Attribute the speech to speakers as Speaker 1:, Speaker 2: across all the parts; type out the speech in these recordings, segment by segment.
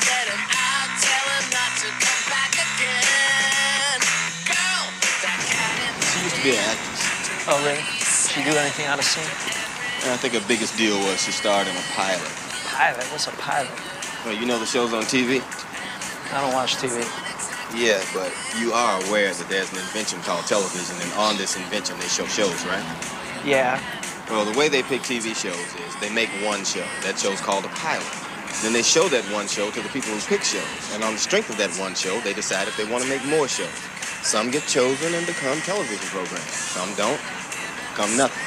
Speaker 1: Get him out, tell him not to come back again. Girl, that cat in the
Speaker 2: She used to be an actress.
Speaker 3: Oh, really? Did she do anything out of scene?
Speaker 2: And I think her biggest deal was she starred in a pilot.
Speaker 3: Pilot? What's a pilot?
Speaker 2: Well, you know the shows on TV?
Speaker 3: I don't watch TV.
Speaker 2: Yeah, but you are aware that there's an invention called television, and on this invention they show shows, right?
Speaker 3: Yeah.
Speaker 2: Well, the way they pick TV shows is they make one show. That show's called a pilot. Then they show that one show to the people who pick shows. And on the strength of that one show, they decide if they want to make more shows. Some get chosen and become television programs. Some don't. Become nothing.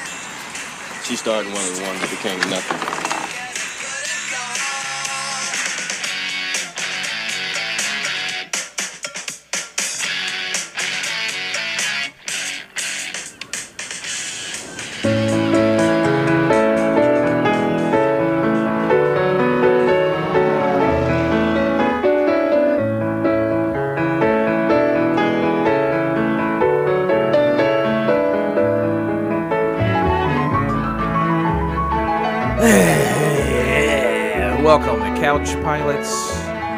Speaker 2: She started one of the ones that became nothing.
Speaker 4: Welcome to Couch Pilots,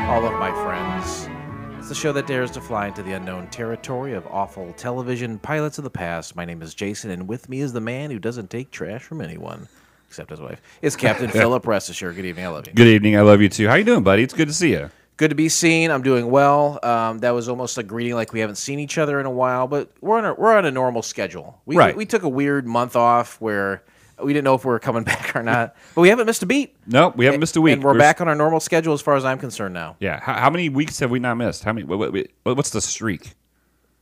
Speaker 4: all of my friends. It's the show that dares to fly into the unknown territory of awful television pilots of the past. My name is Jason, and with me is the man who doesn't take trash from anyone, except his wife. It's Captain Philip Restisher. Good evening, I love you.
Speaker 5: Good evening, I love you too. How you doing, buddy? It's good to see you.
Speaker 4: Good to be seen. I'm doing well. That was almost a greeting like we haven't seen each other in a while, but we're on a normal schedule. We took a weird month off where we didn't know if we were coming back or not, but we haven't missed a beat.
Speaker 5: No, we haven't missed a week.
Speaker 4: And we're back on our normal schedule as far as I'm concerned now.
Speaker 5: Yeah. How many weeks have we not missed? How many? What's the streak?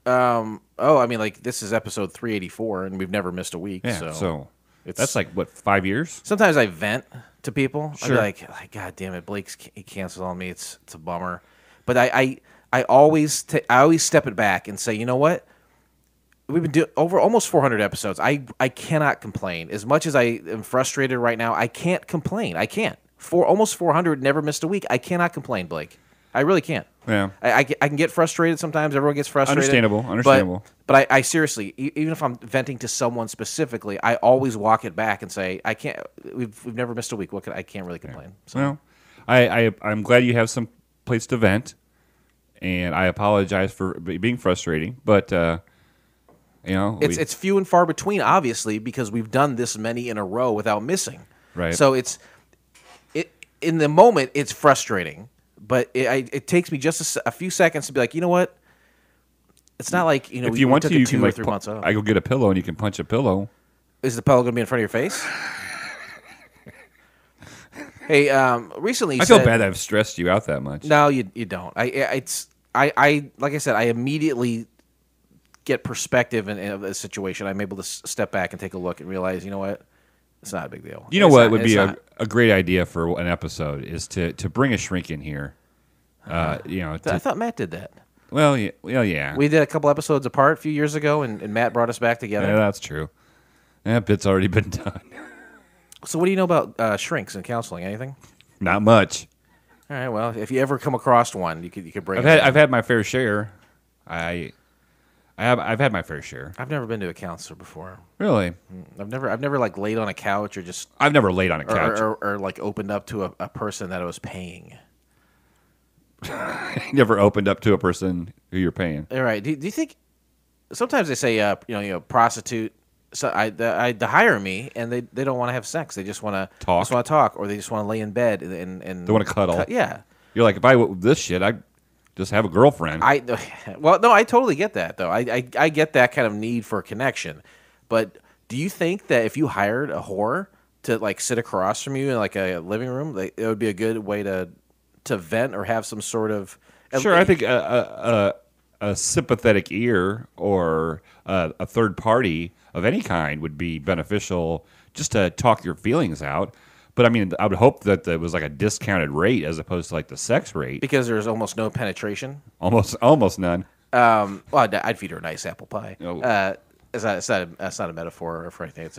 Speaker 4: This is episode 384, and we've never missed a week.
Speaker 5: Yeah. So
Speaker 4: it's,
Speaker 5: that's like, what, 5 years?
Speaker 4: Sometimes I vent to people.
Speaker 5: Sure.
Speaker 4: I'd be like, God damn it, Blake's he canceled on me. It's a bummer. But I always step it back and say, you know what? We've been doing over almost 400 episodes. I cannot complain. As much as I am frustrated right now, I can't complain. I can't. For almost 400, never missed a week. I cannot complain, Blake. I really can't.
Speaker 5: Yeah.
Speaker 4: I can get frustrated sometimes. Everyone gets frustrated.
Speaker 5: Understandable.
Speaker 4: But I seriously, even if I'm venting to someone specifically, I always walk it back and say, I can't. We've never missed a week. I can't really complain. So.
Speaker 5: Well, I'm glad you have some place to vent, and I apologize for being frustrating, but.
Speaker 4: It's few and far between, obviously, because we've done this many in a row without missing.
Speaker 5: Right.
Speaker 4: So in the moment, it's frustrating, but it takes me just a few seconds to be like, you know what? It's not like
Speaker 5: if you want to, you can
Speaker 4: 2 or 3 months off.
Speaker 5: I go get a pillow and you can punch a pillow.
Speaker 4: Is the pillow going to be in front of your face? Hey, recently
Speaker 5: I feel bad that I've stressed you out that much.
Speaker 4: No, you don't. I like I said, I immediately get perspective in a situation. I'm able to step back and take a look and realize, you know what, it's not a big deal.
Speaker 5: You know what would be a great idea for an episode is to bring a shrink in here.
Speaker 4: I thought Matt did that.
Speaker 5: Well, yeah.
Speaker 4: We did a couple episodes apart a few years ago, and Matt brought us back together.
Speaker 5: Yeah, that's true. That bit's already been done.
Speaker 4: So what do you know about shrinks and counseling? Anything?
Speaker 5: Not much.
Speaker 4: All right. Well, if you ever come across one, you could bring.
Speaker 5: I've had my fair share. I've had my fair share.
Speaker 4: I've never been to a counselor before.
Speaker 5: Really?
Speaker 4: I've never like laid on a couch or just.
Speaker 5: I've never laid on a couch
Speaker 4: or like opened up to a person that I was paying.
Speaker 5: Never opened up to a person who you're paying.
Speaker 4: All right. Do you think? Sometimes they say prostitute. So they hire me and they don't want to have sex. They just want to talk, or they just want to lay in bed and
Speaker 5: they want to cuddle.
Speaker 4: Yeah.
Speaker 5: You're like, if I this shit, I just have a girlfriend.
Speaker 4: I totally get that though. I get that kind of need for a connection. But do you think that if you hired a whore to like sit across from you in like a living room, it would be a good way to vent or have some sort of?
Speaker 5: Sure, I think a sympathetic ear or a third party of any kind would be beneficial just to talk your feelings out. But I mean, I would hope that it was like a discounted rate as opposed to like the sex rate.
Speaker 4: Because there's almost no penetration.
Speaker 5: Almost none.
Speaker 4: Well, I'd feed her a nice apple pie.
Speaker 5: Oh.
Speaker 4: It's not a metaphor for anything.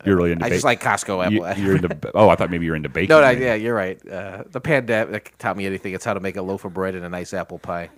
Speaker 5: You're really into.
Speaker 4: I just like Costco apple.
Speaker 5: You're into. Oh, I thought maybe you're into baking.
Speaker 4: No, yeah, you're right. The pandemic taught me anything. It's how to make a loaf of bread and a nice apple pie.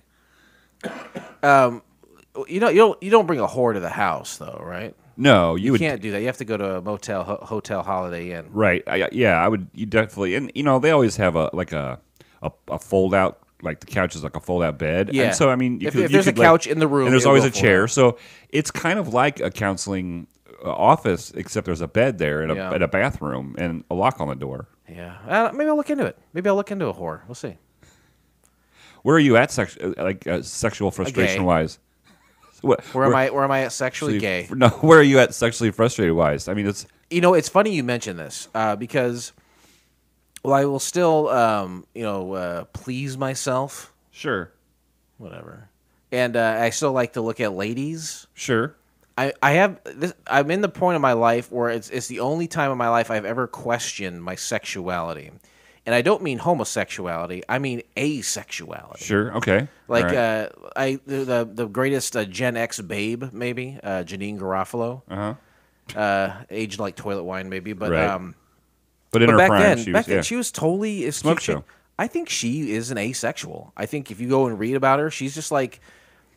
Speaker 4: You don't bring a whore to the house though, right?
Speaker 5: No,
Speaker 4: you can't do that. You have to go to a motel, hotel, Holiday Inn.
Speaker 5: Right. I would. You definitely. And they always have a a fold out. Like the couch is like a fold-out bed,
Speaker 4: Yeah.
Speaker 5: and so I mean,
Speaker 4: If there's a couch in the room,
Speaker 5: and there's
Speaker 4: it
Speaker 5: always
Speaker 4: will
Speaker 5: a
Speaker 4: fold
Speaker 5: chair,
Speaker 4: out.
Speaker 5: so it's kind of like a counseling office, except there's a bed there and
Speaker 4: Yeah.
Speaker 5: and a bathroom and a lock on the door.
Speaker 4: Yeah, maybe I'll look into it. Maybe I'll look into a whore. We'll see.
Speaker 5: Where are you at, sexual frustration wise?
Speaker 4: Where am I at sexually gay?
Speaker 5: No, where are you at sexually frustrated wise? I mean, it's
Speaker 4: It's funny you mention this because, well, I will still, please myself,
Speaker 5: sure,
Speaker 4: whatever, and I still like to look at ladies.
Speaker 5: sure.
Speaker 4: I have this. I'm in the point of my life where it's the only time in my life I've ever questioned my sexuality, and I don't mean homosexuality. I mean asexuality.
Speaker 5: Sure. Okay.
Speaker 4: Like
Speaker 5: All right.
Speaker 4: the greatest Gen X babe, maybe Janine Garofalo, aged like toilet wine, maybe. But
Speaker 5: Right. But in her
Speaker 4: back
Speaker 5: prime,
Speaker 4: then,
Speaker 5: she
Speaker 4: back
Speaker 5: was,
Speaker 4: then she was totally
Speaker 5: Smoke show.
Speaker 4: I think she is an asexual. I think if you go and read about her, she's just like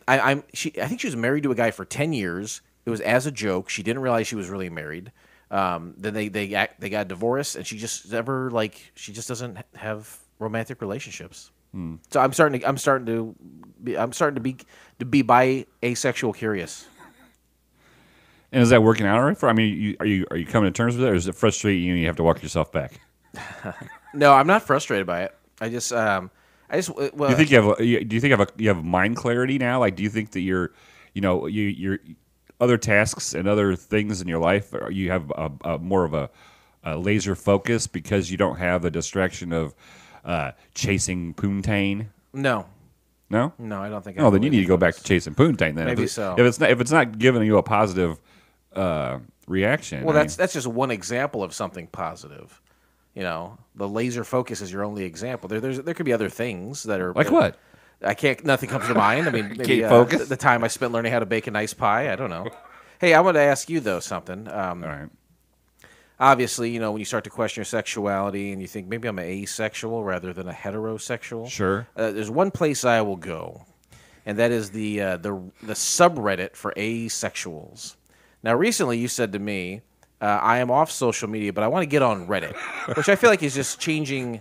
Speaker 4: I think she was married to a guy for 10 years. It was as a joke. She didn't realize she was really married. Then they got divorced, and she just doesn't have romantic relationships. So I'm starting to be bi asexual curious.
Speaker 5: And is that working out all right for? I mean, are you coming to terms with it, or is it frustrating you and you have to walk yourself back?
Speaker 4: No, I'm not frustrated by it. I just well.
Speaker 5: Do you think you have mind clarity now? Like, do you think that your other tasks and other things in your life, you have a more of a laser focus because you don't have the distraction of chasing poontang?
Speaker 4: No,
Speaker 5: No,
Speaker 4: I don't think. I
Speaker 5: no.
Speaker 4: have
Speaker 5: Then
Speaker 4: a
Speaker 5: you need to
Speaker 4: laser
Speaker 5: go back
Speaker 4: focus.
Speaker 5: to chasing poontang. Then
Speaker 4: Maybe
Speaker 5: if
Speaker 4: so.
Speaker 5: If it's not giving you a positive reaction.
Speaker 4: Well,
Speaker 5: I
Speaker 4: that's just one example of something positive. The laser focus is your only example. There could be other things that are
Speaker 5: like what?
Speaker 4: I can't. Nothing comes to mind. I mean, maybe
Speaker 5: Can't focus?
Speaker 4: the time I spent learning how to bake a nice pie. I don't know. Hey, I want to ask you though something.
Speaker 5: All right.
Speaker 4: Obviously, when you start to question your sexuality and you think maybe I'm asexual rather than a heterosexual.
Speaker 5: Sure.
Speaker 4: There's one place I will go, and that is the subreddit for asexuals. Now, recently you said to me, I am off social media, but I want to get on Reddit, which I feel like is just changing.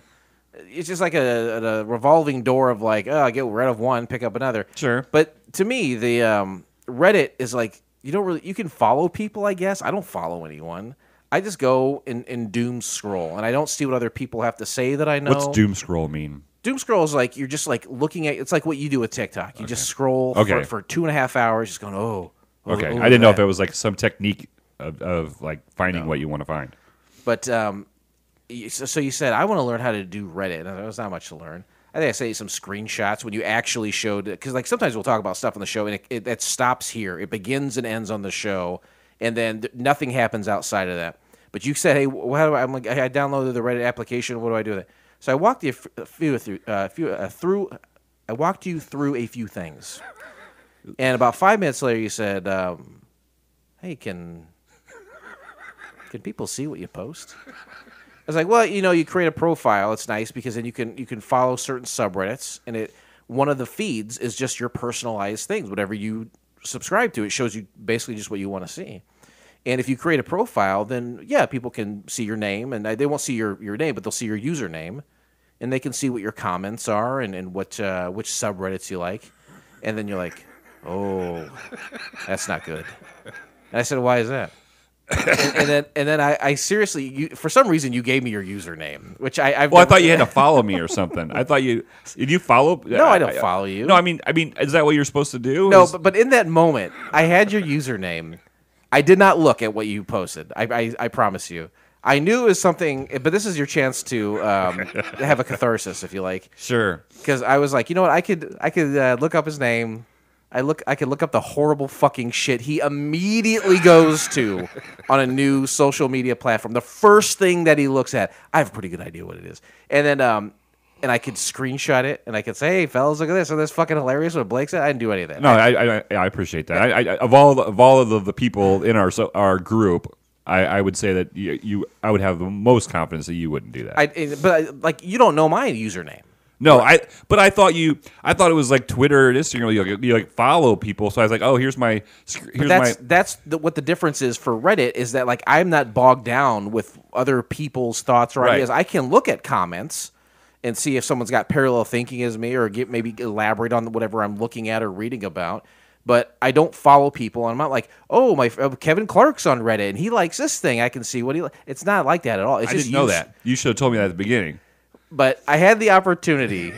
Speaker 4: It's just like a revolving door of like, I get rid of one, pick up another.
Speaker 5: Sure.
Speaker 4: But to me, the Reddit is like, you can follow people, I guess. I don't follow anyone. I just go and doom scroll, and I don't see what other people have to say that I know.
Speaker 5: What's doom scroll mean?
Speaker 4: Doom scroll is like, you're just like looking at, it's like what you do with TikTok. You just scroll
Speaker 5: Okay.
Speaker 4: for 2.5 hours, just going,
Speaker 5: Okay.
Speaker 4: oh,
Speaker 5: I didn't know if
Speaker 4: that.
Speaker 5: it was like some technique of like finding what you want to find.
Speaker 4: But so you said, I want to learn how to do Reddit. And there's not much to learn. I think I say some screenshots when you actually showed it. Because like sometimes we'll talk about stuff on the show, and it stops here. It begins and ends on the show, and then nothing happens outside of that. But you said, hey, how do I'm like, I downloaded the Reddit application. What do I do with it? So I walked you I walked you through a few things. And about 5 minutes later, you said, hey, can people see what you post? I was like, well, you create a profile. It's nice because then you can follow certain subreddits, and one of the feeds is just your personalized things. Whatever you subscribe to, it shows you basically just what you want to see. And if you create a profile, then yeah, people can see your name, and they won't see your name, but they'll see your username, and they can see what your comments are and which subreddits you like. And then you're like, oh, that's not good. And I said, why is that? and then I seriously, for some reason, you gave me your username, which I
Speaker 5: thought you had to follow me or something. I thought did you follow?
Speaker 4: No, I don't follow you.
Speaker 5: No, I mean, is that what you're supposed to do?
Speaker 4: No, but in that moment, I had your username. I did not look at what you posted. I promise you. I knew it was something, but this is your chance to have a catharsis, if you like.
Speaker 5: Sure.
Speaker 4: Because I was like, you know what? I could look up his name. I could look up the horrible fucking shit he immediately goes to on a new social media platform. The first thing that he looks at, I have a pretty good idea what it is. And then and I could screenshot it, and I could say, hey, fellas, look at this. Isn't this fucking hilarious what Blake said? I didn't do any of that.
Speaker 5: No, I appreciate that. Of all of the people in our group, I would say that I would have the most confidence that you wouldn't do that.
Speaker 4: But you don't know my username.
Speaker 5: No, I thought it was like Twitter and Instagram. You like follow people, so I was like, oh, here's my.
Speaker 4: What the difference is for Reddit is that like I'm not bogged down with other people's thoughts or
Speaker 5: Right.
Speaker 4: ideas. I can look at comments, and see if someone's got parallel thinking as me, or maybe elaborate on whatever I'm looking at or reading about. But I don't follow people, and I'm not like, oh, Kevin Clark's on Reddit, and he likes this thing. I can see what he. It's not like that at all. It's
Speaker 5: I
Speaker 4: just
Speaker 5: didn't know that. You should have told me that at the beginning.
Speaker 4: But I had the opportunity.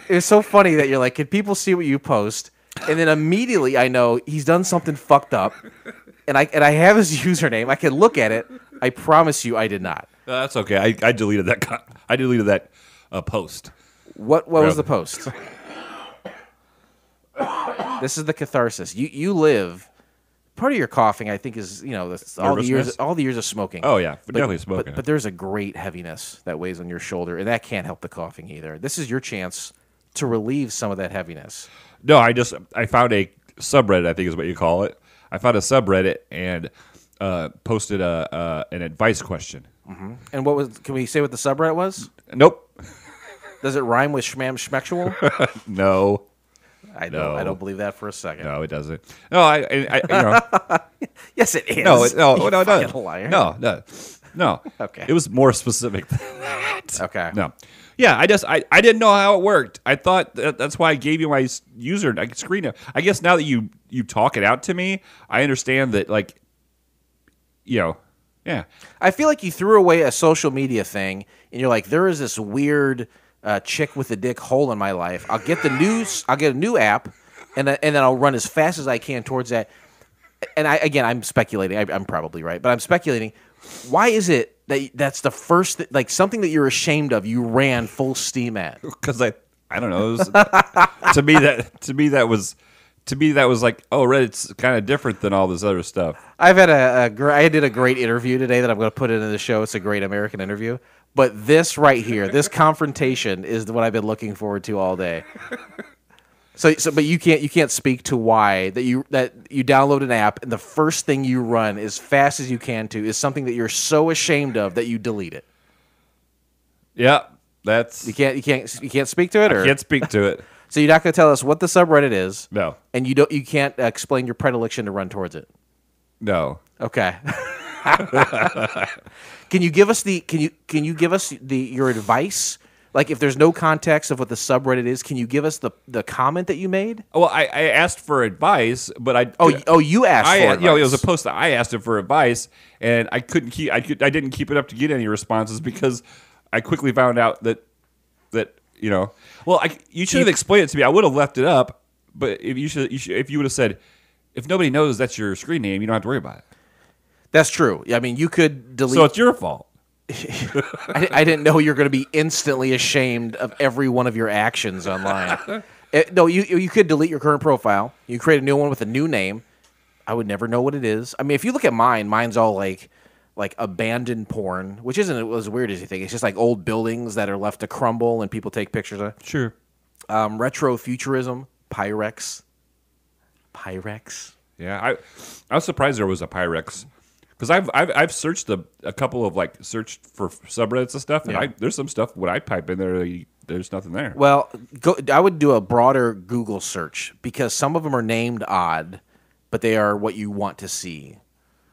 Speaker 4: It was so funny that you're like, can people see what you post? And then immediately I know he's done something fucked up, and I have his username. I can look at it. I promise you, I did not.
Speaker 5: That's okay. I deleted that. I deleted that post.
Speaker 4: What was the post? This is the catharsis. You live. Part of your coughing, I think, is all the years of smoking.
Speaker 5: Oh yeah, definitely smoking.
Speaker 4: But there's a great heaviness that weighs on your shoulder, and that can't help the coughing either. This is your chance to relieve some of that heaviness.
Speaker 5: No, I found a subreddit. I think is what you call it. I found a subreddit and posted an advice question.
Speaker 4: Mm-hmm. And what was? Can we say what the subreddit was?
Speaker 5: Nope.
Speaker 4: Does it rhyme with schmam schmexual?
Speaker 5: No.
Speaker 4: I don't believe that for a second.
Speaker 5: No, it doesn't. No, I
Speaker 4: Yes, it is.
Speaker 5: No,
Speaker 4: fucking liar.
Speaker 5: No.
Speaker 4: Okay.
Speaker 5: It was more specific than that.
Speaker 4: Okay.
Speaker 5: No. Yeah, I didn't know how it worked. I thought that's why I gave you my screen. I guess now that you talk it out to me, I understand that, yeah.
Speaker 4: I feel like you threw away a social media thing, and you're like, there is this weird chick with a dick hole in my life. I'll get the news. I'll get a new app, and then I'll run as fast as I can towards that. And I'm speculating. I'm probably right, but I'm speculating. Why is it that's the first something that you're ashamed of? You ran full steam at
Speaker 5: because I don't know. It was, to me that was like, oh, Reddit's kind of different than all this other stuff.
Speaker 4: I've had I did a great interview today that I'm going to put into the show. It's a great American interview. But this right here, this confrontation is what I've been looking forward to all day. But you can't speak to why that you download an app and the first thing you run as fast as you can to is something that you're so ashamed of that you delete it.
Speaker 5: Yeah, that's
Speaker 4: you can't speak to it.
Speaker 5: I can't speak to it.
Speaker 4: So you're not going to tell us what the subreddit is.
Speaker 5: No,
Speaker 4: and you can't explain your predilection to run towards it.
Speaker 5: No.
Speaker 4: Okay. Can you give us your advice? Like, if there's no context of what the subreddit is, can you give us the comment that you made?
Speaker 5: Well, I asked for advice, but
Speaker 4: you asked for advice.
Speaker 5: It was a post that I asked him for advice, and I didn't keep it up to get any responses because I quickly found out that you should have explained it to me. I would have left it up, but if you would have said, if nobody knows that's your screen name, you don't have to worry about it.
Speaker 4: That's true. I mean, you could delete.
Speaker 5: So it's your fault.
Speaker 4: I didn't know you're going to be instantly ashamed of every one of your actions online. No, you could delete your current profile. You create a new one with a new name. I would never know what it is. I mean, if you look at mine's all like abandoned porn, which isn't as weird as you think. It's just like old buildings that are left to crumble and people take pictures of.
Speaker 5: Sure.
Speaker 4: Retro futurism, Pyrex.
Speaker 5: Yeah, I was surprised there was a Pyrex. Because I've searched a couple of searched for subreddits and stuff, and there's some stuff when I type in there, there's nothing there.
Speaker 4: Well, I would do a broader Google search because some of them are named odd, but they are what you want to see.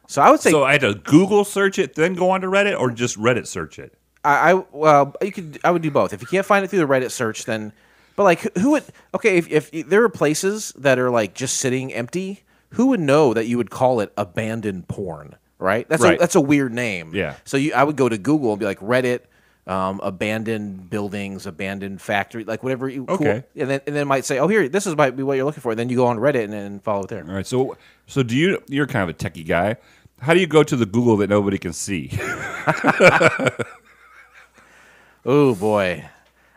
Speaker 4: So I would say.
Speaker 5: So I had to Google search it, then go on to Reddit, or just Reddit search it.
Speaker 4: I would do both. If you can't find it through the Reddit search, then. But who would? Okay, if there are places that are just sitting empty, who would know that you would call it abandoned porn? Right? That's a weird name.
Speaker 5: Yeah.
Speaker 4: So I would go to Google and be like Reddit, abandoned buildings, abandoned factory, whatever.
Speaker 5: Okay.
Speaker 4: Cool. And then it might say, oh, here, this might be what you're looking for. And then you go on Reddit and follow it there.
Speaker 5: All right. So you're kind of a techie guy. How do you go to the Google that nobody can see?
Speaker 4: Oh boy,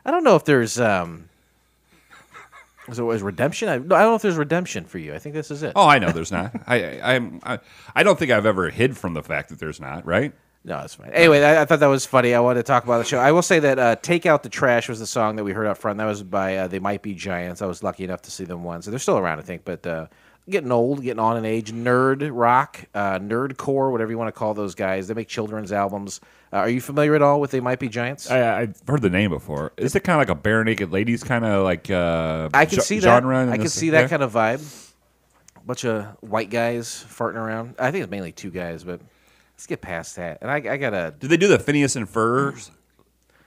Speaker 4: I don't know if there's Is redemption? I don't know if there's redemption for you. I think this is it.
Speaker 5: Oh, I know there's not. I don't think I've ever hid from the fact that there's not, right?
Speaker 4: No, that's fine. Anyway, I thought that was funny. I wanted to talk about the show. I will say that Take Out the Trash was the song that we heard up front. That was by They Might Be Giants. I was lucky enough to see them once. They're still around, I think, but getting old, getting on in age. Nerd rock, nerdcore, whatever you want to call those guys. They make children's albums. Are you familiar at all with They Might Be Giants?
Speaker 5: I've heard the name before. Is it kind of like a bare naked ladies kind of
Speaker 4: I can see
Speaker 5: genre?
Speaker 4: I can see that kind of vibe. A bunch of white guys farting around. I think it's mainly two guys, but let's get past that. And I gotta.
Speaker 5: Did they do the Phineas and Ferb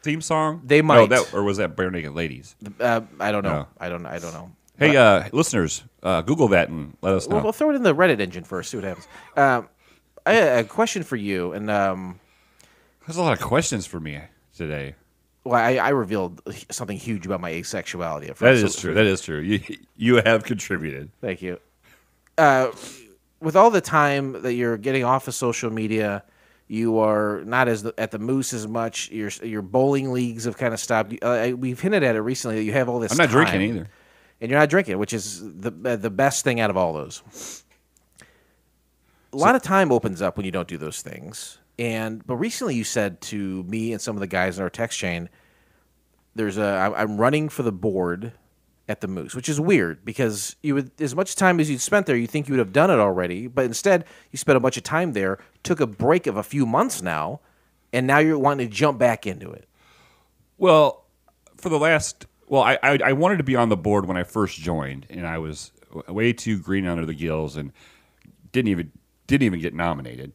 Speaker 5: theme song?
Speaker 4: They
Speaker 5: No,
Speaker 4: might.
Speaker 5: or was that Bare Naked Ladies?
Speaker 4: I don't know.
Speaker 5: No.
Speaker 4: I don't know.
Speaker 5: Hey, listeners, Google that and let us know.
Speaker 4: We'll throw it in the Reddit engine first. See what happens. I had a question for you, and
Speaker 5: There's a lot of questions for me today.
Speaker 4: well, I revealed something huge about my asexuality. At
Speaker 5: That
Speaker 4: first,
Speaker 5: is true. That is true. You have contributed.
Speaker 4: Thank you. With all the time that you're getting off of social media, you are not at the Moose as much. Your bowling leagues have kind of stopped. We've hinted at it recently that you have all this.
Speaker 5: I'm not
Speaker 4: time,
Speaker 5: drinking either.
Speaker 4: and you're not drinking, which is the best thing out of all those. A lot of time opens up when you don't do those things. But recently you said to me and some of the guys in our text chain, I'm running for the board at the Moose, which is weird because you would, as much time as you'd spent there, you think you would have done it already, but instead you spent a bunch of time there, took a break of a few months now, and now you're wanting to jump back into it.
Speaker 5: Well, I wanted to be on the board when I first joined, and I was way too green under the gills and didn't even get nominated.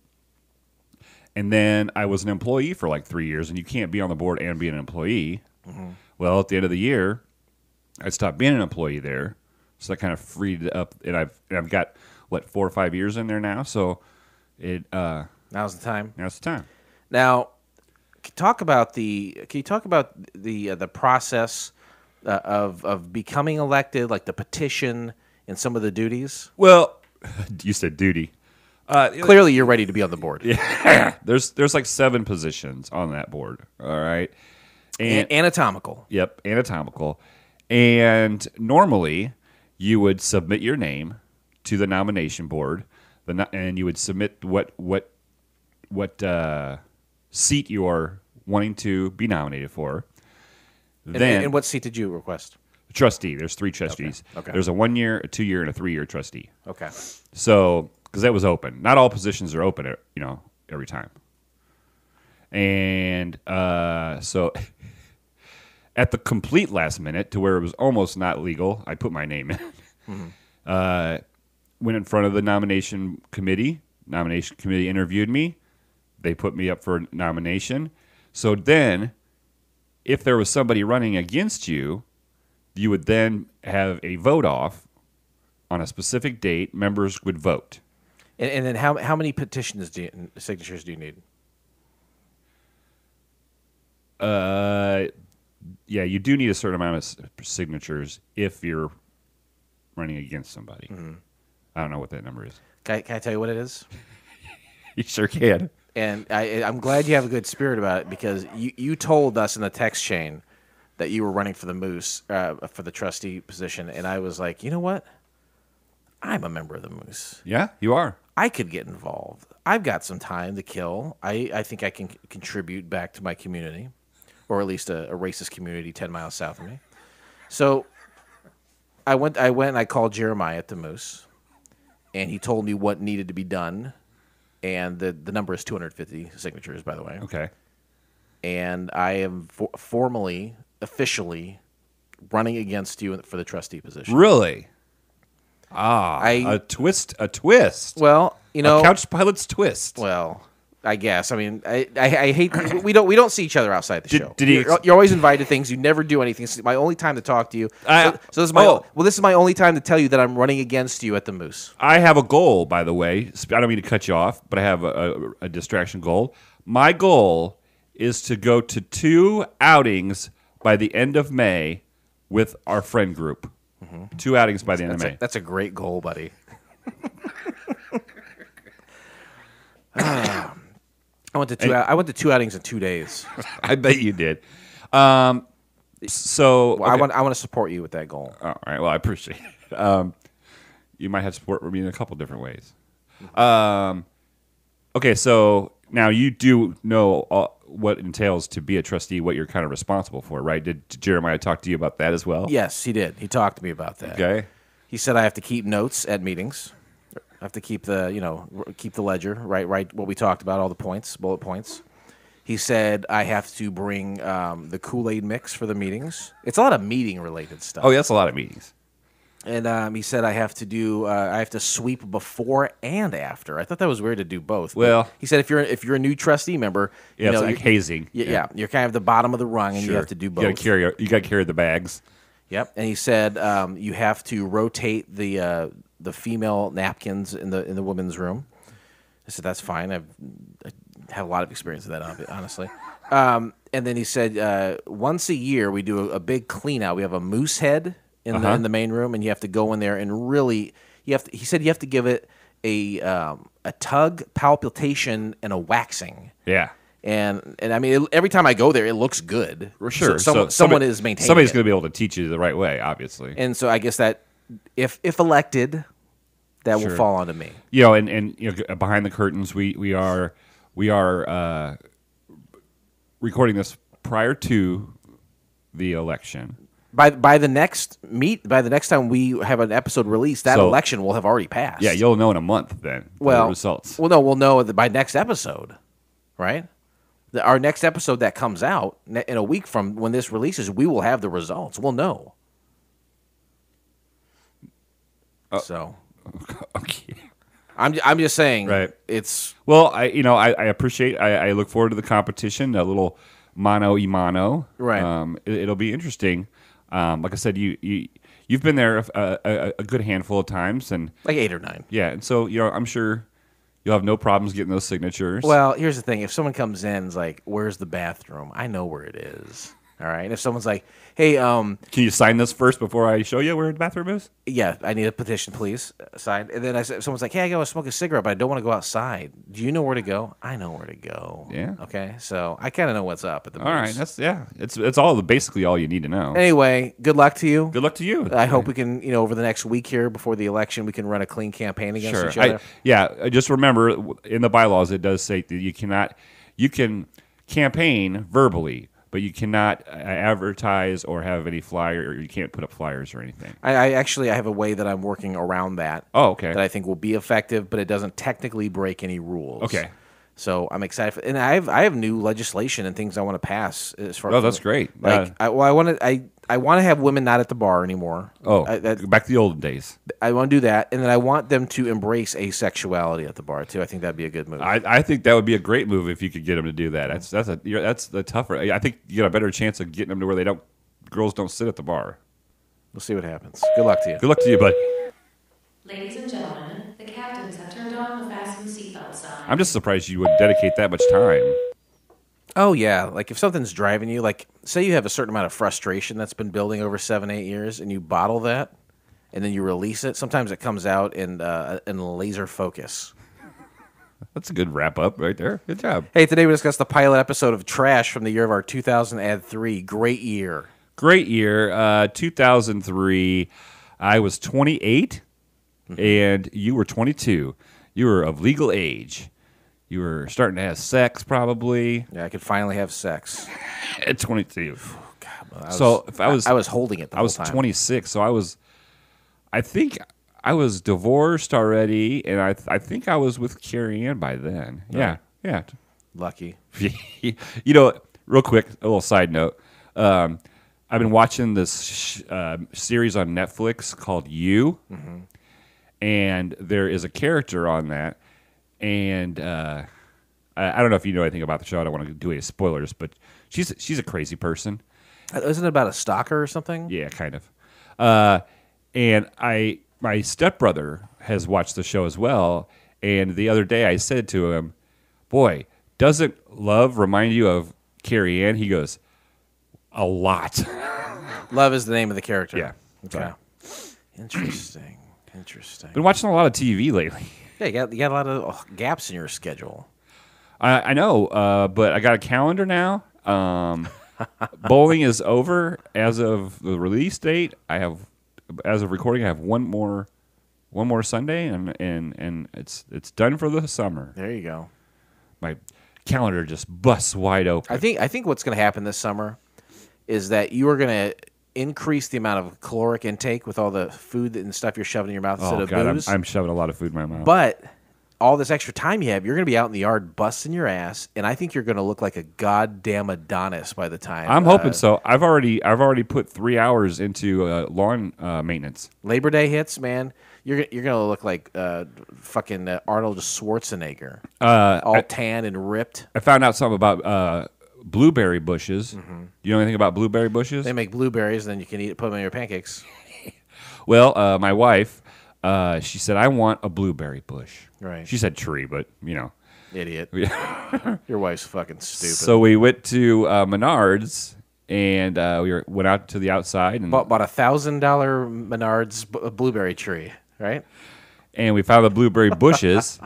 Speaker 5: And then I was an employee for like 3 years, and you can't be on the board and be an employee. Mm-hmm. Well, at the end of the year, I stopped being an employee there, so I kind of freed it up, and I've got 4 or 5 years in there now. So
Speaker 4: Now's the time.
Speaker 5: now's the time.
Speaker 4: Now, can you talk about the process of becoming elected, like the petition and some of the duties?
Speaker 5: Well, you said duty.
Speaker 4: Clearly, you're ready to be on the board.
Speaker 5: Yeah, there's like 7 positions on that board. All right, and
Speaker 4: Anatomical.
Speaker 5: Yep, anatomical. And normally, you would submit your name to the nomination board, and you would submit what seat you are wanting to be nominated for. Then,
Speaker 4: And what seat did you request?
Speaker 5: trustee. There's 3 trustees.
Speaker 4: Okay.
Speaker 5: There's a 1-year, a 2-year, and a 3-year trustee.
Speaker 4: Okay.
Speaker 5: So, because that was open. Not all positions are open, every time. And so, at the complete last minute, to where it was almost not legal, I put my name in. Mm-hmm. Went in front of the nomination committee. Nomination committee interviewed me. They put me up for a nomination. So then, if there was somebody running against you, you would then have a vote off on a specific date. Members would vote.
Speaker 4: And then how many signatures do you need?
Speaker 5: Yeah, you do need a certain amount of signatures if you're running against somebody. Mm-hmm. I don't know what that number is.
Speaker 4: Can I tell you what it is?
Speaker 5: You sure can.
Speaker 4: And I'm glad you have a good spirit about it because you told us in the text chain that you were running for the Moose, for the trustee position, and I was like, you know what? I'm a member of the Moose.
Speaker 5: Yeah, you are.
Speaker 4: I could get involved. I've got some time to kill. I think I can contribute back to my community, or at least a racist community 10 miles south of me. So I went and I called Jeremiah at the Moose, and he told me what needed to be done. And the number is 250 signatures, by the way.
Speaker 5: Okay.
Speaker 4: And I am officially running against you for the trustee position.
Speaker 5: Really? A twist.
Speaker 4: Well,
Speaker 5: A couch pilot's twist.
Speaker 4: Well, I guess. I mean, I hate we don't see each other outside the show.
Speaker 5: Did he
Speaker 4: you're always invited to things. You never do anything. It's my only time to talk to you. So this is my only time to tell you that I'm running against you at the Moose.
Speaker 5: I have a goal, by the way. I don't mean to cut you off, but I have a distraction goal. My goal is to go to 2 outings by the end of May with our friend group. Mm-hmm. 2 outings by the end of May.
Speaker 4: That's a great goal, buddy. I went to 2 outings in 2 days.
Speaker 5: I bet you did. I
Speaker 4: want to support you with that goal.
Speaker 5: All right. Well, I appreciate it. You might have support me in a couple different ways. Okay, so now you do know what it entails to be a trustee, what you're kind of responsible for, right? Did Jeremiah talk to you about that as well?
Speaker 4: Yes, he did. He talked to me about that.
Speaker 5: Okay.
Speaker 4: He said I have to keep notes at meetings. I have to keep keep the ledger, write what we talked about, all the points, bullet points. He said I have to bring the Kool-Aid mix for the meetings. It's a lot of meeting-related stuff.
Speaker 5: Oh, yeah, that's a lot of meetings.
Speaker 4: And he said I have to sweep before and after. I thought that was weird to do both. But
Speaker 5: Well-
Speaker 4: he said if you're a new trustee member,
Speaker 5: Yeah, it's like
Speaker 4: you're-
Speaker 5: hazing.
Speaker 4: Yeah, you're kind of the bottom of the rung, and you have to do both.
Speaker 5: You got to carry the bags.
Speaker 4: Yep. And he said you have to rotate the female napkins in the women's room. I said that's fine. I have a lot of experience with that, honestly. And then he said once a year we do a big clean out. We have a moose head in the main room, and you have to go in there and really he said you have to give it a tug, palpitation, and a waxing.
Speaker 5: Yeah.
Speaker 4: And I mean, every time I go there, it looks good.
Speaker 5: For sure.
Speaker 4: So someone is maintaining.
Speaker 5: Somebody's
Speaker 4: it.
Speaker 5: going to be able to teach you the right way, obviously.
Speaker 4: And so I guess that if elected, that will
Speaker 5: Sure.
Speaker 4: fall onto me.
Speaker 5: You know, and you know, behind the curtains, we are recording this prior to the election.
Speaker 4: By the next time we have an episode released, that
Speaker 5: So-
Speaker 4: election will have already passed.
Speaker 5: Yeah, you'll know in a month then.
Speaker 4: well
Speaker 5: the results.
Speaker 4: Well, no, we'll know by next episode, right? Our next episode that comes out in a week from when this releases, we will have the results. We'll know. So
Speaker 5: Okay.
Speaker 4: I'm just saying,
Speaker 5: Right.
Speaker 4: It's
Speaker 5: Well, I appreciate. I look forward to the competition. A little mano y mano.
Speaker 4: Right.
Speaker 5: It'll be interesting. Like I said, you've been there a good handful of times, and
Speaker 4: like 8 or 9.
Speaker 5: yeah, and so I'm sure you'll have no problems getting those signatures.
Speaker 4: Well, here's the thing: if someone comes in and is like, "Where's the bathroom?" I know where it is. All right. And if someone's like, "Hey,
Speaker 5: can you sign this first before I show you where the bathroom is?"
Speaker 4: yeah, I need a petition, please, signed." And then someone's like, "Hey, I gotta smoke a cigarette, but I don't want to go outside. Do you know where to go?" I know where to go.
Speaker 5: Yeah.
Speaker 4: Okay. So I kind of know what's up at the
Speaker 5: All right,
Speaker 4: Moose.
Speaker 5: it's all basically all you need to know.
Speaker 4: Anyway, good luck to you.
Speaker 5: Good luck to you.
Speaker 4: I hope we can, over the next week here before the election, we can run a clean campaign against
Speaker 5: Sure.
Speaker 4: each other.
Speaker 5: Just remember in the bylaws it does say that you can campaign verbally, but you cannot advertise or have any flyer, or you can't put up flyers or anything.
Speaker 4: I have a way that I'm working around that.
Speaker 5: Oh, okay.
Speaker 4: That I think will be effective, but it doesn't technically break any rules.
Speaker 5: Okay.
Speaker 4: So I'm excited, and I have new legislation and things I want to pass as far.
Speaker 5: Oh, that's great.
Speaker 4: Like I want to have women not at the bar anymore.
Speaker 5: Back to the olden days.
Speaker 4: I want to do that, and then I want them to embrace asexuality at the bar too. I think that'd be a good move.
Speaker 5: I think that would be a great move if you could get them to do that. That's the tougher. I think you get a better chance of getting them to where girls don't sit at the bar.
Speaker 4: We'll see what happens. Good luck to you.
Speaker 5: Good luck to you, bud.
Speaker 6: Ladies and gentlemen, the captains have turned on the fasten seatbelt sign.
Speaker 5: I'm just surprised you would dedicate that much time.
Speaker 4: Oh yeah, like if something's driving you, like say you have a certain amount of frustration that's been building over 7-8 years, and you bottle that, and then you release it. Sometimes it comes out in laser focus.
Speaker 5: That's a good wrap up right there. Good job.
Speaker 4: Hey, today we discussed the pilot episode of Trash from the year of our 2003. Great year.
Speaker 5: Great year. 2003. I was 28, and you were 22. You were of legal age. You were starting to have sex, probably.
Speaker 4: Yeah, I could finally have sex.
Speaker 5: At 22.
Speaker 4: I was holding it the
Speaker 5: I
Speaker 4: whole
Speaker 5: was
Speaker 4: time.
Speaker 5: 26, so I think I was divorced already, and I think I was with Carrie Ann by then. Yeah.
Speaker 4: Lucky.
Speaker 5: Real quick, a little side note. I've been watching this series on Netflix called You, and there is a character on that, and I don't know if you know anything about the show. I don't want to do any spoilers, but she's a crazy person.
Speaker 4: Isn't it about a stalker or something?
Speaker 5: Yeah, kind of. And my stepbrother has watched the show as well, and the other day I said to him, "Boy, doesn't love remind you of Carrie Ann?" He goes, "A lot."
Speaker 4: Love is the name of the character.
Speaker 5: Yeah.
Speaker 4: Okay. Interesting.
Speaker 5: Been watching a lot of TV lately.
Speaker 4: Yeah, you got a lot of gaps in your schedule.
Speaker 5: I know, but I got a calendar now. Bowling is over as of the release date. As of recording, I have one more Sunday, and it's done for the summer.
Speaker 4: There you go.
Speaker 5: My calendar just busts wide open.
Speaker 4: I think what's going to happen this summer is that you are going to increase the amount of caloric intake with all the food and stuff you're shoving in your mouth instead
Speaker 5: Oh
Speaker 4: of
Speaker 5: God,
Speaker 4: booze.
Speaker 5: I'm shoving a lot of food in my mouth.
Speaker 4: But all this extra time you have, you're going to be out in the yard busting your ass, and I think you're going to look like a goddamn Adonis by the time.
Speaker 5: I'm hoping so. I've already put 3 hours into lawn maintenance.
Speaker 4: Labor Day hits, man. You're going to look like fucking Arnold Schwarzenegger, all tan and ripped.
Speaker 5: I found out something about blueberry bushes. You know anything about blueberry bushes?
Speaker 4: They make blueberries, and then you can put them in your pancakes.
Speaker 5: Well, my wife, she said, I want a blueberry bush.
Speaker 4: Right.
Speaker 5: She said tree, but,
Speaker 4: Idiot. Your wife's fucking stupid.
Speaker 5: So we went to Menards, and went out to the outside. And
Speaker 4: bought $1,000 Menards blueberry tree, right?
Speaker 5: And we found the blueberry bushes.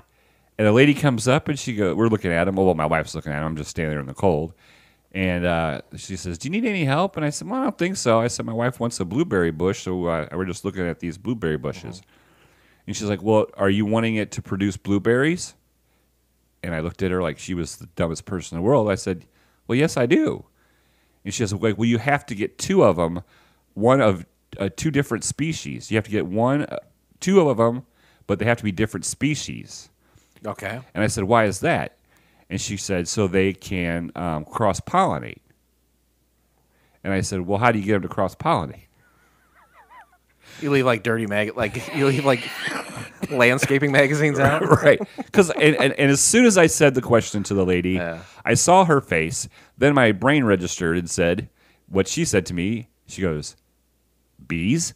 Speaker 5: And a lady comes up, and we're looking at them. Well, my wife's looking at them. I'm just standing there in the cold. And she says, do you need any help? And I said, well, I don't think so. I said, my wife wants a blueberry bush, so we're just looking at these blueberry bushes. And she's like, well, are you wanting it to produce blueberries? And I looked at her like she was the dumbest person in the world. I said, well, yes, I do. And she says, well, you have to get two of them, one of two different species. You have to get two of them, but they have to be different species.
Speaker 4: Okay.
Speaker 5: And I said, why is that? And she said, so they can cross-pollinate. And I said, well, how do you get them to cross-pollinate?
Speaker 4: You leave like you leave like landscaping magazines out?
Speaker 5: Right. Because and as soon as I said the question to the lady, I saw her face. Then my brain registered and said what she said to me. She goes, bees?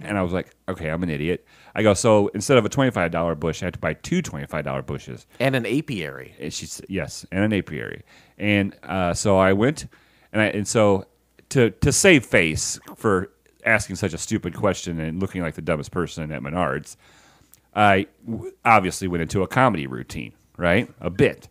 Speaker 5: And I was like, okay, I'm an idiot. I go, so instead of a $25 bush, I have to buy two $25 bushes.
Speaker 4: And an apiary.
Speaker 5: And she said, yes, and an apiary. And so I went, and so to save face for asking such a stupid question and looking like the dumbest person at Menards, I obviously went into a comedy routine, right? A bit.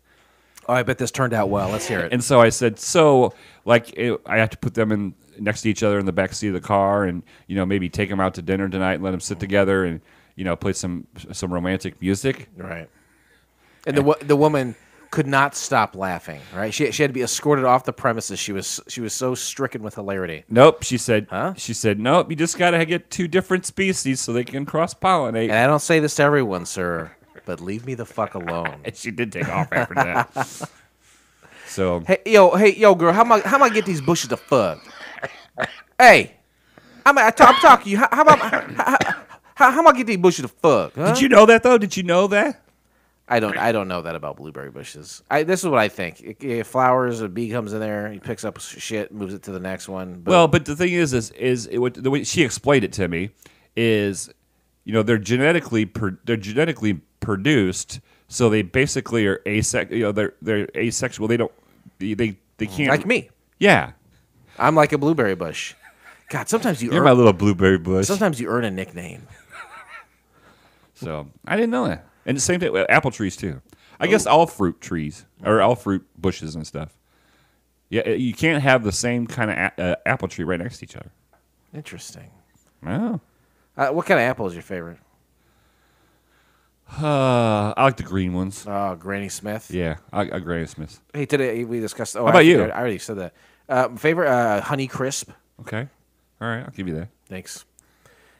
Speaker 4: Oh, I bet this turned out well. Let's hear it.
Speaker 5: And so I said, I have to put them in next to each other in the back seat of the car, and maybe take them out to dinner tonight and let them sit together and play some romantic music.
Speaker 4: Right. And the woman could not stop laughing. Right. She had to be escorted off the premises. She was so stricken with hilarity.
Speaker 5: Nope. She said.
Speaker 4: Huh?
Speaker 5: She said, nope. You just got to get two different species so they can cross pollinate.
Speaker 4: And I don't say this to everyone, sir, but leave me the fuck alone.
Speaker 5: And she did take off after that. So
Speaker 4: Hey, yo, girl, how am I get these bushes to fuck? Hey, I'm talking to you. How am I get these bushes to fuck? Huh?
Speaker 5: Did you know that though? Did you know that?
Speaker 4: I don't know that about blueberry bushes. This is what I think. It flowers, a bee comes in there, he picks up shit, moves it to the next one. Boom.
Speaker 5: Well, but the thing is the way she explained it to me is, they're genetically produced, so they basically are asexual. They're asexual. They don't. They can't.
Speaker 4: Like me.
Speaker 5: Yeah.
Speaker 4: I'm like a blueberry bush. God, sometimes
Speaker 5: You're my little blueberry bush.
Speaker 4: Sometimes you earn a nickname.
Speaker 5: So I didn't know that. And the same thing with apple trees too. I guess all fruit trees or all fruit bushes and stuff. Yeah, you can't have the same kind of apple tree right next to each other.
Speaker 4: Interesting.
Speaker 5: Oh.
Speaker 4: What kind of apple is your favorite?
Speaker 5: I like the green ones.
Speaker 4: Oh, Granny Smith.
Speaker 5: Yeah, I Granny Smith.
Speaker 4: Hey, today we discussed.
Speaker 5: How about you?
Speaker 4: I already said that. Favorite Honey Crisp.
Speaker 5: Okay. All right, I'll give you that.
Speaker 4: Thanks.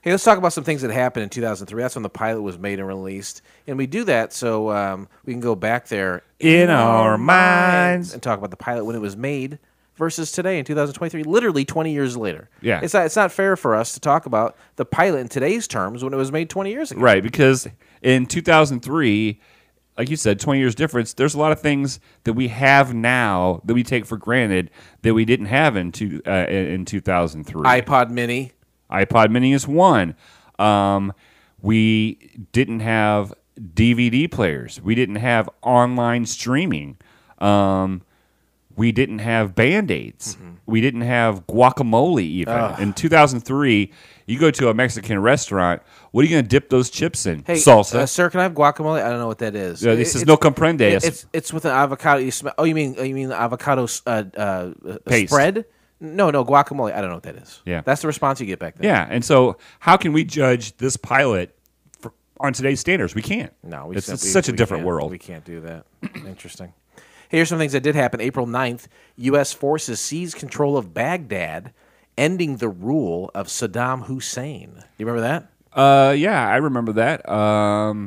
Speaker 4: Hey, let's talk about some things that happened in 2003. That's when the pilot was made and released. And we do that so we can go back there
Speaker 5: in our minds
Speaker 4: and talk about the pilot when it was made versus today in 2023, literally 20 years later.
Speaker 5: Yeah.
Speaker 4: It's not fair for us to talk about the pilot in today's terms when it was made 20 years ago.
Speaker 5: Right, because in 2003, like you said, 20 years difference, there's a lot of things that we have now that we take for granted that we didn't have in 2003.
Speaker 4: iPod Mini.
Speaker 5: iPod Mini is one. We didn't have DVD players. We didn't have online streaming. We didn't have Band-Aids. Mm-hmm. We didn't have guacamole even. In 2003, you go to a Mexican restaurant, what are you going to dip those chips in?
Speaker 4: Hey,
Speaker 5: salsa.
Speaker 4: Sir, can I have guacamole? I don't know what that is.
Speaker 5: This is no comprende.
Speaker 4: It's with an avocado. You smell. Oh, you mean the avocado
Speaker 5: paste.
Speaker 4: Spread? No, guacamole. I don't know what that is.
Speaker 5: Yeah.
Speaker 4: That's the response you get back then.
Speaker 5: Yeah, and so how can we judge this pilot on today's standards? We can't.
Speaker 4: No,
Speaker 5: it's such a different world.
Speaker 4: We can't do that. Interesting. Here's some things that did happen. April 9th, U.S. forces seized control of Baghdad, ending the rule of Saddam Hussein. You remember that?
Speaker 5: Yeah, I remember that.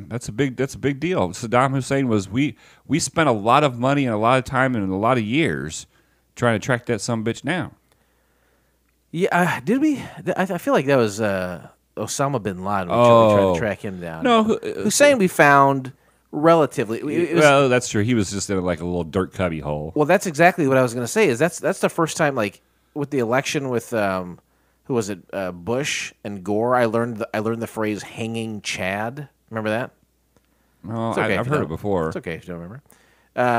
Speaker 5: That's a big deal. Saddam Hussein we spent a lot of money and a lot of time and a lot of years trying to track that sumbitch down.
Speaker 4: Yeah, did we? I feel like that was Osama bin Laden. We tried to track him down.
Speaker 5: No,
Speaker 4: Hussein we found relatively. It was,
Speaker 5: well, that's true. He was just in like a little dirt cubby hole.
Speaker 4: well, that's exactly what I was going to say. Is that's the first time, like with the election with who was it, Bush and Gore? I learned the phrase "hanging Chad." Remember that?
Speaker 5: No,
Speaker 4: It's okay if
Speaker 5: I've
Speaker 4: you
Speaker 5: heard
Speaker 4: don't.
Speaker 5: it before.
Speaker 4: It's okay if you don't remember.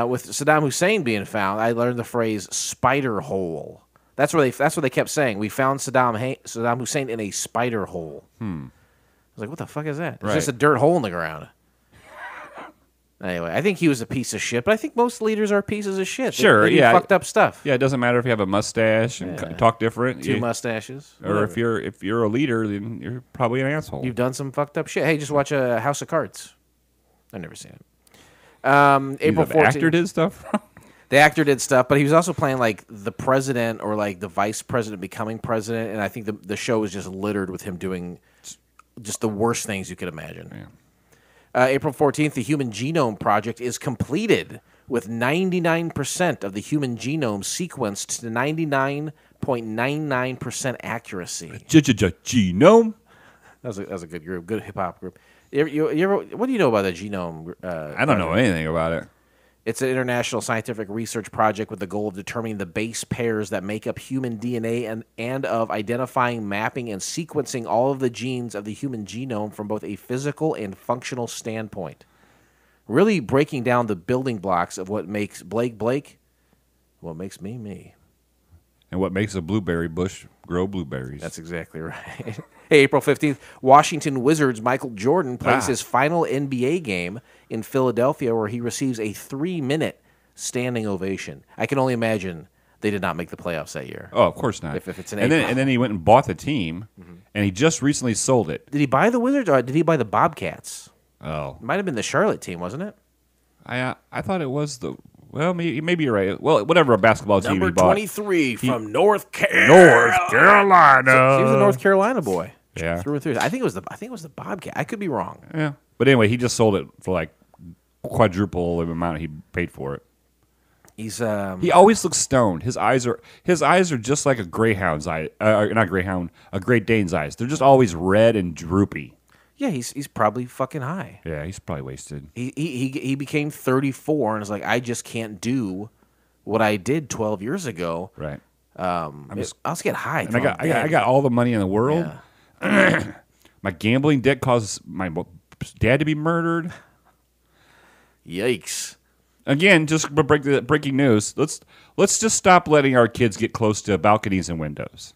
Speaker 4: With Saddam Hussein being found, I learned the phrase "spider hole." That's what they kept saying. We found Saddam Hussein in a spider hole. I was like, what the fuck is that? It's
Speaker 5: Right.
Speaker 4: just a dirt hole in the ground. Anyway, I think he was a piece of shit, but I think most leaders are pieces of shit.
Speaker 5: Sure,
Speaker 4: they do
Speaker 5: yeah.
Speaker 4: fucked up stuff.
Speaker 5: Yeah, it doesn't matter if you have a mustache and talk different.
Speaker 4: Two mustaches.
Speaker 5: Or
Speaker 4: whatever.
Speaker 5: if you're a leader, then you're probably an asshole.
Speaker 4: You've done some fucked up shit. Hey, just watch House of Cards. I've never seen it. April
Speaker 5: The
Speaker 4: 14th.
Speaker 5: actor did stuff.
Speaker 4: The actor did stuff, but he was also playing like the president or like the vice president becoming president, and I think the show was just littered with him doing just the worst things you could imagine.
Speaker 5: Yeah.
Speaker 4: April 14th, the Human Genome Project is completed with 99% of the human genome sequenced to 99.99% accuracy.
Speaker 5: Genome.
Speaker 4: That was a good group, good hip hop group. You ever, what do you know about the genome?
Speaker 5: I don't know anything about it.
Speaker 4: It's an international scientific research project with the goal of determining the base pairs that make up human DNA and of identifying, mapping, and sequencing all of the genes of the human genome from both a physical and functional standpoint. Really breaking down the building blocks of what makes Blake, what makes me.
Speaker 5: And what makes a blueberry bush grow blueberries?
Speaker 4: That's exactly right. Hey, April 15th, Washington Wizards' Michael Jordan plays his final NBA game in Philadelphia where he receives a 3-minute standing ovation. I can only imagine they did not make the playoffs that year.
Speaker 5: Oh, of course not.
Speaker 4: If it's an
Speaker 5: and
Speaker 4: April.
Speaker 5: then he went and bought the team, and he just recently sold it.
Speaker 4: Did he buy the Wizards or did he buy the Bobcats?
Speaker 5: Oh,
Speaker 4: It might have been the Charlotte team, wasn't it?
Speaker 5: I thought it was the. Well, maybe you're right. Well, whatever basketball team he bought.
Speaker 4: 23 from North Carolina.
Speaker 5: North Carolina.
Speaker 4: He was a North Carolina boy.
Speaker 5: Yeah.
Speaker 4: Through and through. I think it was the Bobcat. I could be wrong.
Speaker 5: Yeah, but anyway, he just sold it for like quadruple the amount he paid for it.
Speaker 4: He's
Speaker 5: He always looks stoned. His eyes are just like a greyhound's eye. Not greyhound, a Great Dane's eyes. They're just always red and droopy.
Speaker 4: yeah, he's probably fucking high.
Speaker 5: Yeah, he's probably wasted.
Speaker 4: He became 34 and is like, I just can't do what I did 12 years ago.
Speaker 5: Right.
Speaker 4: I'll just get high.
Speaker 5: And I got all the money in the world.
Speaker 4: Yeah.
Speaker 5: My gambling debt caused my dad to be murdered.
Speaker 4: Yikes.
Speaker 5: Again, just breaking news. Let's just stop letting our kids get close to balconies and windows.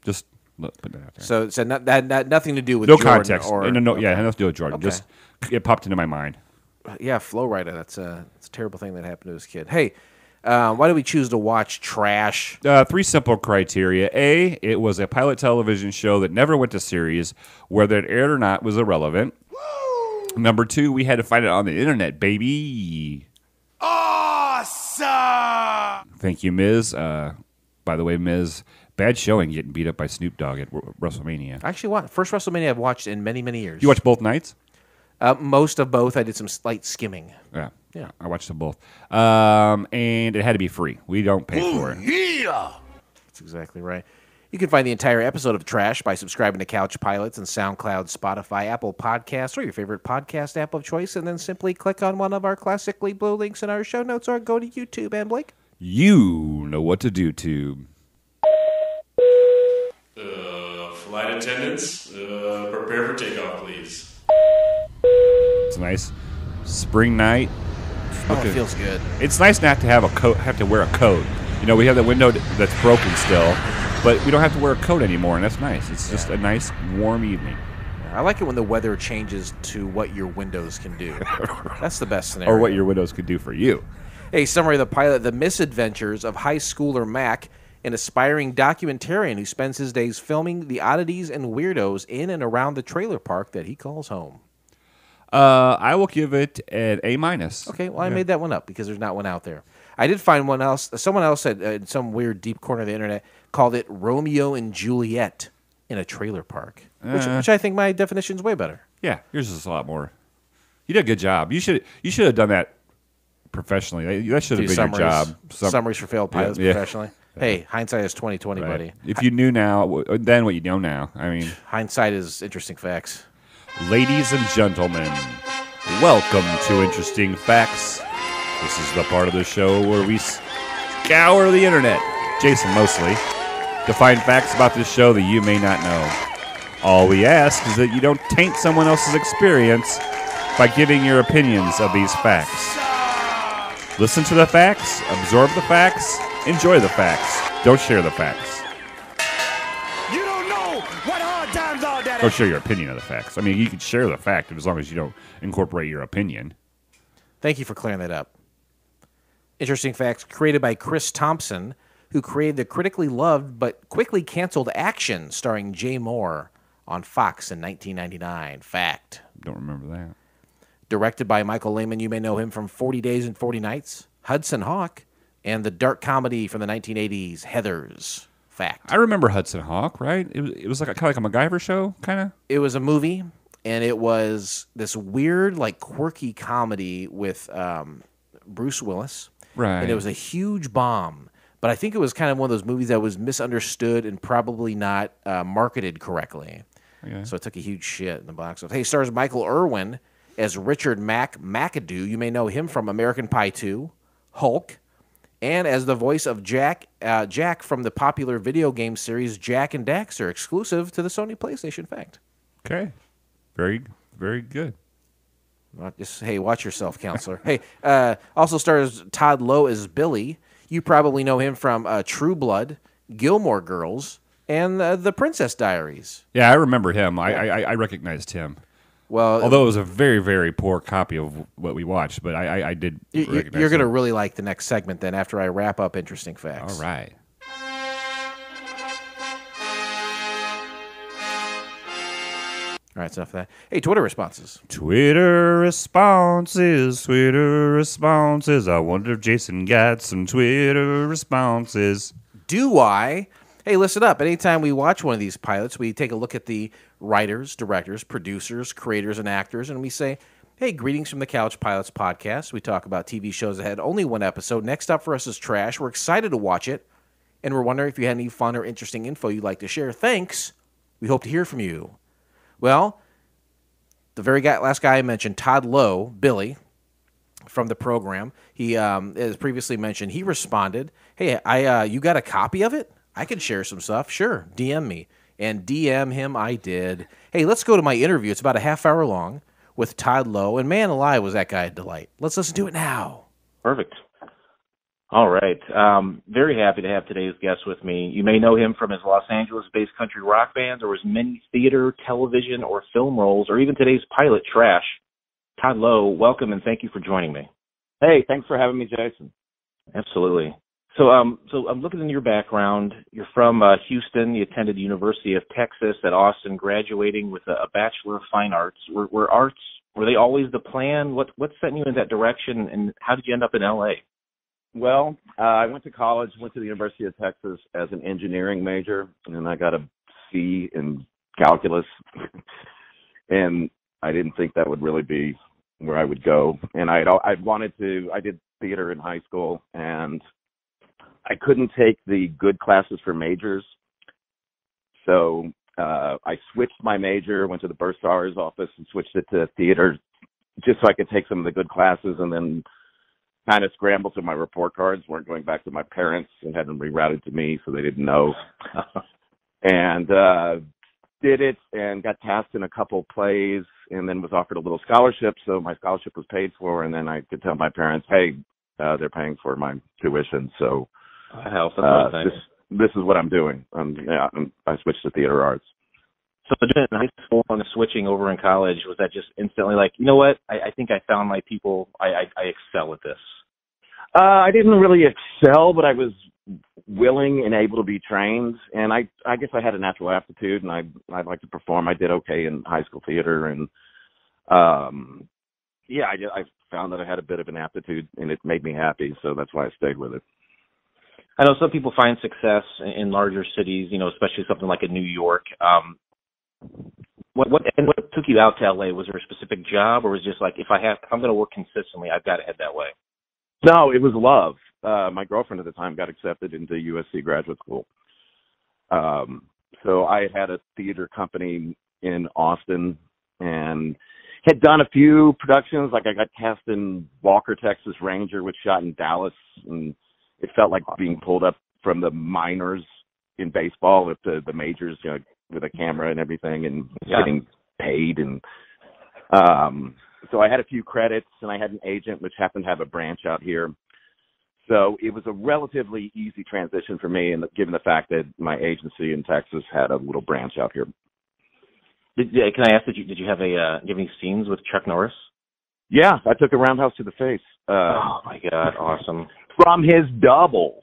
Speaker 5: Just put that out there.
Speaker 4: So nothing to do with
Speaker 5: No
Speaker 4: Jordan
Speaker 5: context.
Speaker 4: or
Speaker 5: It had nothing
Speaker 4: okay.
Speaker 5: to do with Jordan.
Speaker 4: Okay.
Speaker 5: Just it popped into my mind.
Speaker 4: Yeah, Flow Rider. It's a terrible thing that happened to his kid. Hey, why did we choose to watch trash?
Speaker 5: 3 simple criteria. A, it was a pilot television show that never went to series. Whether it aired or not was irrelevant. Number 2, we had to find it on the internet, baby.
Speaker 1: Awesome!
Speaker 5: Thank you, Miz. By the way, Miz, bad showing getting beat up by Snoop Dogg at WrestleMania.
Speaker 4: Actually, first WrestleMania I've watched in many, many years.
Speaker 5: You watch both nights?
Speaker 4: Most of both. I did some slight skimming.
Speaker 5: Yeah.
Speaker 4: Yeah.
Speaker 5: I watched them both. And it had to be free. We don't pay for it.
Speaker 1: Yeah!
Speaker 4: That's exactly right. You can find the entire episode of Trash by subscribing to Couch Pilots and SoundCloud, Spotify, Apple Podcasts, or your favorite podcast app of choice, and then simply click on one of our classically blue links in our show notes or go to YouTube. And Blake?
Speaker 5: You know what to do, Tube.
Speaker 7: Flight attendants, prepare for takeoff, please.
Speaker 5: It's a nice spring night.
Speaker 4: Oh, it feels good.
Speaker 5: It's nice not to have to wear a coat. You know, we have the window that's broken still, but we don't have to wear a coat anymore, and that's nice. It's just a nice, warm evening.
Speaker 4: I like it when the weather changes to what your windows can do. That's the best scenario.
Speaker 5: Or what your windows could do for you.
Speaker 4: Hey, summary of the pilot: the misadventures of high schooler Mac, an aspiring documentarian who spends his days filming the oddities and weirdos in and around the trailer park that he calls home.
Speaker 5: I will give it an A-.
Speaker 4: Okay, well, I made that one up because there's not one out there. I did find one else. Someone else said in some weird deep corner of the internet called it Romeo and Juliet in a trailer park. which I think my definition's way better.
Speaker 5: Yeah, yours is a lot more. You did a good job. You should have done that professionally. That should have
Speaker 4: Do
Speaker 5: been your job.
Speaker 4: Summaries for failed pilots
Speaker 5: Yeah.
Speaker 4: professionally. Hey, hindsight is 20/20,
Speaker 5: Right.
Speaker 4: buddy.
Speaker 5: If you knew now, then what you know now. I mean,
Speaker 4: Hindsight is interesting facts.
Speaker 5: ladies and gentlemen, welcome to Interesting Facts. This is the part of the show where we scour the internet, Jason mostly, to find facts about this show that you may not know. All we ask is that you don't taint someone else's experience by giving your opinions of these facts. Listen to the facts, absorb the facts, enjoy the facts. Don't share the facts.
Speaker 1: You don't know what hard times are, Daddy.
Speaker 5: Don't share your opinion of the facts. I mean, you can share the fact as long as you don't incorporate your opinion.
Speaker 4: Thank you for clearing that up. Interesting facts created by Chris Thompson, who created the critically loved but quickly canceled Action starring Jay Moore on Fox in 1999. Fact.
Speaker 5: Don't remember that.
Speaker 4: Directed by Michael Lehman, you may know him from 40 Days and 40 Nights, Hudson Hawk, and the dark comedy from the 1980s, Heathers. Fact.
Speaker 5: I remember Hudson Hawk, right? It was like kind of like a MacGyver show, kind of.
Speaker 4: It was a movie, and it was this weird, like quirky comedy with Bruce Willis.
Speaker 5: Right.
Speaker 4: And it was a huge bomb. But I think it was kind of one of those movies that was misunderstood and probably not marketed correctly.
Speaker 5: Okay.
Speaker 4: So it took a huge shit in the box office. Hey, stars Michael Irwin as Richard McAdoo. You may know him from American Pie 2, Hulk, and as the voice of Jack from the popular video game series Jak and Daxter, exclusive to the Sony PlayStation. Fact.
Speaker 5: Okay. Very, very good.
Speaker 4: Hey, watch yourself, counselor. Hey, also stars Todd Lowe as Billy. You probably know him from True Blood, Gilmore Girls, and The Princess Diaries.
Speaker 5: Yeah, I remember him. I recognized him.
Speaker 4: Well,
Speaker 5: Although it was a very, very poor copy of what we watched, but I did recognize
Speaker 4: you're going to
Speaker 5: him.
Speaker 4: really like the next segment then after I wrap up Interesting Facts.
Speaker 5: All right.
Speaker 4: All right, enough of that. Hey, Twitter responses.
Speaker 5: Twitter responses. I wonder if Jason got some Twitter responses.
Speaker 4: Do I? Hey, listen up. Anytime we watch one of these pilots, we take a look at the writers, directors, producers, creators, and actors, and we say, hey, greetings from the Couch Pilots podcast. We talk about TV shows that had only one episode. Next up for us is Trash. We're excited to watch it, and we're wondering if you had any fun or interesting info you'd like to share. Thanks. We hope to hear from you. Well, the very last guy I mentioned, Todd Lowe, Billy, from the program, he, as previously mentioned, he responded, hey, you got a copy of it? I can share some stuff. Sure, DM me. And DM him I did. Hey, let's go to my interview. It's about a half hour long with Todd Lowe. And man alive, was that guy a delight. Let's listen to it now.
Speaker 8: Perfect. All right. Very happy to have today's guest with me. You may know him from his Los Angeles-based country rock bands or his many theater, television, or film roles, or even today's pilot, Trash. Todd Lowe, welcome and thank you for joining me.
Speaker 9: Hey, thanks for having me, Jason.
Speaker 8: Absolutely. So I'm looking in your background. You're from Houston. You attended the University of Texas at Austin, graduating with a Bachelor of Fine Arts. Were they always the plan? What sent you in that direction, and how did you end up in L.A.?
Speaker 9: Well, I went to college, went to the University of Texas as an engineering major, and I got a C in calculus. And I didn't think that would really be where I would go. And I did theater in high school, and I couldn't take the good classes for majors. So I switched my major, went to the bursar's office and switched it to theater just so I could take some of the good classes, and then kind of scrambled so my report cards weren't going back to my parents and had them rerouted to me so they didn't know. And did it and got tasked in a couple plays and then was offered a little scholarship. So my scholarship was paid for, and then I could tell my parents, hey, they're paying for my tuition. So this is what I'm doing. I switched to theater arts.
Speaker 8: So in high school and switching over in college, was that just instantly like, you know what, I think I found my people, I excel at this?
Speaker 9: I didn't really excel, but I was willing and able to be trained. And I guess I had a natural aptitude, and I'd like to perform. I did okay in high school theater. And, I found that I had a bit of an aptitude, and it made me happy. So that's why I stayed with it.
Speaker 8: I know some people find success in larger cities, especially something like in New York. What took you out to LA? Was there a specific job, or was it just like if I'm going to work consistently, I've got to head that way?
Speaker 9: No, it was love. My girlfriend at the time got accepted into USC graduate school. So I had a theater company in Austin and had done a few productions. Like I got cast in Walker, Texas Ranger, which shot in Dallas, and it felt like being pulled up from the minors in baseball with the majors, you know, with a camera and everything, and getting paid. And so I had a few credits, and I had an agent which happened to have a branch out here. So it was a relatively easy transition for me, and given the fact that my agency in Texas had a little branch out here.
Speaker 8: Can I ask, did you have any scenes with Chuck Norris?
Speaker 9: Yeah, I took a roundhouse to the face.
Speaker 8: Oh my God, awesome!
Speaker 9: From his double.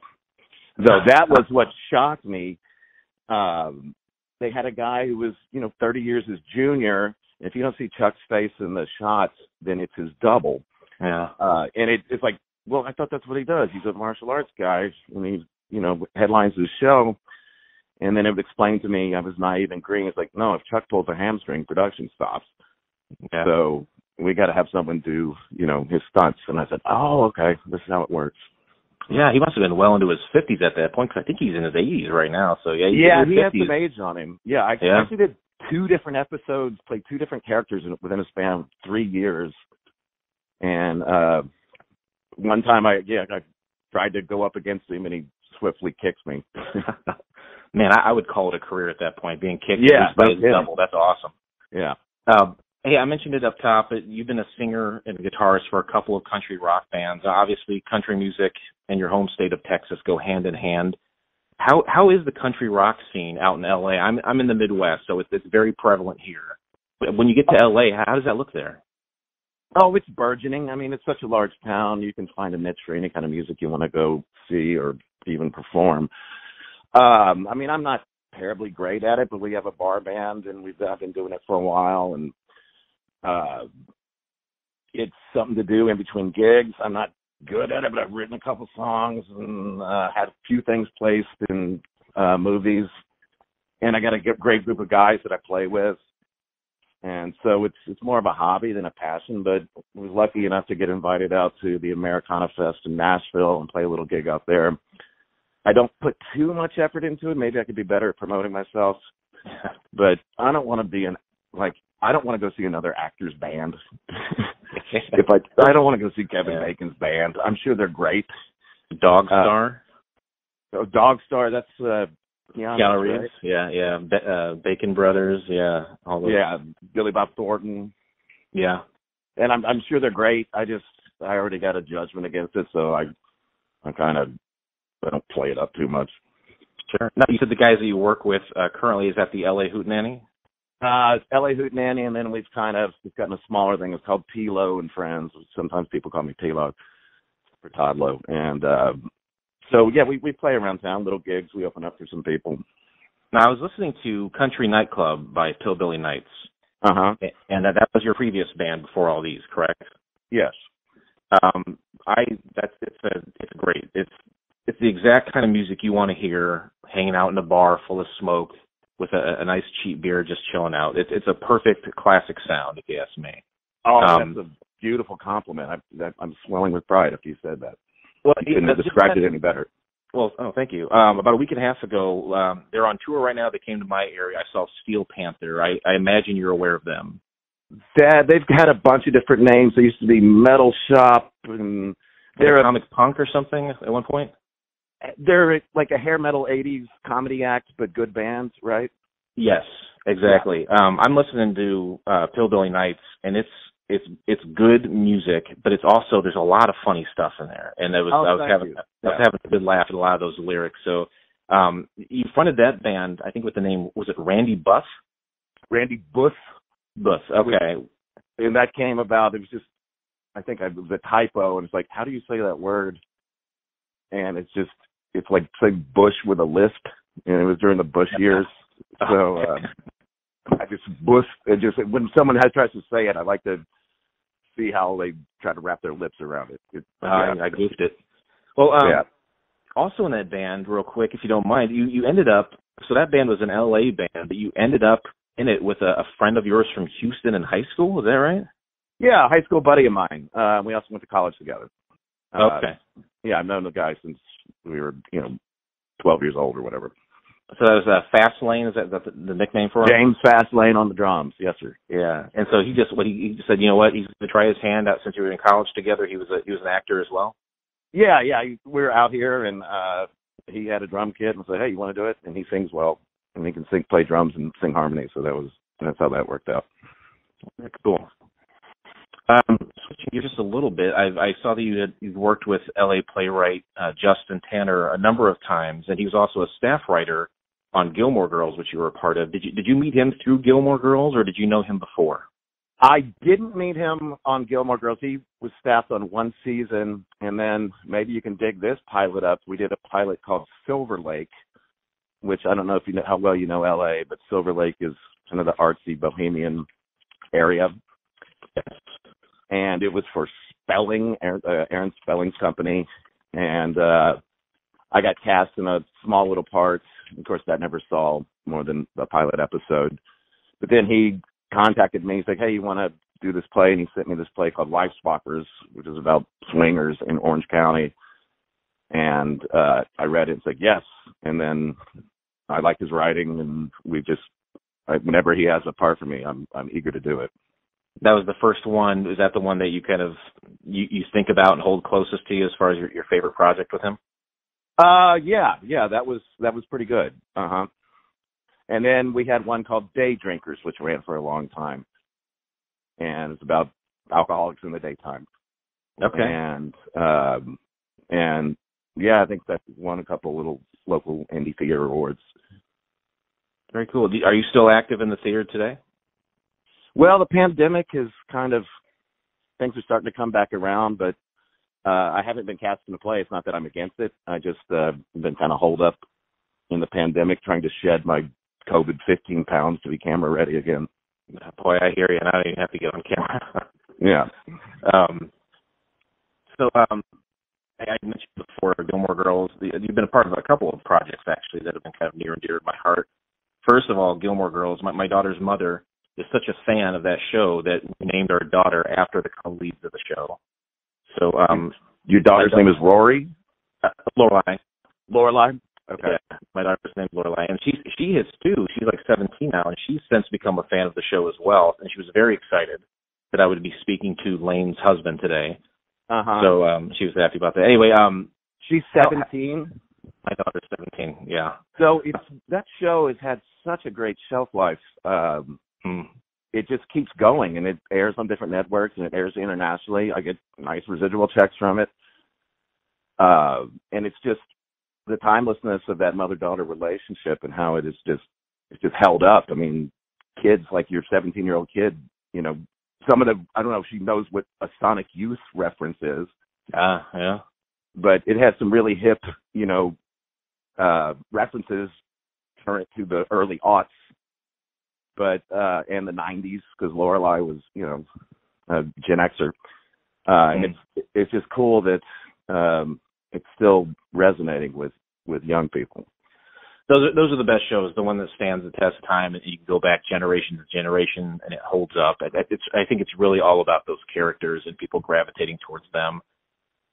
Speaker 9: Though that was what shocked me. They had a guy who was, 30 years his junior. If you don't see Chuck's face in the shots, then it's his double.
Speaker 8: Yeah.
Speaker 9: And it's like, well, I thought that's what he does. He's a martial arts guy, and he, headlines his show. And then it would explain to me, I was naive and green. It's like, no, if Chuck pulls a hamstring, production stops.
Speaker 8: Yeah.
Speaker 9: So we got to have someone do, his stunts. And I said, oh, okay, this is how it works.
Speaker 8: Yeah, he must have been well into his 50s at that point, because I think he's in his 80s right now. So yeah,
Speaker 9: he has some age on him. Yeah, I actually did 2 different episodes, played 2 different characters within a span of 3 years. And one time I tried to go up against him, and he swiftly kicks me.
Speaker 8: Man, I would call it a career at that point, being kicked by his double. That's awesome.
Speaker 9: Yeah.
Speaker 8: Hey, I mentioned it up top, but you've been a singer and a guitarist for a couple of country rock bands. Obviously, country music and your home state of Texas go hand in hand. How is the country rock scene out in LA? I'm in the Midwest, so it's very prevalent here. But when you get to LA, how does that look there?
Speaker 9: Oh, it's burgeoning. I mean, it's such a large town. You can find a niche for any kind of music you want to go see or even perform. I mean, I'm not terribly great at it, but we have a bar band, and I've been doing it for a while, and it's something to do in between gigs. I'm not good at it, but I've written a couple songs and had a few things placed in movies, and I got a great group of guys that I play with, and so it's more of a hobby than a passion. But I was lucky enough to get invited out to the Americana Fest in Nashville and play a little gig out there. I don't put too much effort into it. Maybe I could be better at promoting myself, but I don't want to be I don't want to go see another actor's band. I don't want to go see Kevin Bacon's band. I'm sure they're great.
Speaker 8: Dog Star?
Speaker 9: Dog Star, that's
Speaker 8: Keanu Reeves. Right? Yeah. Bacon Brothers, yeah. All those.
Speaker 9: Yeah, Billy Bob Thornton.
Speaker 8: Yeah.
Speaker 9: And I'm sure they're great. I already got a judgment against it, so I don't play it up too much.
Speaker 8: Sure. Now, you said the guys that you work with currently, is that the LA Hootenanny?
Speaker 9: It's LA Hootenanny, and then we've gotten a smaller thing. It's called T-Lo and Friends. Sometimes people call me T-Lo for Todd Lowe. And so, yeah, we play around town, little gigs. We open up for some people.
Speaker 8: Now, I was listening to Country Nightclub by Pillbilly Knights.
Speaker 9: Uh-huh.
Speaker 8: And that was your previous band before all these, correct?
Speaker 9: Yes.
Speaker 8: It's great. It's the exact kind of music you want to hear hanging out in a bar full of smoke with a nice cheap beer, just chilling out. It's a perfect classic sound, if you ask me.
Speaker 9: Oh, that's a beautiful compliment. I'm swelling with pride if you said that.
Speaker 8: Well,
Speaker 9: you couldn't have described it any better.
Speaker 8: Well, thank you. About a week and a half ago, they're on tour right now. They came to my area. I saw Steel Panther. I imagine you're aware of them.
Speaker 9: They've had a bunch of different names. They used to be Metal Shop, and
Speaker 8: they're Comic Punk or something at one point.
Speaker 9: They're like a hair metal 80s comedy act, but good bands, right?
Speaker 8: Yes, exactly. Yeah. I'm listening to Pillbilly Knights, and it's good music, but it's also, there's a lot of funny stuff in there, and I was having a good laugh at a lot of those lyrics. So you fronted that band, I think, with the name, was it Randy Buff?
Speaker 9: Randy Buff.
Speaker 8: Buff. Okay.
Speaker 9: And that came about. It was just, I think it was a typo, and it's like, how do you say that word? And it's like saying Bush with a lisp, and it was during the Bush years. So I just Bush. It just when someone tries to say it, I like to see how they try to wrap their lips around it.
Speaker 8: I goofed it. Well, also in that band, real quick, if you don't mind, you ended up. So that band was an LA band, but you ended up in it with a friend of yours from Houston in high school. Is that right?
Speaker 9: Yeah, a high school buddy of mine. We also went to college together.
Speaker 8: Okay.
Speaker 9: Yeah, I've known the guy since we were, 12 years old or whatever.
Speaker 8: So that was Fast Lane. Is that the nickname for him?
Speaker 9: James Fastlane on the drums. Yes, sir.
Speaker 8: Yeah. And so he just said, you know what, he's going to try his hand out since you were in college together. He was an actor as well.
Speaker 9: Yeah. We were out here, and he had a drum kit and said, "Hey, you want to do it?" And he sings well, and he can play drums and sing harmony. So that's how that worked out.
Speaker 8: Very cool. Switching gears just a little bit, I saw that you'd worked with L.A. playwright Justin Tanner a number of times, and he was also a staff writer on Gilmore Girls, which you were a part of. Did you meet him through Gilmore Girls, or did you know him before?
Speaker 9: I didn't meet him on Gilmore Girls. He was staffed on one season, and then maybe you can dig this pilot up. We did a pilot called Silver Lake, which I don't know if you know how well you know L.A., but Silver Lake is kind of the artsy bohemian area. And it was for Spelling, Aaron Spelling's company, and I got cast in a small little part. Of course, that never saw more than the pilot episode. But then he contacted me. He's like, "Hey, you want to do this play?" And he sent me this play called Wife Swappers, which is about swingers in Orange County. And I read it and said yes. And then I liked his writing, and whenever he has a part for me, I'm eager to do it.
Speaker 8: That was the first one. Is that the one that you kind of you think about and hold closest to you as far as your favorite project with him?
Speaker 9: Yeah, that was pretty good. And then we had one called Day Drinkers, which ran for a long time, and it's about alcoholics in the daytime.
Speaker 8: Okay.
Speaker 9: And yeah, I think that won a couple little local indie theater awards.
Speaker 8: Very cool. Are you still active in the theater today?
Speaker 9: Well, the pandemic is things are starting to come back around, but I haven't been cast in a play. It's not that I'm against it. I just been kind of holed up in the pandemic trying to shed my COVID 15 pounds to be camera ready again.
Speaker 8: Boy, I hear you, and I don't even have to get on camera.
Speaker 9: Yeah.
Speaker 8: I mentioned before Gilmore Girls. You've been a part of a couple of projects, actually, that have been kind of near and dear to my heart. First of all, Gilmore Girls, my daughter's mother is such a fan of that show that we named our daughter after the co-leads of the show. So,
Speaker 9: your daughter's name is Rory? Lorelai? Okay.
Speaker 8: Yeah, my daughter's name is Lorelai, and she is too. She's like 17 now, and she's since become a fan of the show as well. And she was very excited that I would be speaking to Lane's husband today. So she was happy about that. Anyway,
Speaker 9: she's 17.
Speaker 8: My daughter's 17. Yeah.
Speaker 9: So that show has had such a great shelf life. It just keeps going, and it airs on different networks, and it airs internationally. I get nice residual checks from it. And it's just the timelessness of that mother-daughter relationship and how it's just held up. I mean, kids like your 17-year-old kid, some of I don't know if she knows what a Sonic Youth reference is.
Speaker 8: Yeah.
Speaker 9: But it has some really hip, references current to the early aughts. But and the 90s, because Lorelai was, a Gen Xer. And it's just cool that it's still resonating with young people.
Speaker 8: Those are the best shows, the one that stands the test of time, and you can go back generation to generation, and it holds up. I think it's really all about those characters and people gravitating towards them.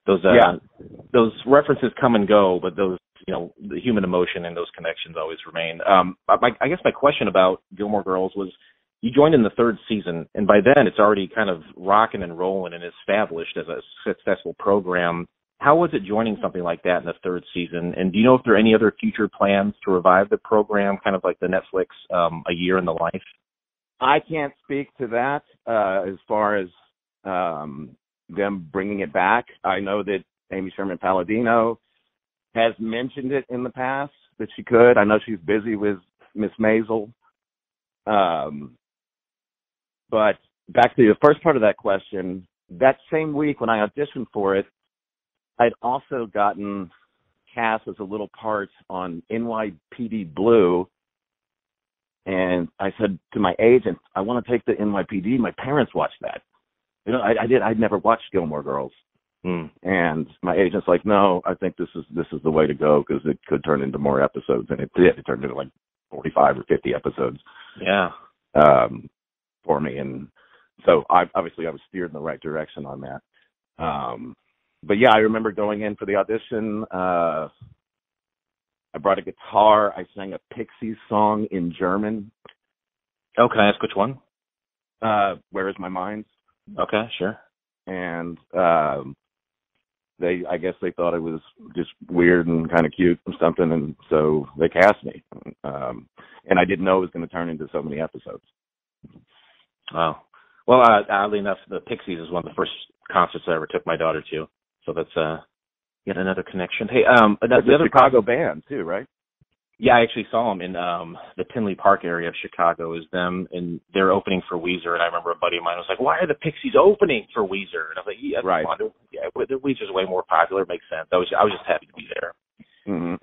Speaker 8: Those references come and go, but those, the human emotion and those connections always remain. I guess my question about Gilmore Girls was, you joined in the third season, and by then it's already kind of rocking and rolling and established as a successful program. How was it joining something like that in the third season? And do you know if there are any other future plans to revive the program, kind of like the Netflix A Year in the Life?
Speaker 9: I can't speak to that as far as them bringing it back. I know that Amy Sherman Palladino has mentioned it in the past that she could. I know she's busy with Miss Maisel. But back to the first part of that question, that same week when I auditioned for it, I'd also gotten cast as a little part on NYPD Blue. And I said to my agent, I want to take the NYPD. My parents watched that. I'd never watched Gilmore Girls. And my agent's like, no, I think this is the way to go because it could turn into more episodes. And it did. It turned into like 45 or 50 episodes.
Speaker 8: Yeah.
Speaker 9: for me, and so obviously I was steered in the right direction on that. But yeah, I remember going in for the audition. I brought a guitar. I sang a Pixies song in German.
Speaker 8: Oh, can I ask which one?
Speaker 9: Where Is My Mind?
Speaker 8: Okay, sure.
Speaker 9: And I guess they thought it was just weird and kind of cute or something, and so they cast me. And I didn't know it was going to turn into so many episodes.
Speaker 8: Wow. Well, oddly enough, the Pixies is one of the first concerts I ever took my daughter to, so that's yet another connection. Hey, the other
Speaker 9: Chicago band too, right?
Speaker 8: Yeah, I actually saw them in the Tinley Park area of Chicago. Is them, and they're opening for Weezer. And I remember a buddy of mine was like, "Why are the Pixies opening for Weezer?" And I was like, "Yeah,
Speaker 9: right.
Speaker 8: Yeah, the Weezer's way more popular. It makes sense." I was just happy to be there.
Speaker 9: Mm-hmm.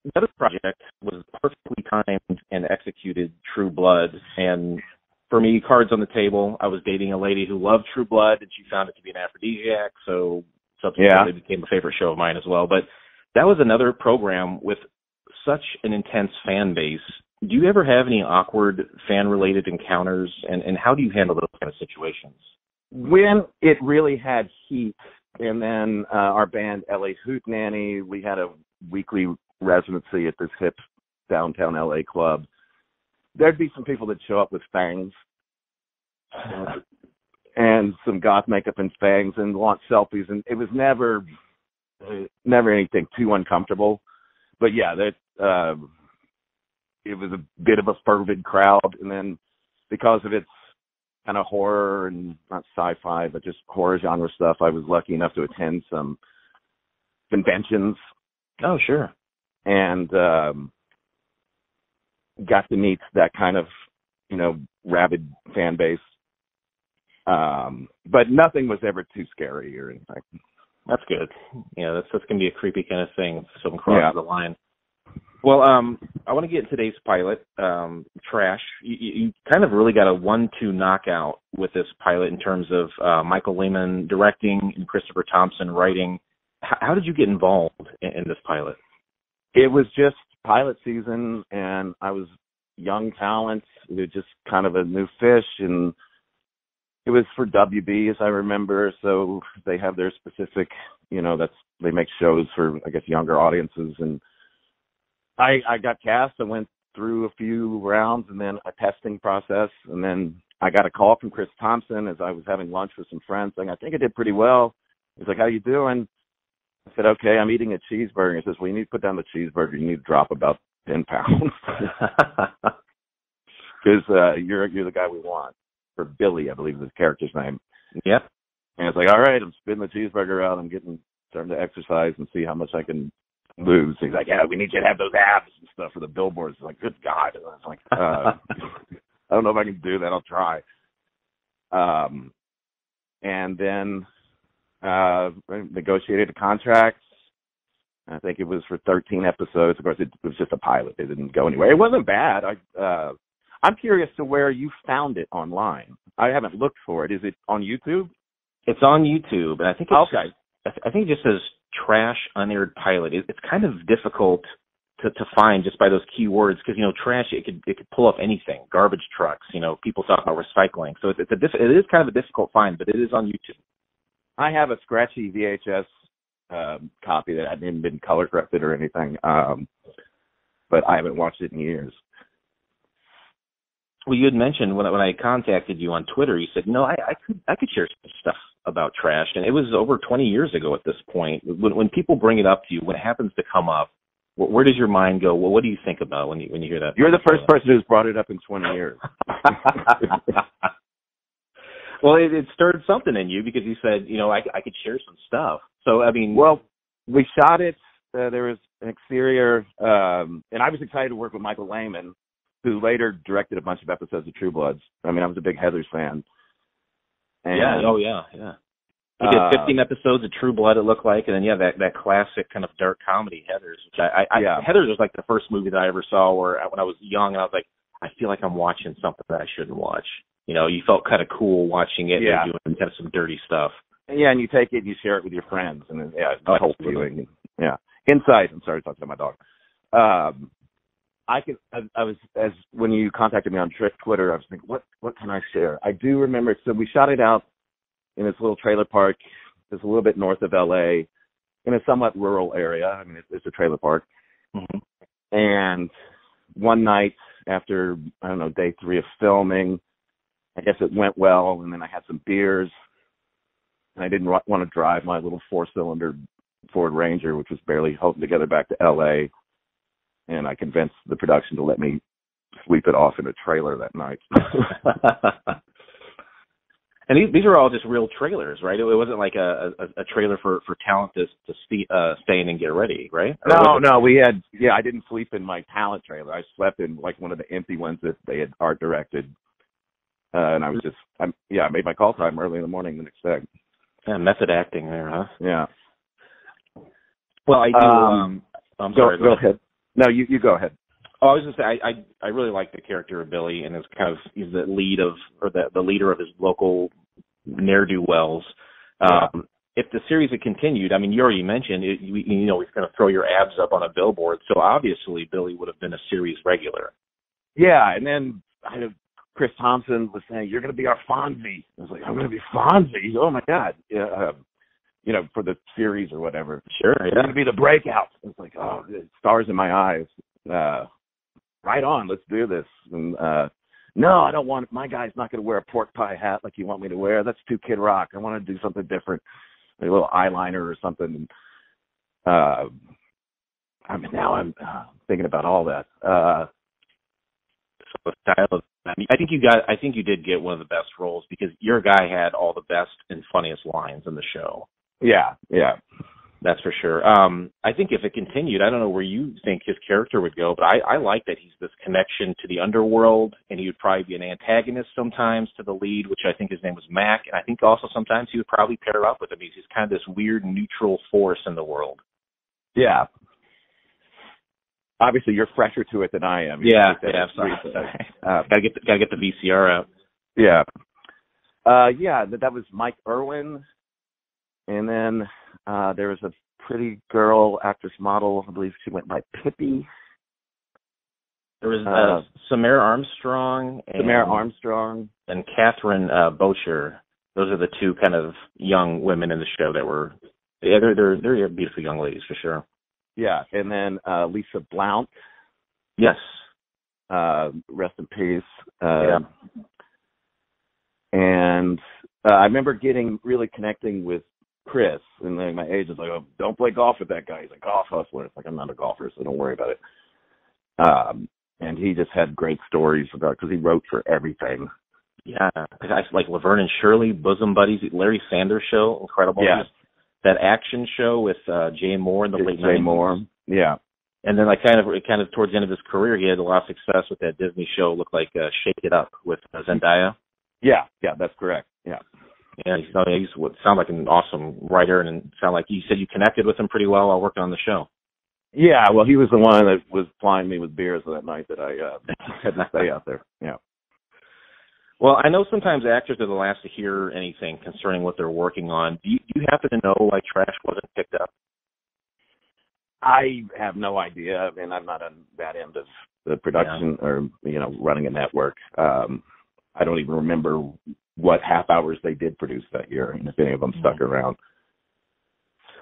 Speaker 8: The other project was perfectly timed and executed, True Blood. And for me, cards on the table. I was dating a lady who loved True Blood, and she found it to be an aphrodisiac. So subsequently, it became a favorite show of mine as well. But that was another program with such an intense fan base. Do you ever have any awkward fan-related encounters, and how do you handle those kind of situations?
Speaker 9: When it really had heat, and then our band, LA Hootenanny, we had a weekly residency at this hip downtown LA club. There'd be some people that show up with fangs and some goth makeup and fangs and want selfies, and it was never anything too uncomfortable. But yeah, it was a bit of a fervid crowd, and then because of its kind of horror and not sci-fi, but just horror genre stuff, I was lucky enough to attend some conventions.
Speaker 8: Oh, sure.
Speaker 9: And got to meet that kind of, rabid fan base. But nothing was ever too scary or anything.
Speaker 8: That's good. Yeah, that's going to be a creepy kind of thing if someone crosses the line. Well, I want to get today's pilot, Trash. You kind of really got a 1-2 knockout with this pilot in terms of Michael Lehman directing and Christopher Thompson writing. How did you get involved in this pilot?
Speaker 9: It was just pilot season, and I was young talent. It was just kind of a new fish, and it was for WB, as I remember, so they have their specific, they make shows for, I guess, younger audiences. And I got cast. I went through a few rounds and then a testing process. And then I got a call from Chris Thompson as I was having lunch with some friends saying, "I think I did pretty well." He's like, "How you doing?" I said, "Okay, I'm eating a cheeseburger." He says, "Well, you need to put down the cheeseburger. You need to drop about 10 pounds. Because you're the guy we want." For Billy, I believe is his character's name.
Speaker 8: Yep.
Speaker 9: And it's like, all right, I'm spitting the cheeseburger out. I'm starting to exercise and see how much I can lose. He's like, "Yeah, we need you to have those abs and stuff for the billboards." It's like, good God. And I was like, I don't know if I can do that. I'll try. And then negotiated a contract. I think it was for 13 episodes. Of course, it was just a pilot. It didn't go anywhere. It wasn't bad. I'm curious to where you found it online. I haven't looked for it. Is it on YouTube?
Speaker 8: It's on YouTube, and I think it's okay. I think it just says Trash Unaired Pilot. It's kind of difficult to find just by those keywords because trash it could pull up anything, garbage trucks. People talk about recycling, so it is kind of a difficult find, but it is on YouTube.
Speaker 9: I have a scratchy VHS copy that hadn't been color corrected or anything, but I haven't watched it in years.
Speaker 8: Well, you had mentioned when I contacted you on Twitter, you said, I could share some stuff about Trash, and it was over 20 years ago at this point. When people bring it up to you, when it happens to come up, where does your mind go? Well, what do you think about when you hear that?
Speaker 9: You're the first person who's brought it up in 20 years.
Speaker 8: Well, it stirred something in you because you said, I could share some stuff. So, I mean,
Speaker 9: well, we shot it. There was an exterior, and I was excited to work with Michael Lehman, who later directed a bunch of episodes of True Bloods. I mean, I was a big Heathers fan. And,
Speaker 8: yeah. He did 15 episodes of True Blood, it looked like, and then, that classic kind of dark comedy Heathers, which Heathers was like the first movie that I ever saw where when I was young, and I was like, I feel like I'm watching something that I shouldn't watch. You felt kind of cool watching it and doing kind of some dirty stuff.
Speaker 9: Yeah, and you take it and you share it with your friends, and it's a whole feeling. Yeah. Inside, I'm sorry, talking to my dog. I was, as when you contacted me on Twitter, I was thinking, what can I share? I do remember, so we shot it out in this little trailer park. It's a little bit north of LA, in a somewhat rural area. I mean, it's a trailer park.
Speaker 8: Mm-hmm.
Speaker 9: And one night after, I don't know, day 3 of filming, I guess it went well, and then I had some beers, and I didn't want to drive my little 4-cylinder Ford Ranger, which was barely holding together, back to LA, and I convinced the production to let me sweep it off in a trailer that night.
Speaker 8: And these are all just real trailers, right? It wasn't like a trailer for talent to stay in and get ready, right?
Speaker 9: No, we had, I didn't sleep in my talent trailer. I slept in like one of the empty ones that they had art directed. And I was I made my call time early in the morning the next day.
Speaker 8: Yeah, method acting there, huh?
Speaker 9: Yeah.
Speaker 8: Well, I do. I'm sorry.
Speaker 9: Go ahead. No, you go ahead.
Speaker 8: Oh, I was just saying, I really like the character of Billy, and he's the lead of, or the leader of his local ne'er-do-wells. If the series had continued, I mean, you already mentioned it, he's going to throw your abs up on a billboard, so obviously Billy would have been a series regular.
Speaker 9: Yeah, and then Chris Thompson was saying, "You're going to be our Fonzie." I was like, "I'm going to be Fonzie? Oh my God!" Yeah, for the series or whatever.
Speaker 8: Sure,
Speaker 9: yeah. You're going to be the breakout. I was like, "Oh, stars in my eyes." Right on, let's do this. And no, I don't want, my guy's not going to wear a pork pie hat like you want me to wear. That's too Kid Rock. I want to do something different, like a little eyeliner or something. I mean, now I'm thinking about all that.
Speaker 8: So the style of, I think you did get one of the best roles, because your guy had all the best and funniest lines in the show.
Speaker 9: Yeah.
Speaker 8: That's for sure. I think if it continued, I don't know where you think his character would go, but I like that he's this connection to the underworld, and he would probably be an antagonist sometimes to the lead, which I think his name was Mac, and I think also sometimes he would probably pair up with him. He's kind of this weird neutral force in the world.
Speaker 9: Yeah. Obviously, you're fresher to it than I am.
Speaker 8: Yeah, sorry. Gotta get the VCR out.
Speaker 9: Yeah. That was Mike Irwin. And then there was a pretty girl, actress, model. I believe she went by Pippi.
Speaker 8: There was Samara Armstrong. And Catherine Bocher. Those are the two kind of young women in the show that were. Yeah, they're beautiful young ladies for sure.
Speaker 9: Yeah, and then Lisa Blount.
Speaker 8: Yes.
Speaker 9: Rest in peace.
Speaker 8: Yeah.
Speaker 9: And I remember really connecting with Chris, and then my agent's like, "Oh, don't play golf with that guy. He's a golf hustler." It's like, I'm not a golfer, so don't worry about it. And he just had great stories because he wrote for everything.
Speaker 8: Yeah, guys like Laverne and Shirley, Bosom Buddies, Larry Sanders Show, incredible.
Speaker 9: Yeah.
Speaker 8: That action show with Jay Moore in the late 90s.
Speaker 9: Jay Moore, yeah.
Speaker 8: And then kind of towards the end of his career, he had a lot of success with that Disney show, looked like Shake It Up with Zendaya.
Speaker 9: Yeah, that's correct. Yeah.
Speaker 8: Yeah, he would sound like an awesome writer, and sound like you said you connected with him pretty well while working on the show.
Speaker 9: Yeah, well, he was the one that was plying me with beers that night that I had to stay out there. Yeah.
Speaker 8: Well, I know sometimes actors are the last to hear anything concerning what they're working on. Do you happen to know why Trash wasn't picked up?
Speaker 9: I have no idea. I mean, I'm not on that end of the production or running a network. I don't even remember what half hours they did produce that year, and if any of them stuck around.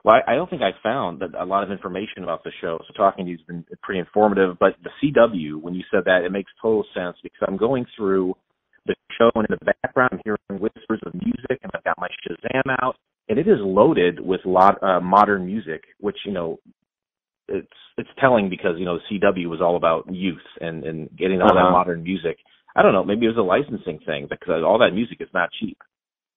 Speaker 8: Well, I don't think I found that a lot of information about the show, so talking to you has been pretty informative, but the CW, when you said that, it makes total sense, because I'm going through the show, and in the background I'm hearing whispers of music, and I've got my Shazam out, and it is loaded with modern music, which, it's telling, because, the CW was all about youth and getting all that modern music. I don't know, maybe it was a licensing thing, because all that music is not cheap.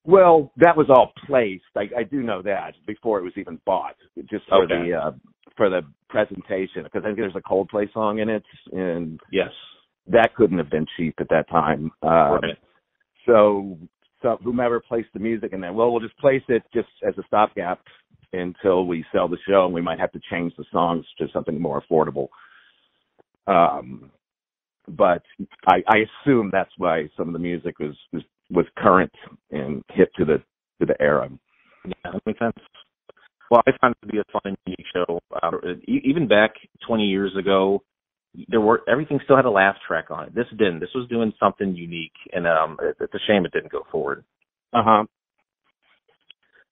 Speaker 9: Well, that was all placed. I do know that before it was even bought, just for the presentation, because I think there's a Coldplay song in it, and
Speaker 8: yes,
Speaker 9: that couldn't have been cheap at that time. So whomever placed the music, and then we'll just place it just as a stopgap until we sell the show, and we might have to change the songs to something more affordable. But I assume that's why some of the music was current and hip to the era.
Speaker 8: Yeah, that makes sense. Well, I found it to be a fun and unique show. Even back 20 years ago, everything still had a laugh track on it. This didn't. This was doing something unique, and it's a shame it didn't go forward. But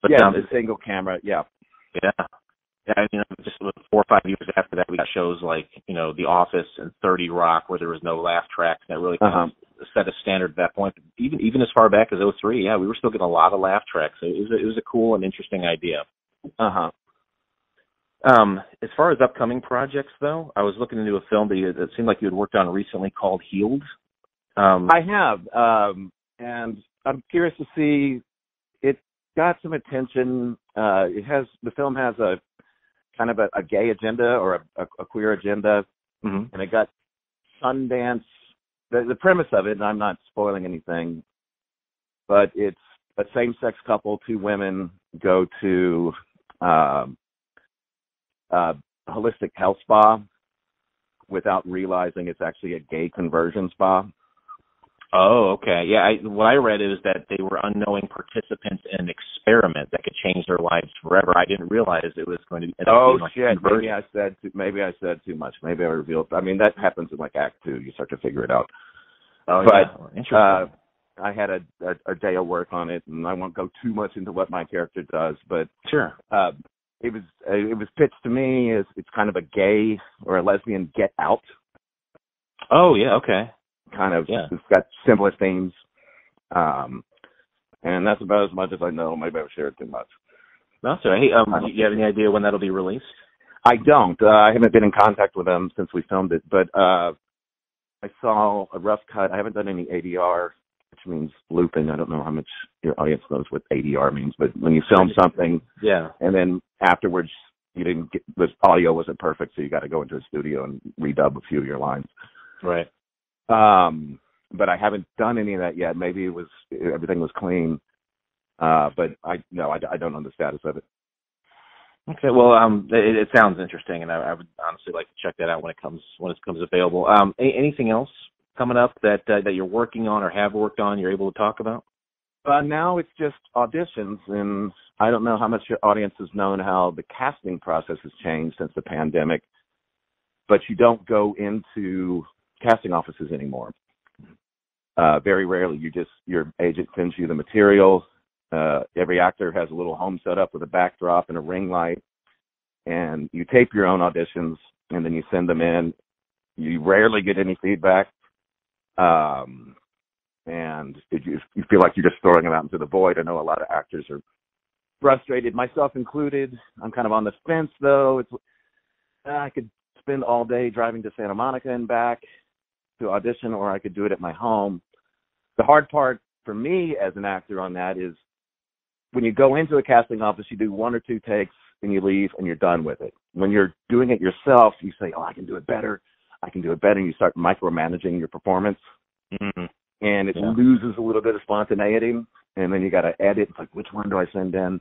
Speaker 9: yeah, it's a single camera. Yeah.
Speaker 8: Yeah. Yeah, just 4 or 5 years after that, we got shows like, The Office and 30 Rock, where there was no laugh tracks, and that really kind of set a standard at that point. Even as far back as '03, yeah, we were still getting a lot of laugh tracks. So it was a cool and interesting idea. As far as upcoming projects, though, I was looking into a film that seemed like you had worked on recently called Healed.
Speaker 9: I have, and I'm curious to see. It got some attention. The film has a kind of a gay agenda or a queer agenda, and it got Sundance. The premise of it, and I'm not spoiling anything, but it's a same-sex couple, 2 women, go to holistic health spa without realizing it's actually a gay conversion spa.
Speaker 8: Oh, okay. Yeah, what I read is that they were unknowing participants in an experiment that could change their lives forever. I didn't realize it was going to end up being like
Speaker 9: shit! Maybe I said too much. Maybe I revealed. I mean, that happens in like Act 2. You start to figure it out.
Speaker 8: Oh,
Speaker 9: but,
Speaker 8: yeah. Interesting.
Speaker 9: I had a day of work on it, and I won't go too much into what my character does. But
Speaker 8: sure.
Speaker 9: It was pitched to me as it's kind of a gay or a lesbian Get Out.
Speaker 8: Oh yeah, okay.
Speaker 9: Kind of, It's got similar themes, and that's about as much as I know. Maybe I've shared too much.
Speaker 8: No, sorry. Hey, do you have any idea when that'll be released?
Speaker 9: I don't. I haven't been in contact with them since we filmed it, but I saw a rough cut. I haven't done any ADR, which means looping. I don't know how much your audience knows what ADR means, but when you film something, and then afterwards you didn't get the audio wasn't perfect, so you got to go into a studio and redub a few of your lines.
Speaker 8: Right.
Speaker 9: But I haven't done any of that yet. Maybe everything was clean. But I don't know the status of it.
Speaker 8: Okay. Well, it sounds interesting, and I would honestly like to check that out when it comes available. Anything else coming up that you're working on or have worked on you're able to talk about?
Speaker 9: Now it's just auditions, and I don't know how much your audience has known how the casting process has changed since the pandemic, but you don't go into casting offices anymore. Very rarely. Your agent sends you the material. Every actor has a little home set up with a backdrop and a ring light, and you tape your own auditions, and then you send them in. You rarely get any feedback, and you feel like you're just throwing them out into the void. I know a lot of actors are frustrated, myself included. I'm kind of on the fence, though. I could spend all day driving to Santa Monica and back to audition, or I could do it at my home. The hard part for me as an actor on that is when you go into a casting office, you do 1 or 2 takes and you leave and you're done with it. When you're doing it yourself, you say, I can do it better. And you start micromanaging your performance.
Speaker 8: Mm-hmm.
Speaker 9: And it loses a little bit of spontaneity. And then you got to edit. It's like, which one do I send in?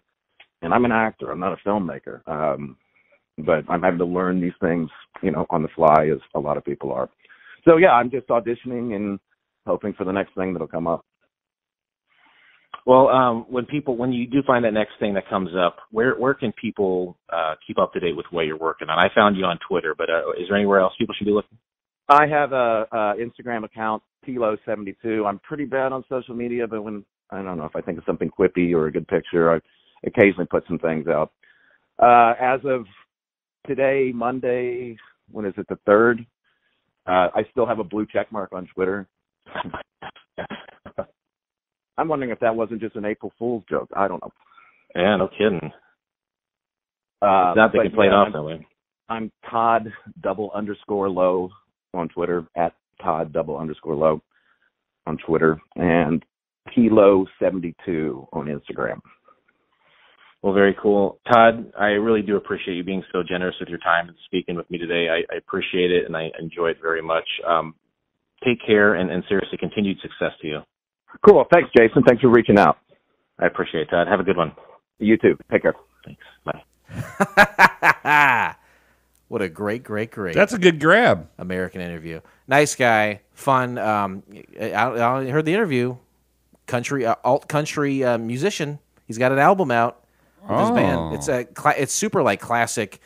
Speaker 9: And I'm an actor. I'm not a filmmaker. But I'm having to learn these things, on the fly, as a lot of people are. So, I'm just auditioning and hoping for the next thing that'll come up.
Speaker 8: Well, when you do find that next thing that comes up, where can people keep up to date with what you're working on? I found you on Twitter, but is there anywhere else people should be looking?
Speaker 9: I have a Instagram account, Tilo72. I'm pretty bad on social media, but when I don't know if I think of something quippy or a good picture, I occasionally put some things out. As of today, Monday, when is it, the 3rd? I still have a blue check mark on Twitter. I'm wondering if that wasn't just an April Fool's joke. I don't know.
Speaker 8: Yeah, no kidding. Not they can play it off that way.
Speaker 9: I'm Todd _Low on Twitter, at Todd _Low on Twitter, and Tilo72 on Instagram.
Speaker 8: Well, very cool. Todd, I really do appreciate you being so generous with your time and speaking with me today. I appreciate it, and I enjoy it very much. Take care, and seriously, continued success to you.
Speaker 9: Cool. Thanks, Jason. Thanks for reaching out.
Speaker 8: I appreciate it, Todd. Have a good one.
Speaker 9: You too. Take care.
Speaker 8: Thanks. Bye.
Speaker 4: What a great.
Speaker 5: That's a good grab.
Speaker 4: American interview. Nice guy. Fun. I heard the interview. Alt country musician. He's got an album out with his band. It's super like classic,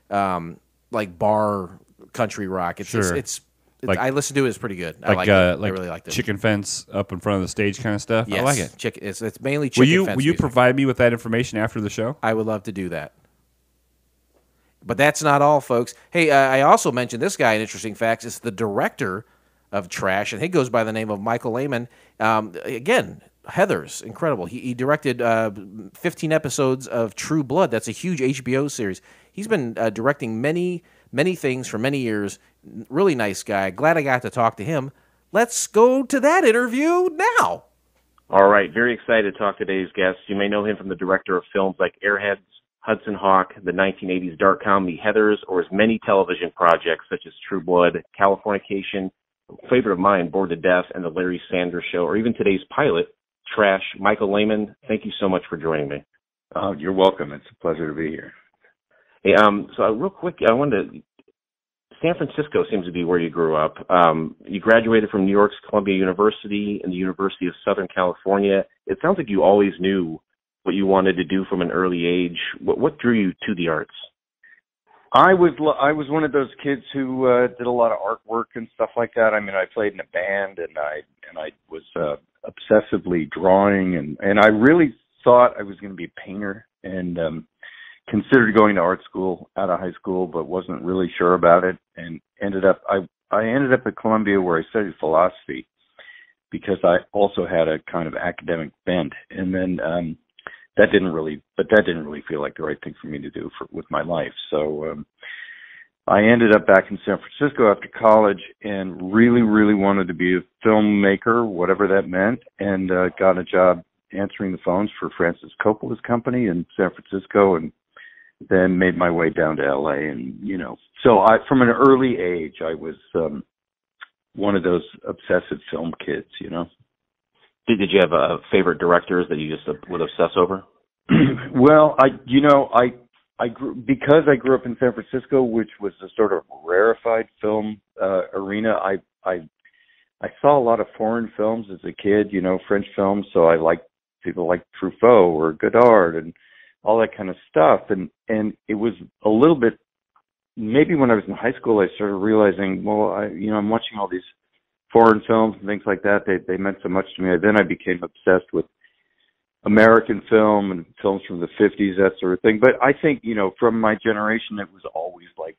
Speaker 4: like bar country rock. It's
Speaker 5: Sure.
Speaker 4: it's
Speaker 5: Like-
Speaker 4: I listened to it. It's pretty good. I
Speaker 5: Like
Speaker 4: like it. I
Speaker 5: like
Speaker 4: really liked it.
Speaker 5: chicken fence up in front of the stage kind of stuff.
Speaker 4: Yes,
Speaker 5: I like it.
Speaker 4: It's mainly chicken fence
Speaker 5: Will you
Speaker 4: music.
Speaker 5: provide me with that information after the show?
Speaker 4: I would love to do that. But that's not all, folks. Hey, I also mentioned this guy in Interesting Facts. It's the director of Trash, and he goes by the name of Michael Lehman. Again, Heathers, incredible. He directed 15 episodes of True Blood. That's a huge HBO series. He's been directing many things for many years. Really nice guy. Glad I got to talk to him. Let's go to that interview now.
Speaker 8: All right, very excited to talk to today's guest. You may know him from the director of films like Airheads, Hudson Hawk, the 1980s dark comedy Heathers, or his many television projects such as True Blood, Californication, a favorite of mine, Bored to Death, and The Larry Sanders Show, or even today's pilot, Trash. Michael Lehman, thank you so much for joining me.
Speaker 9: You're welcome. It's a pleasure to be here.
Speaker 8: Hey, so real quick, I wanted to. San Francisco seems to be where you grew up. You graduated from New York's Columbia University and the University of Southern California. It sounds like you always knew what you wanted to do from an early age. What drew you to the arts?
Speaker 9: I was one of those kids who did a lot of artwork and stuff like that. I mean, I played in a band and I was obsessively drawing and I really thought I was going to be a painter and considered going to art school out of high school, but wasn't really sure about it and I ended up at Columbia where I studied philosophy because I also had a kind of academic bent. And then that didn't really feel like the right thing for me to do with my life. So I ended up back in San Francisco after college and really, really wanted to be a filmmaker, whatever that meant, and got a job answering the phones for Francis Coppola's company in San Francisco, and then made my way down to LA. And, so from an early age, I was one of those obsessive film kids,
Speaker 8: Did you have favorite directors that you just would obsess over?
Speaker 9: Well, because I grew up in San Francisco, which was a sort of rarefied film arena. I saw a lot of foreign films as a kid, French films. So I liked people like Truffaut or Godard and all that kind of stuff. And it was a little bit, maybe when I was in high school, I started realizing, well, I'm watching all these foreign films and things like that. They meant so much to me. Then I became obsessed with American film and films from the 50s, that sort of thing. But I think, from my generation, it was always like,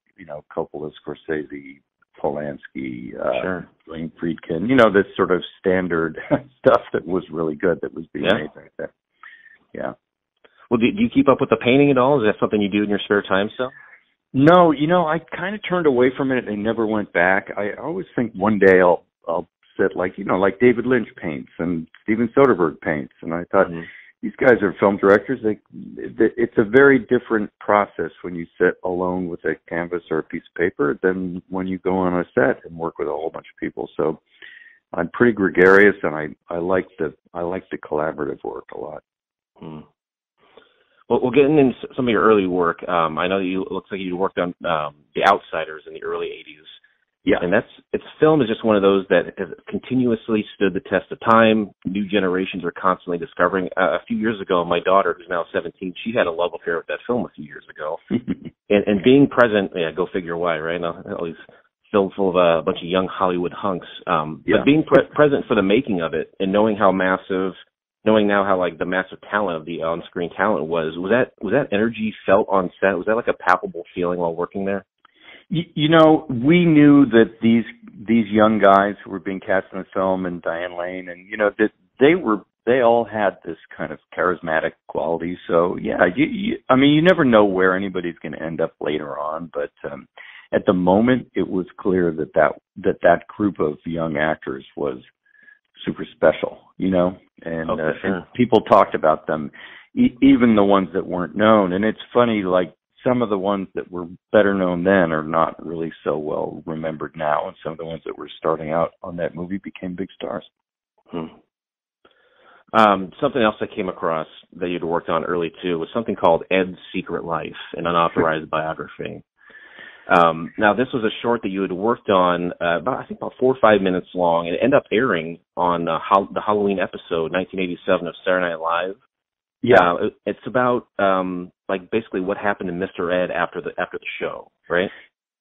Speaker 9: Coppola, Scorsese, Polanski,
Speaker 8: Sure.
Speaker 9: Blaine Friedkin, this sort of standard stuff that was really good, that was being made right there. Yeah.
Speaker 8: Well, do you keep up with the painting at all? Is that something you do in your spare time still?
Speaker 9: No, I kind of turned away from it and never went back. I always think one day I'll sit like David Lynch paints and Steven Soderbergh paints. And I thought, these guys are film directors. It's a very different process when you sit alone with a canvas or a piece of paper than when you go on a set and work with a whole bunch of people. So I'm pretty gregarious, and I like the collaborative work a lot.
Speaker 8: Well, getting into some of your early work, I know that it looks like you worked on The Outsiders in the early 80s.
Speaker 9: Yeah.
Speaker 8: And film is just one of those that has continuously stood the test of time. New generations are constantly discovering. A few years ago, my daughter, who's now 17, she had a love affair with that film a few years ago. and being present, go figure why, right? All these filled full of a bunch of young Hollywood hunks. But being present for the making of it and knowing now how like the massive talent of the on-screen talent was that energy felt on set? Was that like a palpable feeling while working there?
Speaker 9: We knew that these young guys who were being cast in the film, and Diane Lane, and that they all had this kind of charismatic quality. So yeah, you never know where anybody's going to end up later on, but at the moment, it was clear that group of young actors was super special, and people talked about them, even the ones that weren't known. And it's funny, like, some of the ones that were better known then are not really so well remembered now, and some of the ones that were starting out on that movie became big stars.
Speaker 8: Something else I came across that you'd worked on early too was something called Ed's Secret Life, an unauthorized biography. Now, this was a short that you had worked on about 4 or 5 minutes long, and it ended up airing on the Halloween episode 1987 of Saturday Night Live.
Speaker 9: Yeah,
Speaker 8: it's about basically what happened to Mr. Ed after the show, right?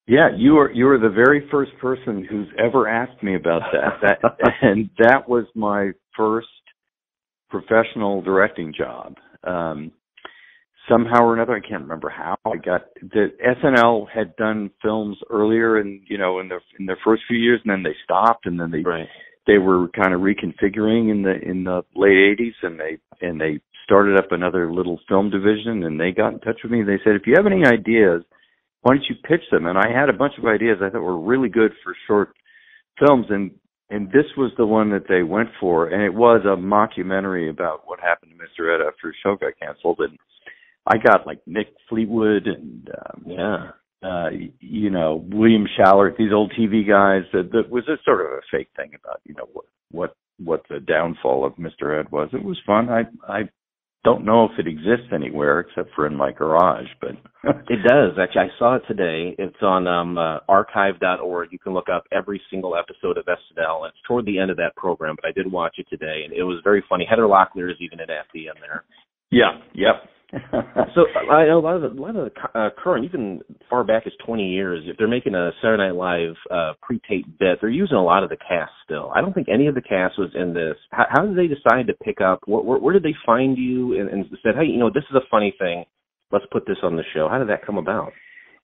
Speaker 10: Yeah, you are the very first person who's ever asked me about that. And that was my first professional directing job. Somehow or another, I can't remember how I got. The SNL had done films earlier, in their first few years, and then they stopped, and then they were kind of reconfiguring in the late '80s, and they started up another little film division, and they got in touch with me. They said, if you have any ideas, why don't you pitch them? And I had a bunch of ideas I thought were really good for short films, and this was the one that they went for, and it was a mockumentary about what happened to Mr. Ed after his show got canceled. And I got like Nick Fleetwood and William Schallert, these old TV guys. That was a sort of a fake thing about what the downfall of Mr. Ed was. It was fun. I don't know if it exists anywhere except for in my garage, but
Speaker 8: it does actually. I saw it today. It's on archive.org. You can look up every single episode of SNL. It's toward the end of that program, but I did watch it today, and it was very funny. Heather Locklear is even at the end there.
Speaker 10: Yeah. Yep.
Speaker 8: So I know a lot of the current, even far back as 20 years, if they're making a Saturday Night Live pre-taped bit, they're using a lot of the cast still. I don't think any of the cast was in this. How did they decide to pick up? Where did they find you and said, hey, this is a funny thing. Let's put this on the show. How did that come about?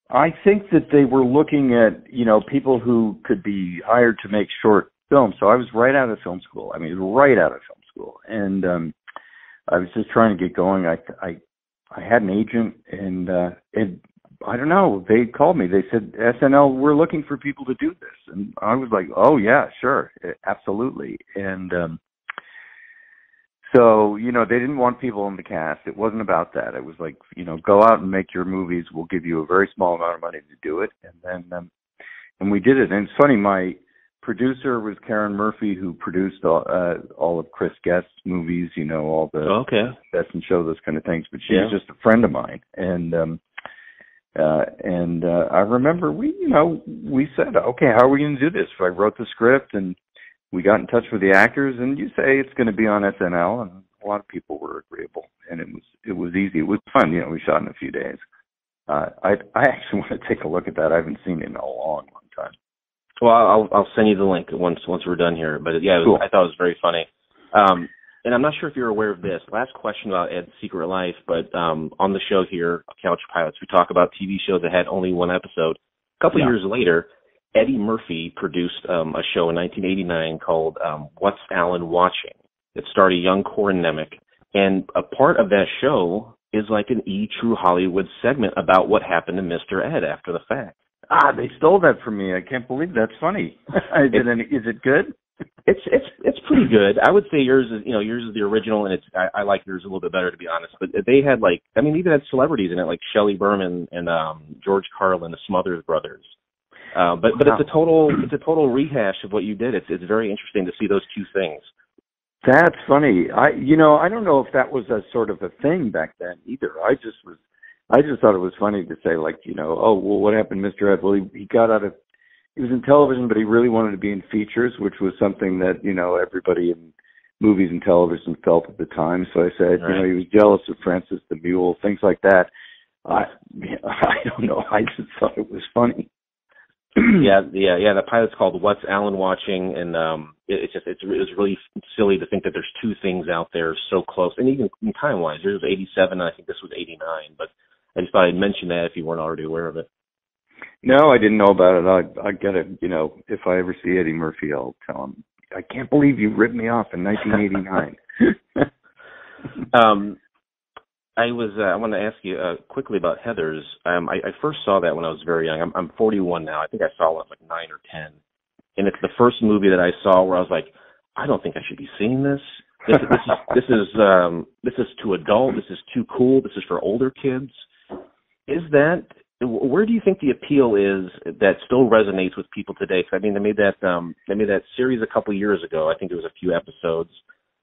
Speaker 10: I think that they were looking at, people who could be hired to make short films. So I was right out of film school. Right out of film school. And I was just trying to get going. I had an agent, and I don't know, they called me. They said, SNL, we're looking for people to do this. And I was like, oh, yeah, sure, absolutely. And so, they didn't want people in the cast. It wasn't about that. It was like, go out and make your movies. We'll give you a very small amount of money to do it. And then and we did it. And it's funny, my producer was Karen Murphy, who produced all of Chris Guest's movies, all the Best in Show, those kind of things. But she was just a friend of mine, and I remember we said, okay, how are we going to do this? So I wrote the script, and we got in touch with the actors, and you say it's going to be on SNL, and a lot of people were agreeable, and it was easy. It was fun. We shot in a few days. I actually want to take a look at that. I haven't seen it in a long time.
Speaker 8: Well, I'll send you the link once we're done here. But yeah,
Speaker 10: cool.
Speaker 8: I thought it was very funny. And I'm not sure if you're aware of this. Last question about Ed's Secret Life, but on the show here, Couch Pilots, we talk about TV shows that had only one episode. A couple years later, Eddie Murphy produced a show in 1989 called What's Alan Watching? It starred a young Corin Nemec, and a part of that show is like an E! True Hollywood segment about what happened to Mr. Ed after the fact.
Speaker 10: They stole that from me. I can't believe that's funny. Is it good?
Speaker 8: It's pretty good. I would say yours is the original, and I like yours a little bit better, to be honest. But they had even had celebrities in it like Shelley Berman and George Carlin, the Smothers Brothers. But it's a total rehash of what you did. It's very interesting to see those two things.
Speaker 10: That's funny. I don't know if that was a sort of a thing back then either. I just thought it was funny to say, oh, well, what happened to Mr. Ed? Well, he was in television, but he really wanted to be in features, which was something that, everybody in movies and television felt at the time. So I said, he was jealous of Francis the Mule, things like that. I don't know. I just thought it was funny.
Speaker 8: Yeah. The pilot's called What's Alan Watching? And it was really silly to think that there's two things out there so close. And even time-wise, yours was 87, and I think this was 89, but I just thought I'd mention that if you weren't already aware of it.
Speaker 10: No, I didn't know about it. I got to, if I ever see Eddie Murphy, I'll tell him, I can't believe you ripped me off in 1989.
Speaker 8: I want to ask you quickly about Heathers. I first saw that when I was very young. I'm 41 now. I think I saw it like 9 or 10. And it's the first movie that I saw where I was like, I don't think I should be seeing this. This is too adult. This is too cool. This is for older kids. Where do you think the appeal is that still resonates with people today? Because they made that series a couple years ago. I think it was a few episodes.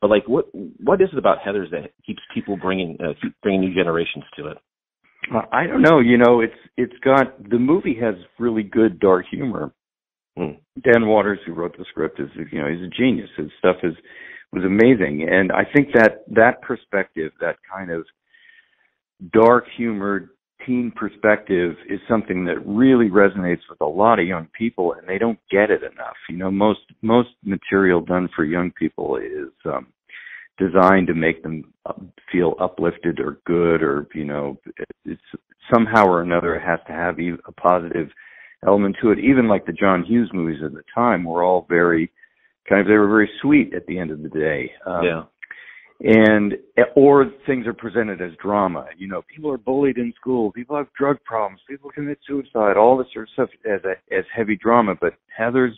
Speaker 8: But what is it about Heathers that keeps people bringing new generations to it?
Speaker 10: I don't know. It's got, the movie has really good dark humor. Dan Waters, who wrote the script, is he's a genius. His stuff was amazing, and I think that perspective, that kind of dark humor, teen perspective is something that really resonates with a lot of young people, and they don't get it enough. You know, most material done for young people is designed to make them feel uplifted or good, or, you know, it's somehow or another it has to have a positive element to it. Even like the John Hughes movies at the time were all very they were very sweet at the end of the day. Or things are presented as drama. You know, people are bullied in school, people have drug problems, people commit suicide, all this sort of stuff as heavy drama. But Heathers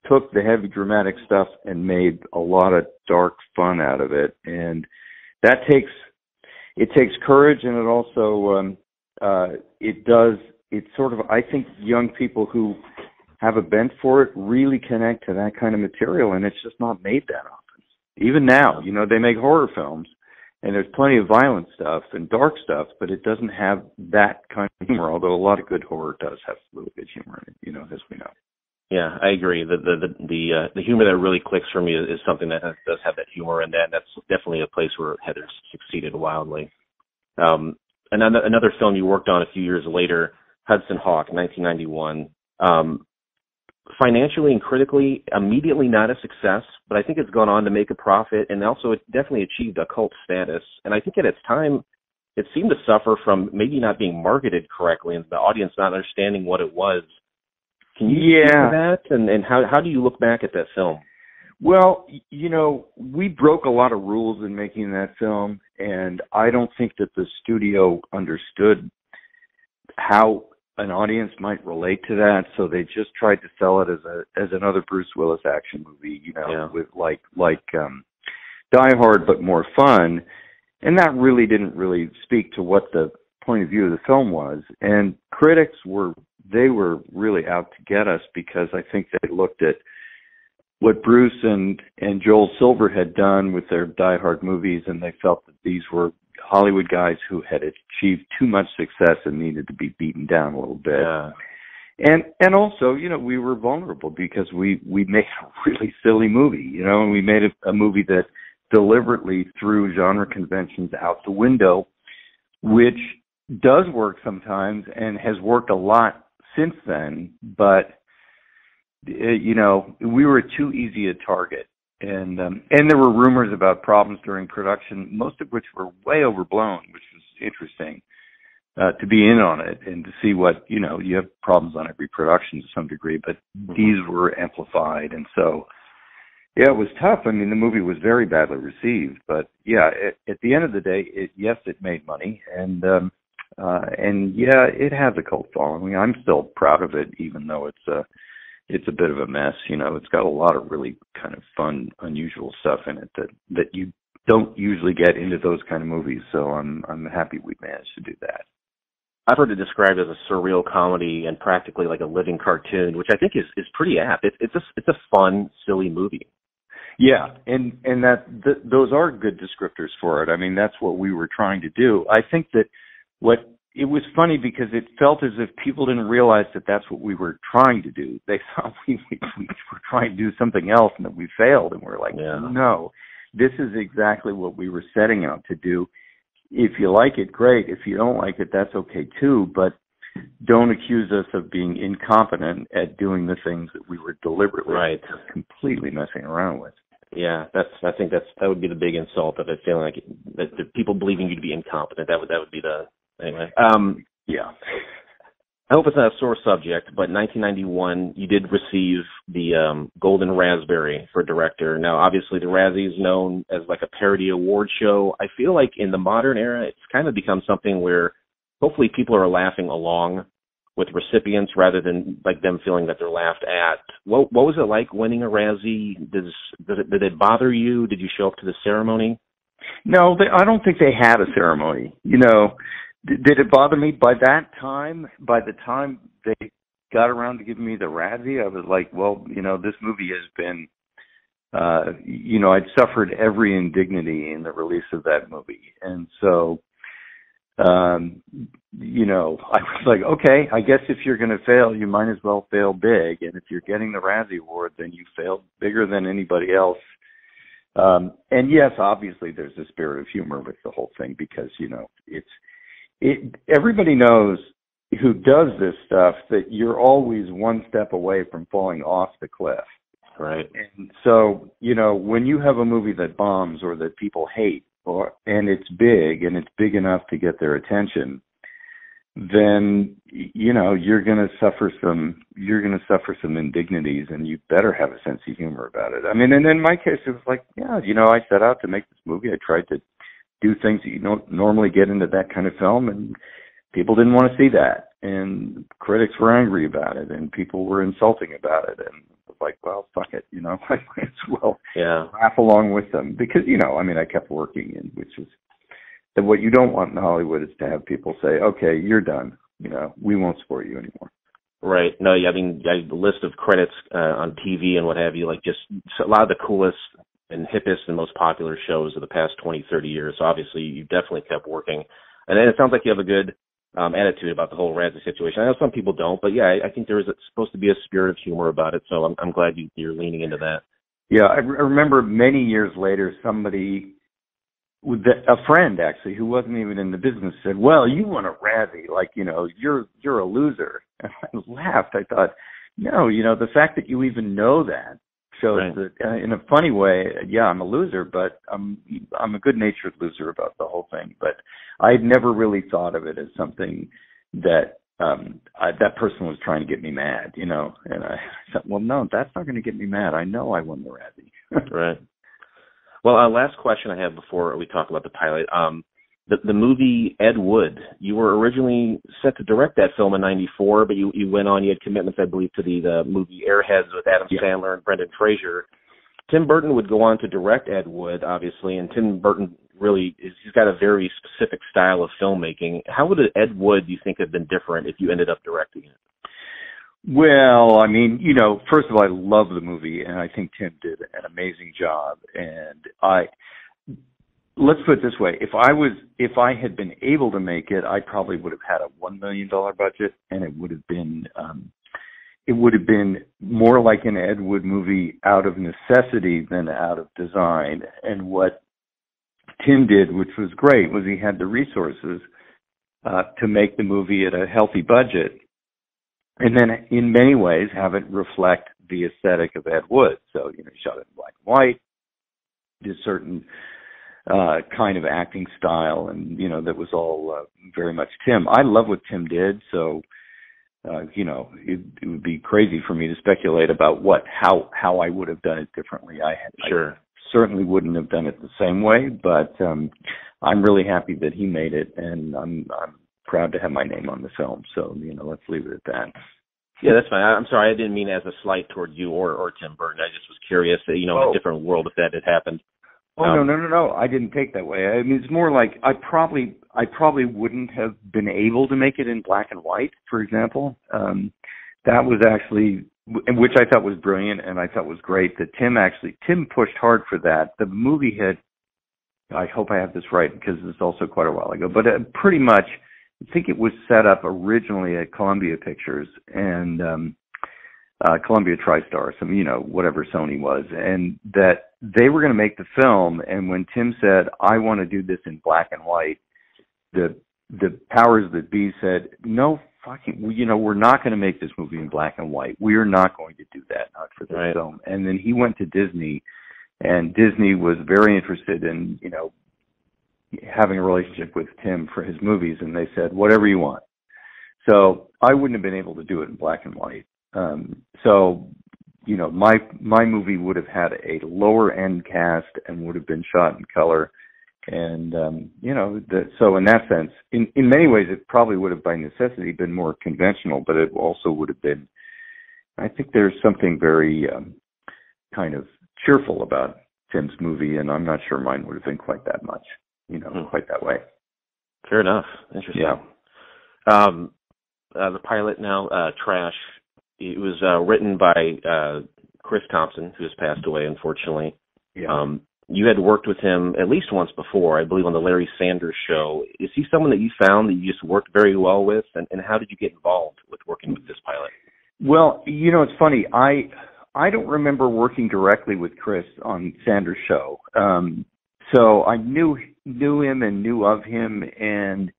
Speaker 10: took the heavy dramatic stuff and made a lot of dark fun out of it, and that takes courage, and it also it's sort of, I think young people who have a bent for it really connect to that kind of material, and it's just not made that often. Even now, you know, they make horror films, and there's plenty of violent stuff and dark stuff, but it doesn't have that kind of humor, although a lot of good horror does have a little bit of humor in it, you know, as we know.
Speaker 8: Yeah, I agree. The humor that really clicks for me is something that does have that humor, and that's definitely a place where Heathers succeeded wildly. Another film you worked on a few years later, Hudson Hawk, 1991. Financially and critically, immediately not a success, but I think it's gone on to make a profit, and also it definitely achieved a cult status. And I think at its time, it seemed to suffer from maybe not being marketed correctly and the audience not understanding what it was. Can you speak to that? And how do you look back at that film?
Speaker 10: Well, you know, we broke a lot of rules in making that film, and I don't think that the studio understood how an audience might relate to that, so they just tried to sell it as another Bruce Willis action movie, you know, with like Die Hard but more fun, and that really didn't really speak to what the point of view of the film was. And critics were really out to get us, because I think they looked at what Bruce and Joel Silver had done with their Die Hard movies, and they felt that these were Hollywood guys who had achieved too much success and needed to be beaten down a little bit. And also, you know, we were vulnerable because we made a really silly movie, you know, and we made a movie that deliberately threw genre conventions out the window, which does work sometimes and has worked a lot since then, but you know, we were too easy a target, and there were rumors about problems during production, most of which were way overblown, which was interesting to be in on it and to see what, you know, you have problems on every production to some degree, but these were amplified, and so yeah, it was tough. I mean, the movie was very badly received, but yeah, at the end of the day, it made money, and yeah, it has a cult following. I'm still proud of it, even though it's a bit of a mess. You know, it's got a lot of really kind of fun, unusual stuff in it that you don't usually get into those kind of movies. So I'm happy we managed to do that.
Speaker 8: I've heard it described as a surreal comedy and practically like a living cartoon, which I think is pretty apt. It's a fun, silly movie.
Speaker 10: Yeah, and those are good descriptors for it. I mean, that's what we were trying to do. I think that it was funny because it felt as if people didn't realize that that's what we were trying to do. They thought we were trying to do something else and that we failed, and we're like, no, this is exactly what we were setting out to do. If you like it, great. If you don't like it, that's okay too, but don't accuse us of being incompetent at doing the things that we were deliberately completely messing around with.
Speaker 8: Yeah, I think that would be the big insult of it, feeling like that the people believing you to be incompetent. That would be the anyway.
Speaker 10: Yeah.
Speaker 8: I hope it's not a sore subject, but 1991 you did receive the Golden Raspberry for director. Now, obviously, the Razzie is known as like a parody award show. I feel like in the modern era, it's kind of become something where hopefully people are laughing along with recipients rather than like them feeling that they're laughed at. What was it like winning a Razzie? Did it bother you? Did you show up to the ceremony?
Speaker 10: No, I don't think they had a ceremony. You know, did it bother me? By the time they got around to giving me the Razzie, I was like, well, you know, this movie has been, you know, I'd suffered every indignity in the release of that movie. And so, you know, I was like, okay, I guess if you're going to fail, you might as well fail big. And if you're getting the Razzie Award, then you failed bigger than anybody else. And yes, obviously there's a spirit of humor with the whole thing because, you know, everybody knows who does this stuff that you're always one step away from falling off the cliff.
Speaker 8: Right.
Speaker 10: And so, when you have a movie that bombs or that people hate, and it's big enough to get their attention, then you're going to suffer some indignities, and you better have a sense of humor about it. I mean, and in my case, it was like, I set out to make this movie. I tried to do things that you don't normally get into that kind of film, and people didn't want to see that, and critics were angry about it, and people were insulting about it, and it was like, well, fuck it, I might as well laugh along with them, because I kept working, and which is that what you don't want in Hollywood is to have people say, okay, you're done, we won't support you anymore.
Speaker 8: Right. No, yeah, the list of credits on TV and what have you, like just a lot of the coolest and hippest and most popular shows of the past 20, 30 years. So obviously you definitely kept working. And then it sounds like you have a good attitude about the whole Razzie situation. I know some people don't, but yeah, I think there is supposed to be a spirit of humor about it. So I'm glad you're leaning into that.
Speaker 10: Yeah, I remember many years later, a friend actually, who wasn't even in the business, said, well, you won a Razzie, like, you're a loser. And I laughed. I thought, no, the fact that you even know that shows that in a funny way, yeah, I'm a loser, but I'm a good-natured loser about the whole thing. But I had never really thought of it as something that that person was trying to get me mad, And I thought, well, no, that's not going to get me mad. I know I won the Razzie.
Speaker 8: Right. Well, last question I have before we talk about the pilot. The movie Ed Wood, you were originally set to direct that film in '94, but you went on, you had commitments, I believe, to the movie Airheads with Adam Sandler and Brendan Fraser. Tim Burton would go on to direct Ed Wood, obviously, and Tim Burton he's got a very specific style of filmmaking. How would Ed Wood, do you think, have been different if you ended up directing it?
Speaker 10: Well, first of all, I love the movie, and I think Tim did an amazing job. And let's put it this way: if I had been able to make it, I probably would have had a $1 million budget, and it would have been more like an Ed Wood movie out of necessity than out of design. And what Tim did, which was great, was he had the resources to make the movie at a healthy budget, and then in many ways have it reflect the aesthetic of Ed Wood. So, he shot it in black and white, did certain kind of acting style, and, that was all very much Tim. I love what Tim did, so, it would be crazy for me to speculate about how I would have done it differently. I certainly wouldn't have done it the same way, but I'm really happy that he made it, and I'm proud to have my name on the film. So, let's leave it at that.
Speaker 8: Yeah, that's fine. I'm sorry, I didn't mean as a slight toward you or Tim Burton. I just was curious, in a different world if that had happened.
Speaker 10: Oh, no. I didn't take that way. I mean, it's more like I probably wouldn't have been able to make it in black and white, for example. That was actually, which I thought was brilliant, and I thought was great that Tim pushed hard for that. The movie had, I hope I have this right because it's also quite a while ago, but pretty much, I think it was set up originally at Columbia Pictures and Columbia TriStar, whatever Sony was, and that they were going to make the film. And when Tim said, I want to do this in black and white, the powers that be said, no, we're not going to make this movie in black and white. We are not going to do that, not for this film. And then he went to Disney, and Disney was very interested in, having a relationship with Tim for his movies, and they said, whatever you want. So I wouldn't have been able to do it in black and white. So, my movie would have had a lower end cast and would have been shot in color. And, so in that sense, in many ways, it probably would have by necessity been more conventional, but it also would have been, I think there's something very kind of cheerful about Tim's movie, and I'm not sure mine would have been quite that much, quite that way.
Speaker 8: Fair enough. Interesting.
Speaker 10: Yeah.
Speaker 8: The pilot now, Trash, it was written by Chris Thompson, who has passed away, unfortunately.
Speaker 10: Yeah.
Speaker 8: You had worked with him at least once before, I believe, on the Larry Sanders Show. Is he someone that you found that you just worked very well with? And how did you get involved with working with this pilot?
Speaker 10: Well, it's funny. I don't remember working directly with Chris on Sanders' show. So I knew him and knew of him, and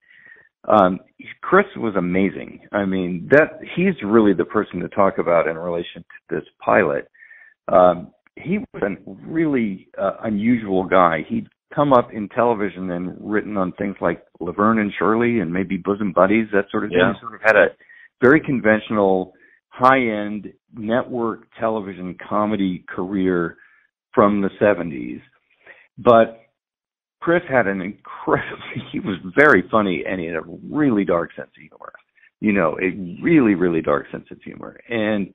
Speaker 10: Chris was amazing. I mean, he's really the person to talk about in relation to this pilot. He was a really unusual guy. He'd come up in television and written on things like Laverne and Shirley and maybe Bosom Buddies, that sort of thing.
Speaker 8: Yeah.
Speaker 10: He sort of had a very conventional, high-end network television comedy career from the 70s. But Chris had he was very funny, and he had a really dark sense of humor. You know, a really, really dark sense of humor. And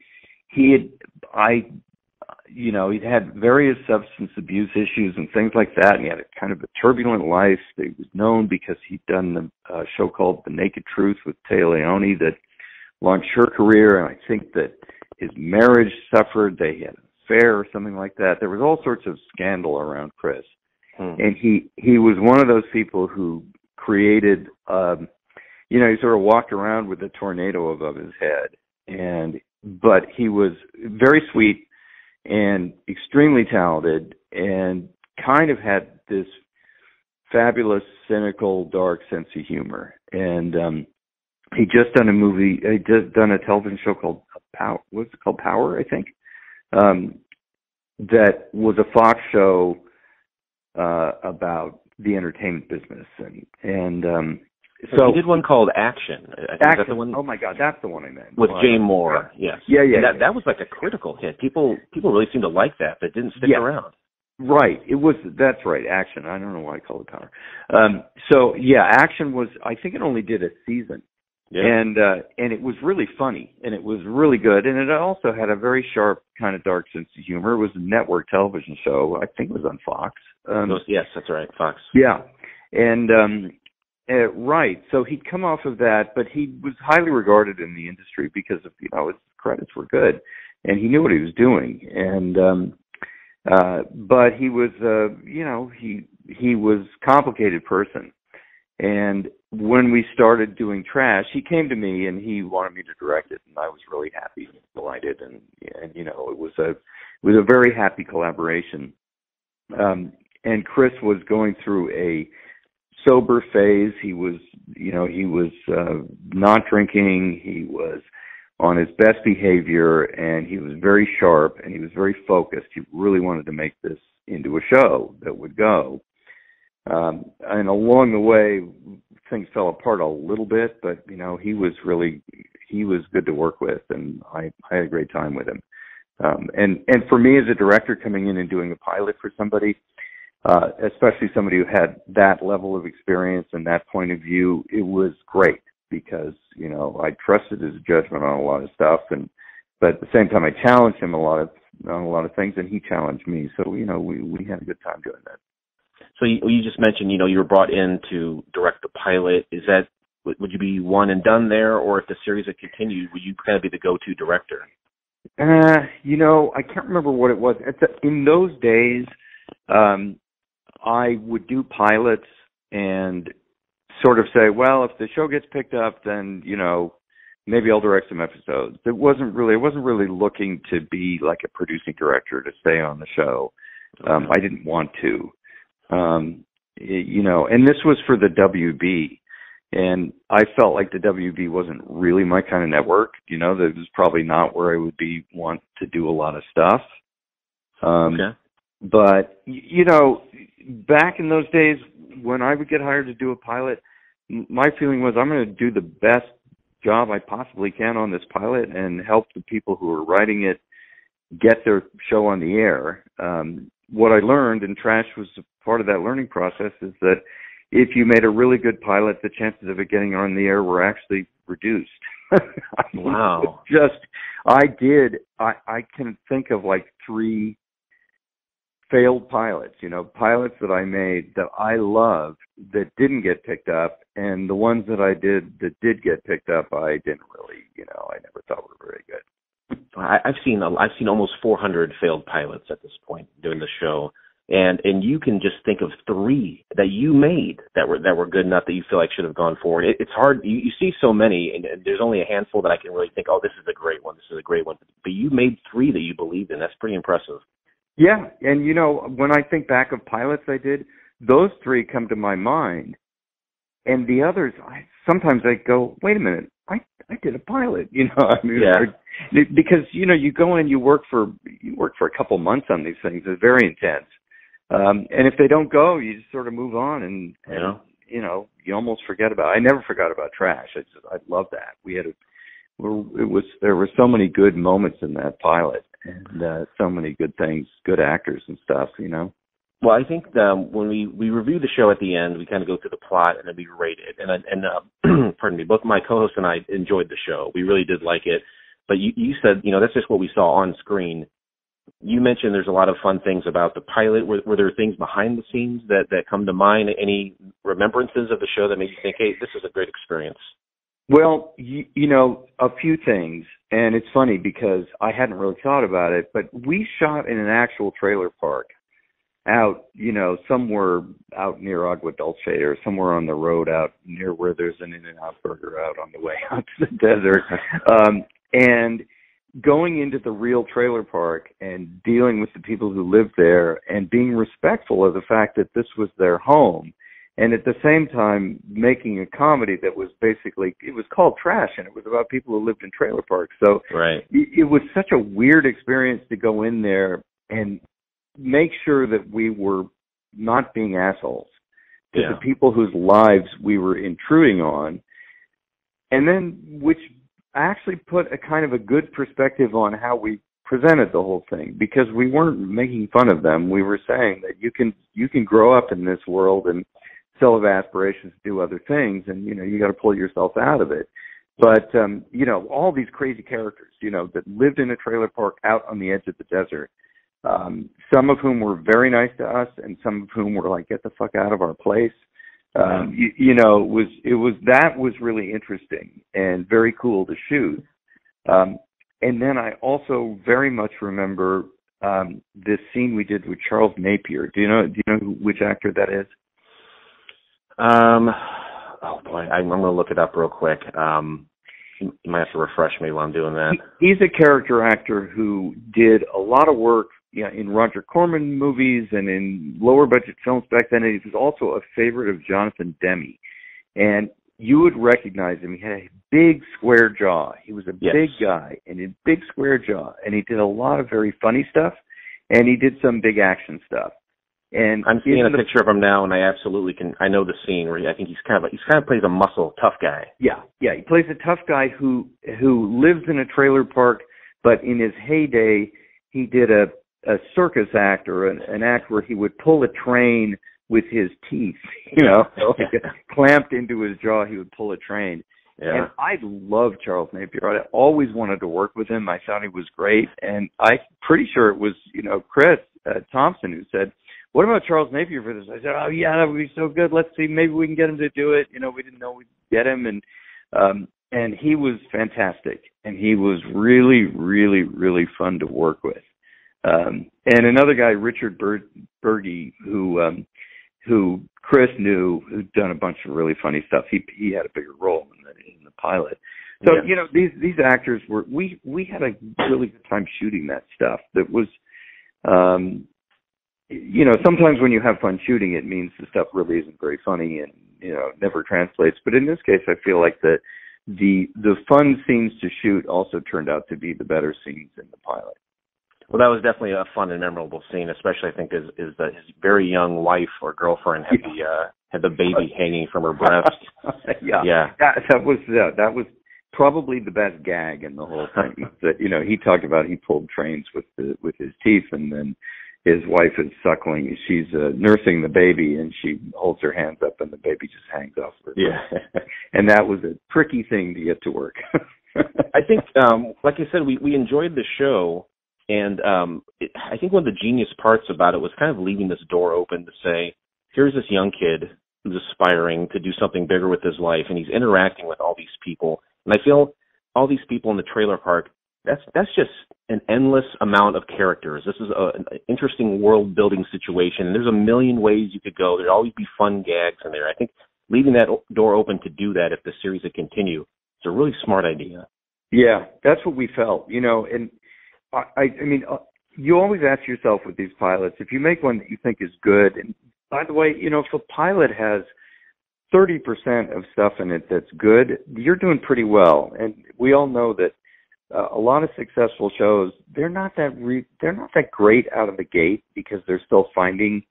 Speaker 10: he'd had various substance abuse issues and things like that, and he had a kind of a turbulent life. He was known because he'd done a show called The Naked Truth with Taya Leone that launched her career, and I think that his marriage suffered. They had an affair or something like that. There was all sorts of scandal around Chris. And he was one of those people who created, he sort of walked around with a tornado above his head. But he was very sweet and extremely talented and kind of had this fabulous, cynical, dark sense of humor. And he'd just done a television show called Power. What's it called? Power, I think. That was a Fox show about the entertainment business, and so
Speaker 8: he did one called Action. I think
Speaker 10: Action.
Speaker 8: That's the one.
Speaker 10: Oh my God, that's the one I meant.
Speaker 8: With Jay Moore. Yes.
Speaker 10: Yeah.
Speaker 8: That was like a critical hit. People really seemed to like that, but it didn't stick around.
Speaker 10: Right. It was. That's right. Action. I don't know why I call it Power. Action was. I think it only did a season. Yeah. And it was really funny, and it was really good, and it also had a very sharp kind of dark sense of humor. It was a network television show. I think it was on Fox.
Speaker 8: Yes, that's right, Fox.
Speaker 10: Yeah, and right. So he'd come off of that, but he was highly regarded in the industry because of his credits were good, and he knew what he was doing. And but he was he was a complicated person. And when we started doing Trash, he came to me and he wanted me to direct it, and I was really happy and delighted, and it was a very happy collaboration. And Chris was going through a sober phase. He was not drinking. He was on his best behavior, and he was very sharp, and he was very focused. He really wanted to make this into a show that would go. And along the way, things fell apart a little bit, but he was good to work with, and I had a great time with him. And for me as a director, coming in and doing a pilot for somebody, especially somebody who had that level of experience and that point of view, it was great because I trusted his judgment on a lot of stuff, but at the same time I challenged him on a lot of things, and he challenged me. So we had a good time doing that.
Speaker 8: So you just mentioned, you were brought in to direct the pilot. Would you be one and done there, or if the series had continued, would you kind of be the go-to director?
Speaker 10: I can't remember what it was. In those days, I would do pilots and sort of say, well, if the show gets picked up, then, maybe I'll direct some episodes. I wasn't really looking to be like a producing director to stay on the show. Okay. I didn't want to. And this was for the WB, and I felt like the WB wasn't really my kind of network. That was probably not where I would want to do a lot of stuff.
Speaker 8: Okay.
Speaker 10: But, back in those days when I would get hired to do a pilot, my feeling was I'm going to do the best job I possibly can on this pilot and help the people who are writing it get their show on the air. What I learned, and Trash was part of that learning process, is that if you made a really good pilot, the chances of it getting on the air were actually reduced.
Speaker 8: Wow.
Speaker 10: I can think of like 3 failed pilots, pilots that I made that I loved that didn't get picked up, and the ones that I did that did get picked up, I didn't really, I never thought were very good.
Speaker 8: I've seen almost 400 failed pilots at this point doing the show, and you can just think of 3 that you made that were good enough that you feel like should have gone forward. It's hard. You see so many, and there's only a handful that I can really think, oh, this is a great one. This is a great one. But you made 3 that you believed in. That's pretty impressive.
Speaker 10: Yeah, and when I think back of pilots I did, those 3 come to my mind, and the others, sometimes I go, wait a minute, I did a pilot, I mean,
Speaker 8: Yeah.
Speaker 10: because you go in, you work for a couple months on these things. It's very intense, and if they don't go, you just sort of move on, and you almost forget about it. I never forgot about Trash. I love that. There were so many good moments in that pilot, and so many good things, good actors and stuff.
Speaker 8: Well, I think when we review the show at the end, we kind of go through the plot and then we rate it. And pardon me, both my co-hosts and I enjoyed the show. We really did like it. But you said, that's just what we saw on screen. You mentioned there's a lot of fun things about the pilot. Were there things behind the scenes that come to mind? Any remembrances of the show that made you think, hey, this is a great experience?
Speaker 10: Well, a few things. And it's funny because I hadn't really thought about it, but we shot in an actual trailer park out, somewhere out near Agua Dulce or somewhere on the road out near where there's an In-N-Out Burger out on the way out to the desert. And going into the real trailer park and dealing with the people who lived there and being respectful of the fact that this was their home. And at the same time, making a comedy that was basically, it was called Trash, and it was about people who lived in trailer parks. So it was such a weird experience to go in there and make sure that we were not being assholes to the people whose lives we were intruding on. And then, which actually put a kind of a good perspective on how we presented the whole thing, because we weren't making fun of them. We were saying that you can grow up in this world and still have aspirations to do other things, and you got to pull yourself out of it. But all these crazy characters, that lived in a trailer park out on the edge of the desert, some of whom were very nice to us, and some of whom were like, get the fuck out of our place. That was really interesting and very cool to shoot. And then I also very much remember this scene we did with Charles Napier. Do you know which actor that is?
Speaker 8: Oh boy, I'm going to look it up real quick. You might have to refresh me while I'm doing that.
Speaker 10: He's a character actor who did a lot of work in Roger Corman movies and in lower budget films back then. And he was also a favorite of Jonathan Demme. And you would recognize him. He had a big square jaw. He was a big guy and a big square jaw. And he did a lot of very funny stuff. And he did some big action stuff. And
Speaker 8: I'm seeing a picture of him now, and I absolutely can. I know the scene where I think he's kind of plays a muscle tough guy.
Speaker 10: Yeah. He plays a tough guy who lives in a trailer park, but in his heyday, he did a circus act or an act where he would pull a train with his teeth. Clamped into his jaw, he would pull a train. Yeah. And I love Charles Napier. I always wanted to work with him. I thought he was great, and I'm pretty sure it was Chris Thompson who said, what about Charles Napier for this? I said, oh, yeah, that would be so good. Let's see. Maybe we can get him to do it. We didn't know we'd get him. And he was fantastic. And he was really, really, really fun to work with. And another guy, Richard Berge, who Chris knew, who'd done a bunch of really funny stuff. He had a bigger role in the pilot. So, these actors we had a really good time shooting that stuff. That was, sometimes when you have fun shooting, it means the stuff really isn't very funny and, never translates. But in this case, I feel like the fun scenes to shoot also turned out to be the better scenes in the pilot.
Speaker 8: Well, that was definitely a fun and memorable scene, especially I think is that his very young wife or girlfriend had the baby hanging from her breast. That was probably the best gag in the whole thing. That he talked about he pulled trains with his teeth, and then his wife is suckling. She's nursing the baby, and she holds her hands up, and the baby just hangs off her. Yeah, and that was a tricky thing to get to work. I think, like I said, we enjoyed the show. And I think one of the genius parts about it was kind of leaving this door open to say, here's this young kid who's aspiring to do something bigger with his life, and he's interacting with all these people. And I feel all these people in the trailer park, that's just an endless amount of characters. This is an interesting world-building situation, and there's a million ways you could go. There'd always be fun gags in there. I think leaving that door open to do that if the series would continue, it's a really smart idea.
Speaker 10: Yeah, that's what we felt, and I mean, you always ask yourself with these pilots, if you make one that you think is good, and by the way, if a pilot has 30% of stuff in it that's good, you're doing pretty well. And we all know that a lot of successful shows, they're not that great out of the gate because they're still finding,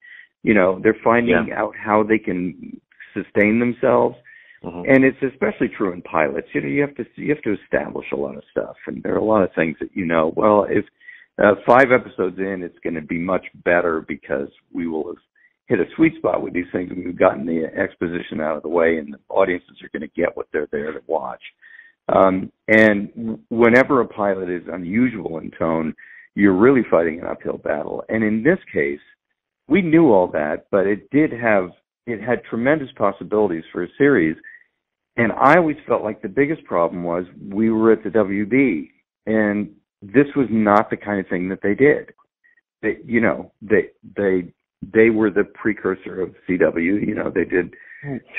Speaker 10: they're finding out how they can sustain themselves. And it's especially true in pilots. You have to establish a lot of stuff, and there are a lot of things that well, if 5 episodes in, it's going to be much better because we will have hit a sweet spot with these things, and we've gotten the exposition out of the way, and the audiences are going to get what they're there to watch. And whenever a pilot is unusual in tone, you're really fighting an uphill battle. And in this case, we knew all that, but it had tremendous possibilities for a series. And I always felt like the biggest problem was we were at the WB, and this was not the kind of thing that they did. They were the precursor of CW. They did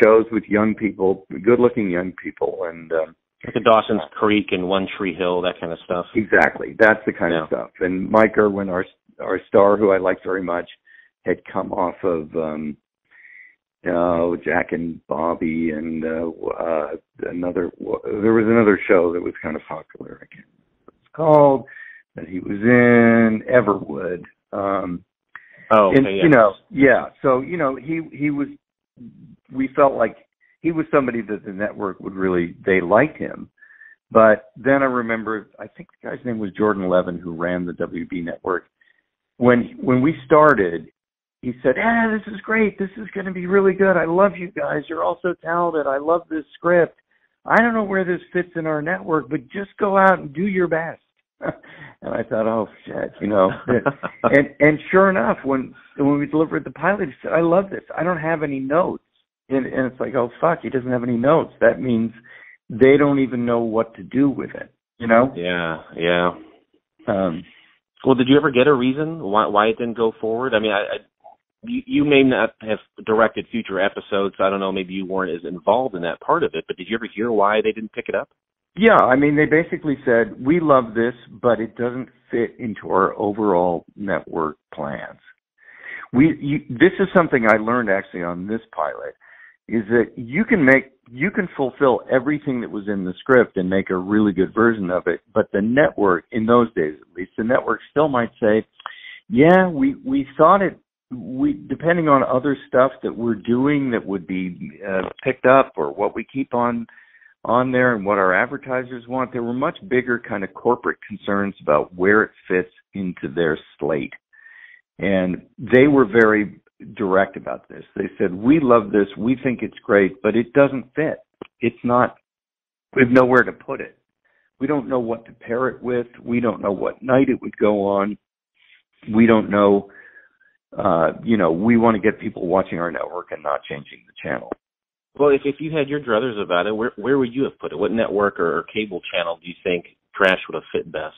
Speaker 10: shows with young people, good-looking young people, and
Speaker 8: like the Dawson's Creek and One Tree Hill, that kind of stuff.
Speaker 10: Exactly, that's the kind of stuff. And Mike Irwin, our star, who I liked very much, had come off of Jack and Bobby, and there was another show that was kind of popular. I can't remember what it's called, that he was in, Everwood. So he was. We felt like he was somebody that the network they liked him. But then I remember, I think the guy's name was Jordan Levin, who ran the WB network. When we started, he said, this is great. This is going to be really good. I love you guys. You're all so talented. I love this script. I don't know where this fits in our network, but just go out and do your best. And I thought, oh, shit, and sure enough, when we delivered the pilot, he said, I love this. I don't have any notes. And it's like, oh, fuck, he doesn't have any notes. That means they don't even know what to do with it,
Speaker 8: Yeah. Well, did you ever get a reason why it didn't go forward? I mean, you may not have directed future episodes. I don't know, maybe you weren't as involved in that part of it, but did you ever hear why they didn't pick it up?
Speaker 10: Yeah, I mean, they basically said, we love this, but it doesn't fit into our overall network plans. This is something I learned actually on this pilot, is that you can fulfill everything that was in the script and make a really good version of it, but the network, in those days at least, the network still might say, yeah, we thought it, depending on other stuff that we're doing that would be picked up, or what we keep on there and what our advertisers want, there were much bigger kind of corporate concerns about where it fits into their slate. And they were very direct about this. They said, we love this, we think it's great, but it doesn't fit. It's not, we have nowhere to put it. We don't know what to pair it with. We don't know what night it would go on. We don't know, we want to get people watching our network and not changing the channel.
Speaker 8: Well, if you had your druthers about it, where would you have put it? What network or cable channel do you think Trash would have fit best?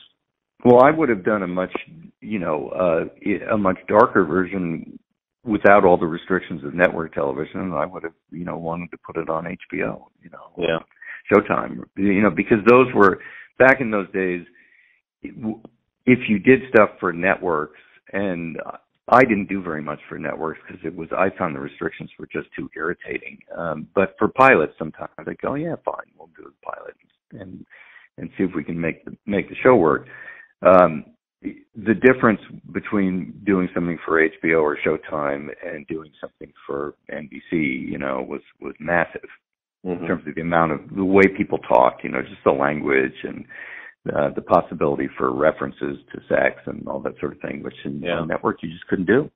Speaker 10: Well, I would have done a much darker version without all the restrictions of network television. I would have, wanted to put it on HBO, Showtime, because those were, back in those days, if you did stuff for networks, and I didn't do very much for networks because I found the restrictions were just too irritating. But for pilots, sometimes I go, yeah, fine, we'll do the pilot and see if we can make the show work. The difference between doing something for HBO or Showtime and doing something for NBC, was massive in terms of the way people talk, just the language and the possibility for references to sex and all that sort of thing, which in network you just couldn't do.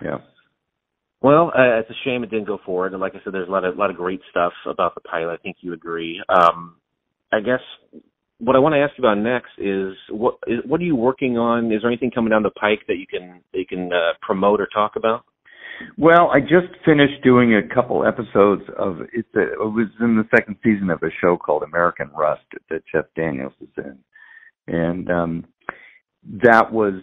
Speaker 10: Yeah.
Speaker 8: Well, it's a shame it didn't go forward. And like I said, there's a lot of great stuff about the pilot. I think you agree. I guess what I want to ask you about next is what are you working on? Is there anything coming down the pike that you can promote or talk about?
Speaker 10: Well, I just finished doing a couple episodes of it. It was in the second season of a show called American Rust that Jeff Daniels is in, and that was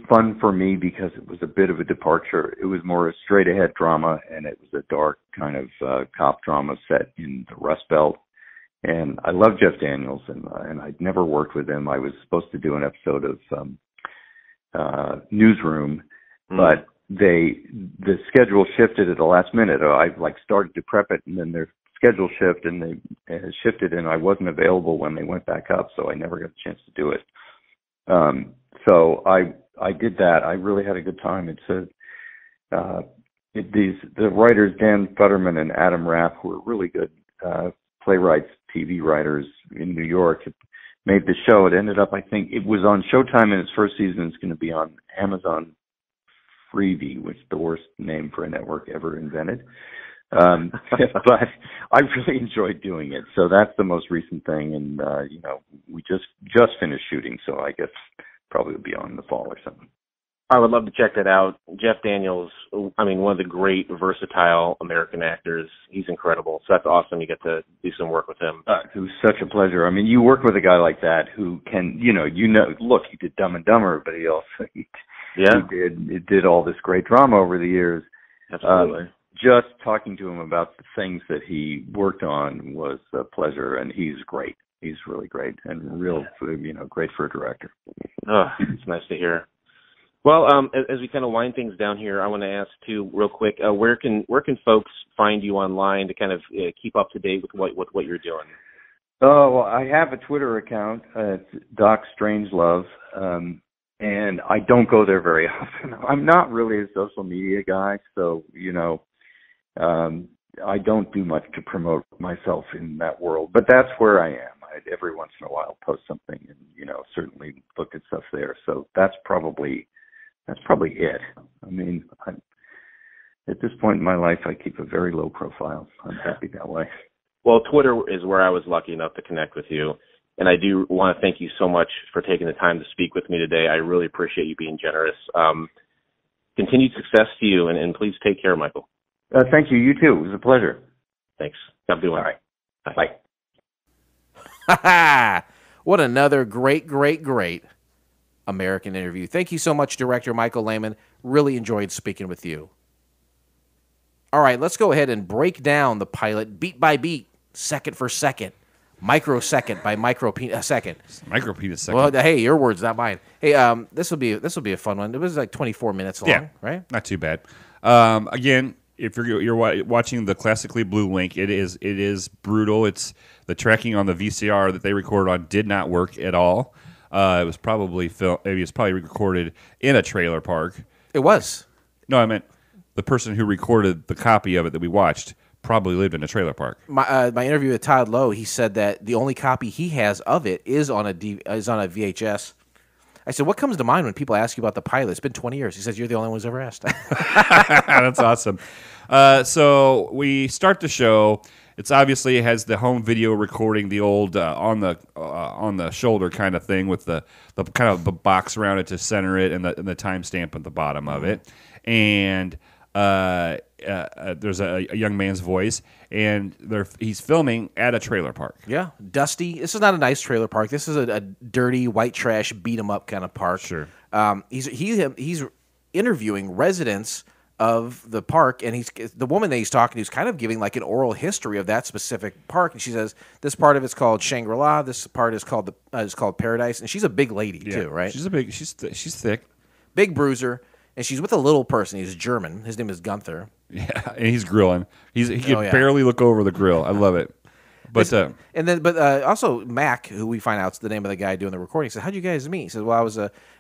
Speaker 10: fun for me because it was a bit of a departure. It was more a straight ahead drama, and it was a dark kind of cop drama set in the Rust Belt. And I love Jeff Daniels, and I'd never worked with him. I was supposed to do an episode of Newsroom, but the schedule shifted at the last minute. I like started to prep it, and then their schedule shifted, and I wasn't available when they went back up, so I never got a chance to do it. So I did that. I really had a good time. The writers Dan Futterman and Adam Rapp, who are really good playwrights, TV writers in New York, made the show. It ended up, I think, it was on Showtime in its first season. It's going to be on Amazon Freevee, which is the worst name for a network ever invented. But I really enjoyed doing it. So that's the most recent thing, and we just finished shooting, so I guess probably will be on in the fall or something.
Speaker 8: I would love to check that out. Jeff Daniels, I mean, one of the great, versatile American actors. He's incredible. So that's awesome. You get to do some work with him.
Speaker 10: It was such a pleasure. I mean, you work with a guy like that who can, look, he did Dumb and Dumber, but he also he did all this great drama over the years.
Speaker 8: Absolutely.
Speaker 10: Just talking to him about the things that he worked on was a pleasure, and he's great. He's really great and great for a director.
Speaker 8: Oh, it's nice to hear. Well, as we kind of wind things down here, I want to ask too, real quick, where can folks find you online to kind of keep up to date with what you're doing?
Speaker 10: Oh, well, I have a Twitter account. It's Doc Strangelove, and I don't go there very often. I'm not really a social media guy, so I don't do much to promote myself in that world. But that's where I am. Every once in a while, post something, and certainly look at stuff there. So that's probably it. I mean, at this point in my life, I keep a very low profile. I'm happy that way.
Speaker 8: Well, Twitter is where I was lucky enough to connect with you. And I do want to thank you so much for taking the time to speak with me today. I really appreciate you being generous. Continued success to you, and please take care, Michael.
Speaker 10: Thank you. You too. It was a pleasure.
Speaker 8: Thanks. Have a good one.
Speaker 10: All right.
Speaker 8: Bye.
Speaker 4: What another great American interview. Thank you so much, Director Michael Lehman. Really enjoyed speaking with you. All right, let's go ahead and break down the pilot beat by beat, second for second, microsecond by microsecond.
Speaker 5: Micropenis second.
Speaker 4: Well, hey, your words, not mine. Hey, this will be a fun one. It was like 24 minutes long, right?
Speaker 5: Not too bad. Again, if you're watching the Classically Blue link, it is brutal. It's the tracking on the VCR that they recorded on did not work at all. It was probably recorded in a trailer park.
Speaker 4: It was.
Speaker 5: No, I meant the person who recorded the copy of it that we watched probably lived in a trailer park.
Speaker 4: My interview with Todd Lowe, he said that the only copy he has of it is on a VHS. I said, what comes to mind when people ask you about the pilot? It's been 20 years. He says, you're the only one who's ever asked.
Speaker 5: That's awesome. So we start the show. It has the home video recording, the old on the shoulder kind of thing with the kind of the box around it to center it and the timestamp at the bottom of it. And there's a young man's voice, and he's filming at a trailer park.
Speaker 4: Yeah, dusty. This is not a nice trailer park. This is a dirty, white trash, beat 'em up kind of park.
Speaker 5: Sure.
Speaker 4: He's interviewing residents of the park, and the woman that he's talking to is kind of giving like an oral history of that specific park. And she says this part of it's called Shangri-La, this part is called Paradise, and she's a big lady too, right?
Speaker 5: She's thick,
Speaker 4: big bruiser, and she's with a little person. He's German. His name is Gunther.
Speaker 5: Yeah, and he's grilling. He can barely look over the grill. I love it. But
Speaker 4: also Mac, who we find out's the name of the guy doing the recording, said, "How'd you guys meet?" He said, "Well,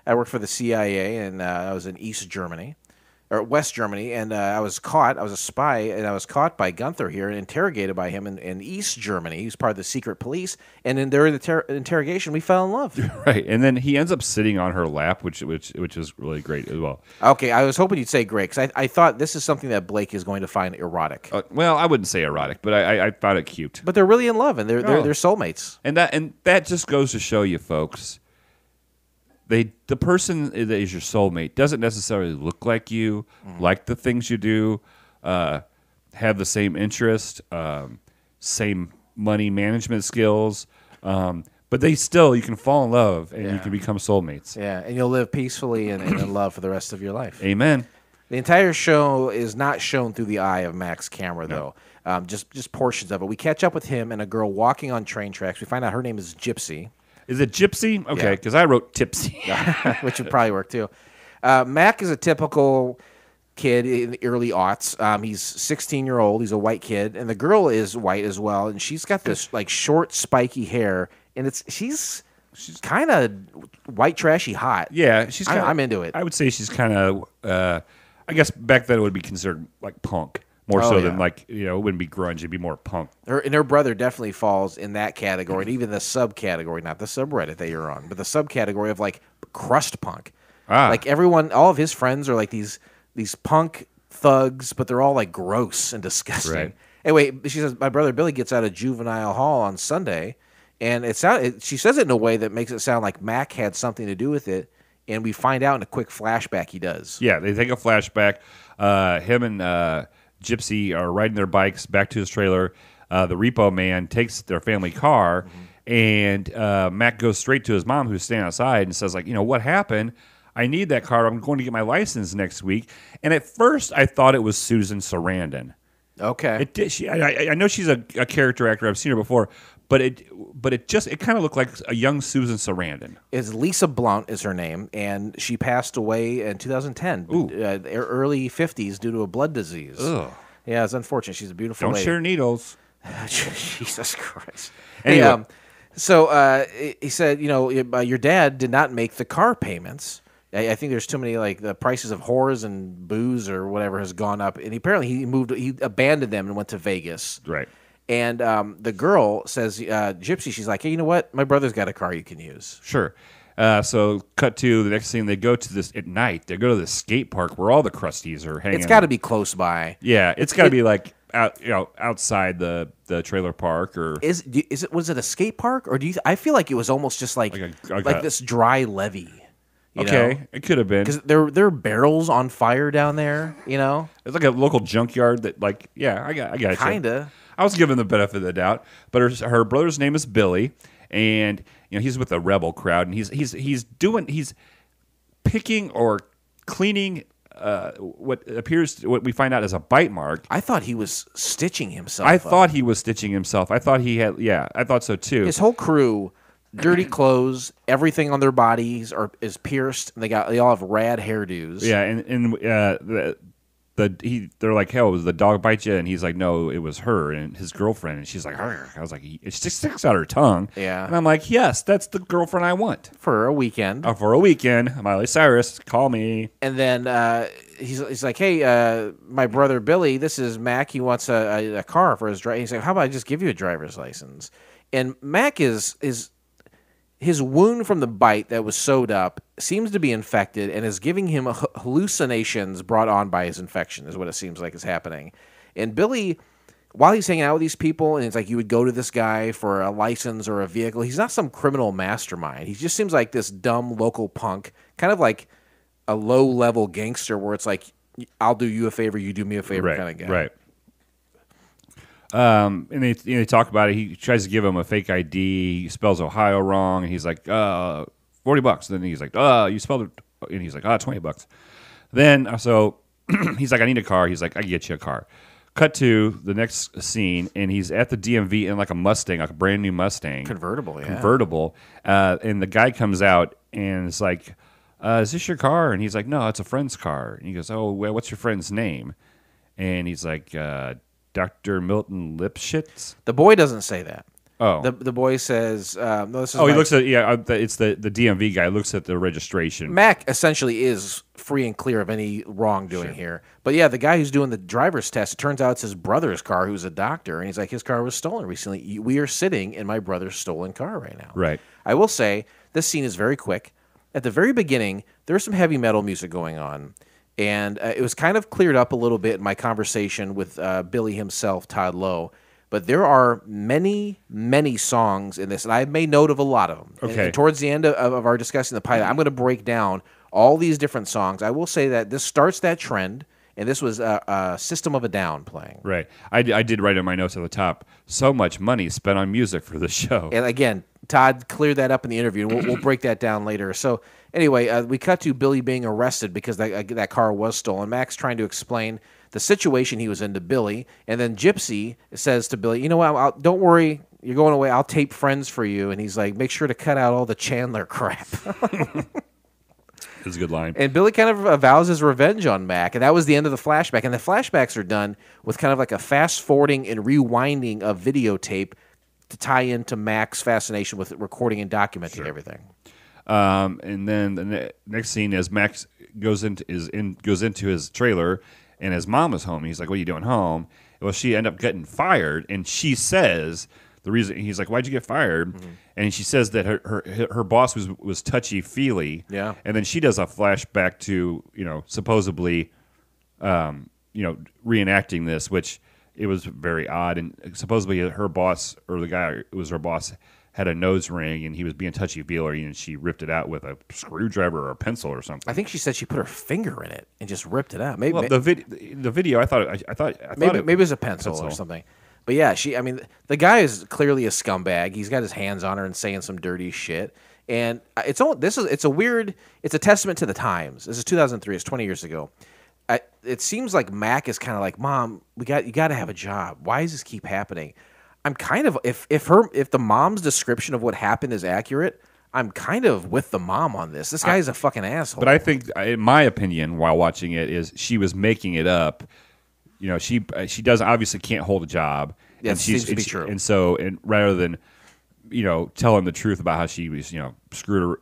Speaker 4: I worked for the CIA, and I was in East Germany." Or West Germany, and I was a spy, and I was caught by Gunther here and interrogated by him in East Germany. He was part of the secret police, and then during the interrogation, we fell in love.
Speaker 5: Right, and then he ends up sitting on her lap, which is really great as well.
Speaker 4: Okay, I was hoping you'd say great, because I thought this is something that Blake is going to find erotic.
Speaker 5: Well, I wouldn't say erotic, but I found it cute.
Speaker 4: But they're really in love, and they're soulmates.
Speaker 5: And that just goes to show you, folks. The person that is your soulmate doesn't necessarily look like you, like the things you do, have the same interest, same money management skills, but you can fall in love and you can become soulmates.
Speaker 4: Yeah, and you'll live peacefully and in love for the rest of your life.
Speaker 5: Amen.
Speaker 4: The entire show is not shown through the eye of Mac's camera, though. Just portions of it. We catch up with him and a girl walking on train tracks. We find out her name is Gypsy.
Speaker 5: Is it Gypsy? Okay, because I wrote Tipsy.
Speaker 4: Which would probably work, too. Mac is a typical kid in the early aughts. He's 16-year-old. He's a white kid, and the girl is white as well. And she's got this like short, spiky hair, and she's kind of white trashy hot.
Speaker 5: Yeah,
Speaker 4: I'm into it.
Speaker 5: I would say she's kind of. I guess back then it would be considered like punk more than like it wouldn't be grunge. It'd be more punk.
Speaker 4: Her brother definitely falls in that category, and even the subcategory, not the subreddit that you're on, but the subcategory of like crust punk. Like everyone, all of his friends are like these punk thugs, but they're all like gross and disgusting.
Speaker 5: Right.
Speaker 4: Anyway, she says my brother Billy gets out of juvenile hall on Sunday, and she says it in a way that makes it sound like Mac had something to do with it, and we find out in a quick flashback he does.
Speaker 5: Yeah, they take a flashback. Him and Gypsy are riding their bikes back to his trailer. The repo man takes their family car, and Mac goes straight to his mom, who's standing outside, and says, like, what happened? I need that car. I'm going to get my license next week. And at first, I thought it was Susan Sarandon.
Speaker 4: Okay.
Speaker 5: It did. I know she's a character actor. I've seen her before, but it kind of looked like a young Susan Sarandon.
Speaker 4: Is Lisa Blount is her name, and she passed away in 2010, early 50s, due to a blood disease.
Speaker 5: Ugh.
Speaker 4: Yeah, it's unfortunate. She's a beautiful
Speaker 5: Don't
Speaker 4: lady.
Speaker 5: share needles.
Speaker 4: Jesus Christ.
Speaker 5: Anyway.
Speaker 4: So he said, your dad did not make the car payments. I think there's too many, like the prices of whores and booze or whatever has gone up, and he abandoned them and went to Vegas.
Speaker 5: Right.
Speaker 4: And the girl says, Gypsy, she's like, hey, you know what? My brother's got a car you can use.
Speaker 5: Sure. So cut to the next thing. They go to this at night. They go to the skate park where all the crusties are hanging.
Speaker 4: It's got to be close by.
Speaker 5: Yeah, it's got to be like outside the trailer park, or
Speaker 4: was it a skate park, or I feel like it was almost just like this dry levee.
Speaker 5: It could have been,
Speaker 4: because there are barrels on fire down there.
Speaker 5: It's like a local junkyard that, like, I got you.
Speaker 4: Kinda.
Speaker 5: I was given the benefit of the doubt, but her brother's name is Billy, and he's with the rebel crowd, and he's picking or cleaning what we find out as a bite mark.
Speaker 4: I thought he was stitching himself.
Speaker 5: I thought he was stitching himself. I thought he had. Yeah, I thought so too.
Speaker 4: His whole crew. Dirty clothes, everything on their bodies is pierced. And they all have rad hairdos.
Speaker 5: Yeah, and they're like, hell, was the dog bite you? And he's like, no, it was her and his girlfriend. And she's like, her. I was like, it sticks out her tongue.
Speaker 4: Yeah,
Speaker 5: and I'm like, yes, that's the girlfriend I want
Speaker 4: for a weekend.
Speaker 5: For a weekend, Miley Cyrus, call me.
Speaker 4: And then he's like, hey, my brother Billy, this is Mac. He wants a car for his drive. He's like, how about I just give you a driver's license? And Mac is his wound from the bite that was sewed up seems to be infected and is giving him hallucinations brought on by his infection, is what it seems like is happening. And Billy, while he's hanging out with these people, and it's like you would go to this guy for a license or a vehicle, he's not some criminal mastermind. He just seems like this dumb local punk, kind of like a low-level gangster where it's like, I'll do you a favor, you do me a favor kind of guy.
Speaker 5: Right. And they talk about it. He tries to give him a fake ID. He spells Ohio wrong, and he's like, $40. Then he's like, you spelled it, and he's like, $20. Then so he's like, I need a car. He's like, I can get you a car. Cut to the next scene, and he's at the DMV in like a Mustang, like a brand new Mustang,
Speaker 4: convertible.
Speaker 5: And the guy comes out and it's like, is this your car? And he's like, no, it's a friend's car. And he goes, oh, well, what's your friend's name? And he's like, Dr. Milton Lipschitz?
Speaker 4: The boy doesn't say that.
Speaker 5: Oh.
Speaker 4: The boy says, no, this is
Speaker 5: he looks at, it's the DMV guy looks at the registration.
Speaker 4: Mac essentially is free and clear of any wrongdoing here. But yeah, the guy who's doing the driver's test, it turns out it's his brother's car, who's a doctor. And he's like, his car was stolen recently. We are sitting in my brother's stolen car right now.
Speaker 5: Right.
Speaker 4: I will say, this scene is very quick. At the very beginning, there's some heavy metal music going on. And it was kind of cleared up a little bit in my conversation with Billy himself, Todd Lowe. But there are many, many songs in this, and I've made note of a lot of them.
Speaker 5: Okay.
Speaker 4: And towards the end of our discussing the pilot, I'm going to break down all these different songs. I will say that this starts that trend, and this was System of a Down playing.
Speaker 5: Right. I did write in my notes at the top, so much money spent on music for the show.
Speaker 4: And again, Todd cleared that up in the interview, and we'll break that down later. So anyway, we cut to Billy being arrested because that car was stolen. Max trying to explain the situation he was in to Billy, and then Gypsy says to Billy, you know what, don't worry, you're going away, I'll tape Friends for you. And he's like, make sure to cut out all the Chandler crap.
Speaker 5: It's a good line.
Speaker 4: And Billy kind of vows his revenge on Mac, and that was the end of the flashback. And the flashbacks are done with kind of like a fast-forwarding and rewinding of videotape to tie into Mac's fascination with recording and documenting everything.
Speaker 5: And then the next scene is Max goes into his trailer, and his mom is home. He's like, "What are you doing home?" Well, she ended up getting fired, and she says the reason. He's like, "Why'd you get fired?" Mm-hmm. And she says that her boss was touchy feely.
Speaker 4: Yeah.
Speaker 5: And then she does a flashback to supposedly, reenacting this, which it was very odd. And supposedly her boss, or the guy who was her boss, had a nose ring, and he was being touchy-feely, and she ripped it out with a screwdriver or a pencil or something.
Speaker 4: I think she said she put her finger in it and just ripped it out. Maybe
Speaker 5: the video, I thought
Speaker 4: maybe it was a pencil or something. But yeah, the guy is clearly a scumbag. He's got his hands on her and saying some dirty shit. And it's a testament to the times. This is 2003. It's 20 years ago. It seems like Mac is kind of like, Mom, you got to have a job. Why does this keep happening? I'm kind of if the mom's description of what happened is accurate, I'm kind of with the mom on this. This guy's a fucking asshole.
Speaker 5: But I think, in my opinion, while watching it, is she was making it up. She does obviously can't hold a job.
Speaker 4: Yeah, it seems to be true.
Speaker 5: And so, rather than telling the truth about how she was screwing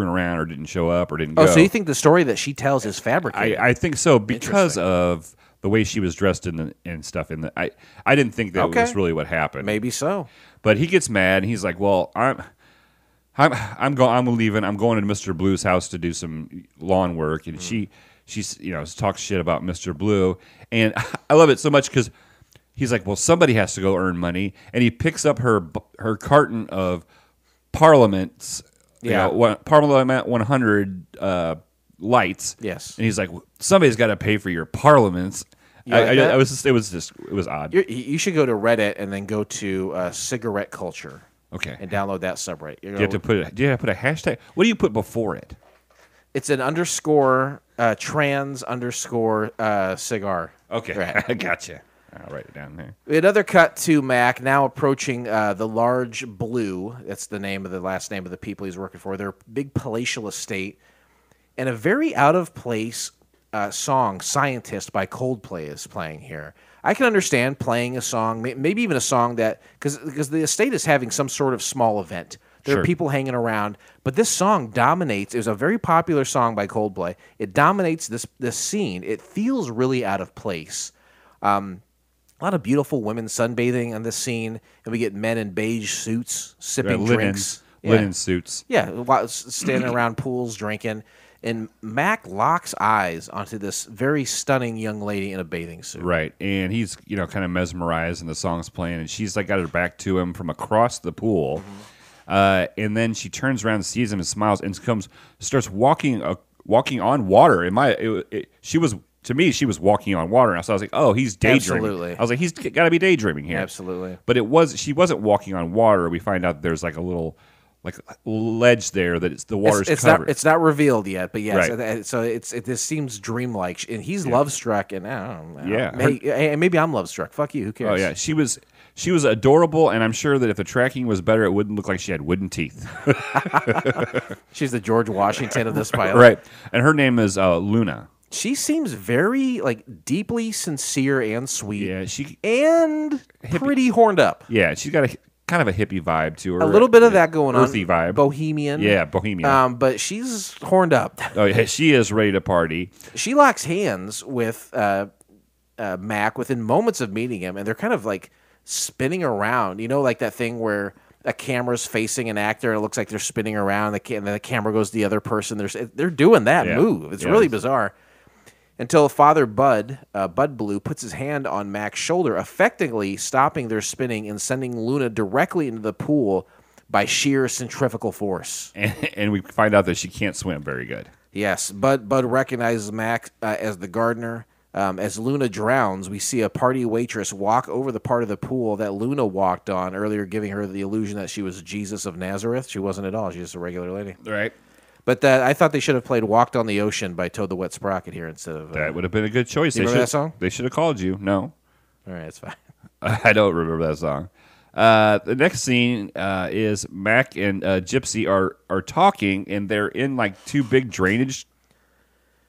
Speaker 5: around or didn't show up or didn't go.
Speaker 4: Oh, so you think the story that she tells is fabricated?
Speaker 5: I think so, because of the way she was dressed and stuff. I didn't think that was really what happened.
Speaker 4: Maybe so.
Speaker 5: But he gets mad, and he's like, "Well, I'm leaving. I'm going to Mr. Blue's house to do some lawn work." And she talks shit about Mr. Blue, and I love it so much because he's like, "Well, somebody has to go earn money," and he picks up her carton of Parliament's, Parliament 100 lights.
Speaker 4: Yes,
Speaker 5: and he's like, "Somebody's got to pay for your Parliaments." It was odd.
Speaker 4: You should go to Reddit and then go to cigarette culture.
Speaker 5: Okay.
Speaker 4: And download that subreddit.
Speaker 5: Do you have to put a hashtag? What do you put before it?
Speaker 4: It's an underscore trans underscore cigar.
Speaker 5: Okay,
Speaker 4: right.
Speaker 5: I gotcha. I'll write it down there.
Speaker 4: Another cut to Mac now approaching the Large Blue. That's the last name of the people he's working for. Their big palatial estate, and a very out of place song, "Scientist" by Coldplay is playing here. I can understand playing a song, maybe even a song that, because the estate is having some sort of small event. There are people hanging around, but this song dominates. It was a very popular song by Coldplay. It dominates this scene. It feels really out of place. A lot of beautiful women sunbathing on this scene, and we get men in beige suits sipping drinks.
Speaker 5: Linen suits.
Speaker 4: Yeah, standing around pools drinking. And Mac locks eyes onto this very stunning young lady in a bathing suit.
Speaker 5: Right, and he's kind of mesmerized, and the song's playing, and she's like got her back to him from across the pool, and then she turns around, sees him, and smiles, and starts walking on water. She was walking on water, and so I was like, oh, he's daydreaming.
Speaker 4: Absolutely.
Speaker 5: I was like, he's got to be daydreaming here.
Speaker 4: Absolutely.
Speaker 5: But she wasn't walking on water. We find out there's like a little ledge there that the water's covered.
Speaker 4: It's not revealed yet, but yes.
Speaker 5: Right.
Speaker 4: So this seems dreamlike, and he's love struck, and I don't know.
Speaker 5: Yeah.
Speaker 4: Maybe I'm love struck. Fuck you. Who cares?
Speaker 5: Oh yeah, she was adorable, and I'm sure that if the tracking was better, it wouldn't look like she had wooden teeth.
Speaker 4: She's the George Washington of this pilot,
Speaker 5: right? And her name is Luna.
Speaker 4: She seems very deeply sincere and sweet.
Speaker 5: Yeah,
Speaker 4: and pretty horned up.
Speaker 5: Yeah, she's got a kind of a hippie vibe to her.
Speaker 4: A little bit of that going on.
Speaker 5: Earthy vibe.
Speaker 4: Bohemian.
Speaker 5: Yeah, bohemian.
Speaker 4: But she's horned up.
Speaker 5: Oh, yeah, she is ready to party.
Speaker 4: She locks hands with Mac within moments of meeting him, and they're kind of spinning around. Like that thing where a camera's facing an actor, and it looks like they're spinning around, and then the camera goes to the other person. They're doing that move. It's really bizarre. Until Father Bud Blue, puts his hand on Mac's shoulder, effectively stopping their spinning and sending Luna directly into the pool by sheer centrifugal force.
Speaker 5: And we find out that she can't swim very good.
Speaker 4: Yes, Bud recognizes Mac as the gardener. As Luna drowns, we see a party waitress walk over the part of the pool that Luna walked on earlier, giving her the illusion that she was Jesus of Nazareth. She wasn't at all. She's just a regular lady.
Speaker 5: Right.
Speaker 4: But I thought they should have played "Walked on the Ocean" by Toad the Wet Sprocket here instead of...
Speaker 5: that would have been a good choice.
Speaker 4: You remember that song?
Speaker 5: They should have called you. No.
Speaker 4: All right, it's fine.
Speaker 5: I don't remember that song. The next scene is Mac and Gypsy are talking, and they're in two big drainage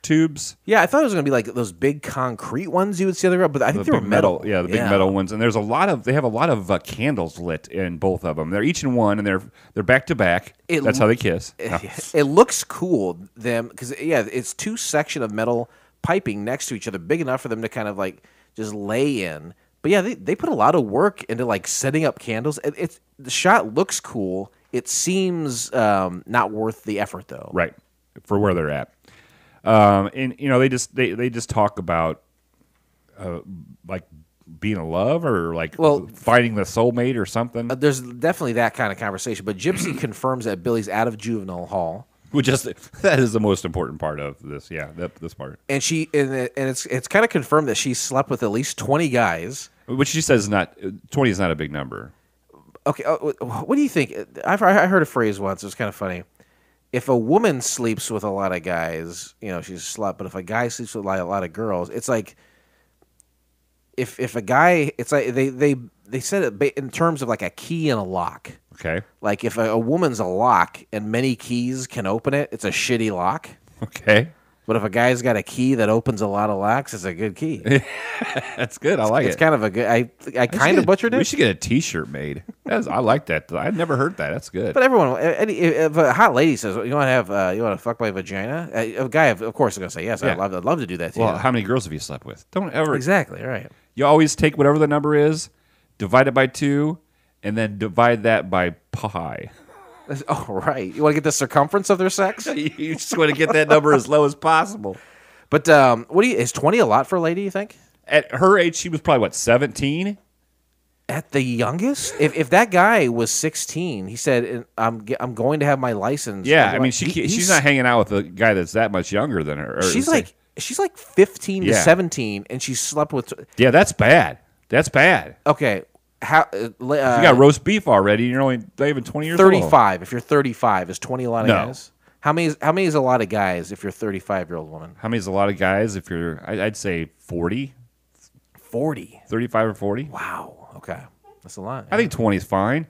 Speaker 5: tubes.
Speaker 4: Yeah, I thought it was going to be like those big concrete ones you would see on the road, but I think they were
Speaker 5: big
Speaker 4: metal.
Speaker 5: Yeah, the big metal ones. And there's a lot of they have a lot of candles lit in both of them. They're each in one, and they're back to back. That's how they kiss.
Speaker 4: It looks cool them because it's two section of metal piping next to each other, big enough for them to kind of like just lay in. But yeah, they put a lot of work into like setting up candles. The shot looks cool. It seems not worth the effort though.
Speaker 5: Right, for where they're at. And they just talk about like being in love or like finding the soulmate or something.
Speaker 4: There's definitely that kind of conversation. But Gypsy confirms that Billy's out of juvenile hall.
Speaker 5: That is the most important part of this. Yeah, this part.
Speaker 4: And it's kind of confirmed that she slept with at least 20 guys.
Speaker 5: Which she says 20 is not a big number.
Speaker 4: Okay, what do you think? I heard a phrase once. It was kind of funny. If a woman sleeps with a lot of guys, she's a slut. But if a guy sleeps with a lot of girls, it's like if a guy, it's like they said it in terms of like a key and a lock.
Speaker 5: Okay.
Speaker 4: Like if a woman's a lock and many keys can open it, it's a shitty lock.
Speaker 5: Okay.
Speaker 4: But if a guy's got a key that opens a lot of locks, it's a good key.
Speaker 5: That's good. I like it.
Speaker 4: It's kind of a good. I kind of butchered it.
Speaker 5: We should get a T-shirt made. I like that. I'd never heard that. That's good.
Speaker 4: But everyone, if a hot lady says, "You want to fuck my vagina?" A guy, of course, is going to say, "Yes,
Speaker 5: Yeah.
Speaker 4: I'd love to do that." To
Speaker 5: Well,
Speaker 4: you.
Speaker 5: how many girls have you slept with? Don't ever.
Speaker 4: Exactly right.
Speaker 5: You always take whatever the number is, divide it by 2, and then divide that by pi.
Speaker 4: Oh, right. You want to get the circumference of their sex?
Speaker 5: You just want to get that number as low as possible.
Speaker 4: But is 20 a lot for a lady, you think?
Speaker 5: At her age, she was probably, 17?
Speaker 4: At the youngest? If that guy was 16, he said, I'm going to have my license.
Speaker 5: Yeah, I mean, she's not hanging out with a guy that's that much younger than her.
Speaker 4: She's like 15 to 17, and she slept with...
Speaker 5: Yeah, that's bad. That's bad.
Speaker 4: Okay, how...
Speaker 5: you got roast beef already, and you're only not even 20 years
Speaker 4: 35. If you're 35, is 20 a lot of
Speaker 5: No.
Speaker 4: guys? How many is a lot of guys if you're a 35-year-old woman?
Speaker 5: How many is a lot of guys if you're... I'd say 40.
Speaker 4: 40?
Speaker 5: 35 or 40.
Speaker 4: Wow, okay. That's a lot.
Speaker 5: I think 20 is fine.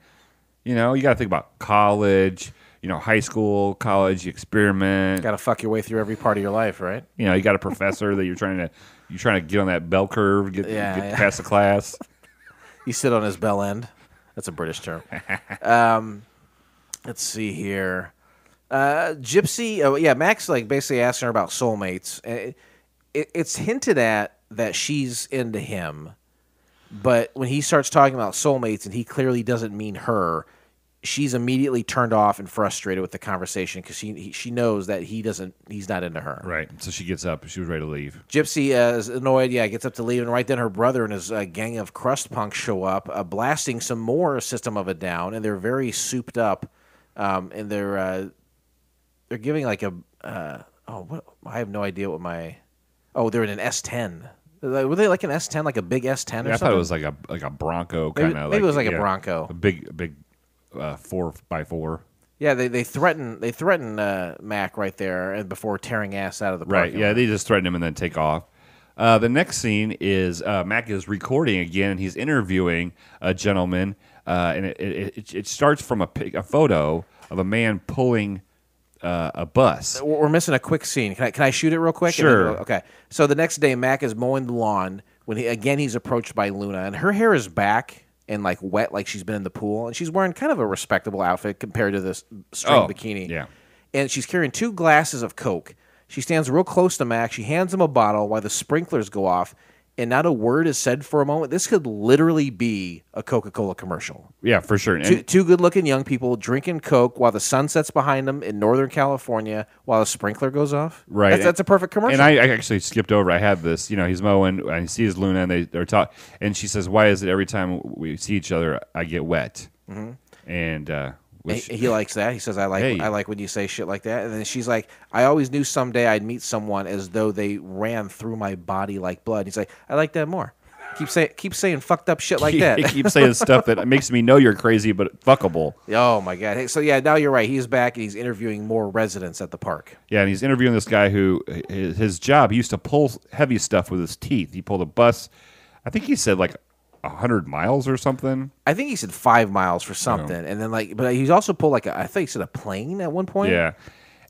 Speaker 5: You got to think about college... high school, college, you experiment.
Speaker 4: Got to fuck your way through every part of your life, right?
Speaker 5: You got a professor that you're trying to get on that bell curve, get past the class.
Speaker 4: You sit on his bell end. That's a British term. Let's see here. Gypsy, Max basically asking her about soulmates. It's hinted at that she's into him, but when he starts talking about soulmates and he clearly doesn't mean her, she's immediately turned off and frustrated with the conversation because she knows that he's not into her.
Speaker 5: Right. So she gets up. She was ready to leave.
Speaker 4: Gypsy is annoyed. Yeah, gets up to leave, and right then her brother and his gang of crust punks show up, blasting some more System of a Down, and they're very souped up, and they're giving like a what I have no idea what they're in an S10. Were they like an S10, like a big S10 or something?
Speaker 5: I thought it was like a Bronco kind of.
Speaker 4: Maybe it was like a Bronco,
Speaker 5: a big 4x4.
Speaker 4: Yeah, they threaten Mac right there, and before tearing ass out of the
Speaker 5: right.
Speaker 4: parking
Speaker 5: Yeah,
Speaker 4: lot.
Speaker 5: they just threaten him and then take off. The next scene is Mac is recording again, and he's interviewing a gentleman, and it starts from a photo of a man pulling a bus.
Speaker 4: We're missing a quick scene. Can I shoot it real quick?
Speaker 5: Sure.
Speaker 4: Okay. So the next day, Mac is mowing the lawn when he's approached by Luna, and her hair is back and like wet, like she's been in the pool, and she's wearing kind of a respectable outfit compared to this string bikini.
Speaker 5: Yeah.
Speaker 4: And she's carrying 2 glasses of Coke. She stands real close to Mac. She hands him a bottle while the sprinklers go off, and not a word is said for a moment. This could literally be a Coca-Cola commercial.
Speaker 5: Yeah, for sure. And
Speaker 4: Two good-looking young people drinking Coke while the sun sets behind them in Northern California while the sprinkler goes off.
Speaker 5: Right.
Speaker 4: That's a perfect commercial.
Speaker 5: And I actually skipped over. I had this. He's mowing, and he sees Luna, and they're talking. And she says, "Why is it every time we see each other, I get wet?" Mm-hmm. And
Speaker 4: he likes that. He says, I like when you say shit like that. And then she's like, "I always knew someday I'd meet someone as though they ran through my body like blood." He's like, "I like that more. Keep saying fucked up shit like that."
Speaker 5: He keeps saying stuff that makes me know you're crazy, but fuckable.
Speaker 4: Oh my god! Hey, so yeah, now you're right. He's back and he's interviewing more residents at the park.
Speaker 5: Yeah, and he's interviewing this guy who his job, he used to pull heavy stuff with his teeth. He pulled a bus. I think he said like 100 miles or something.
Speaker 4: I think he said 5 miles for something, and then but he's also pulled I thought he said a plane at one point.
Speaker 5: Yeah,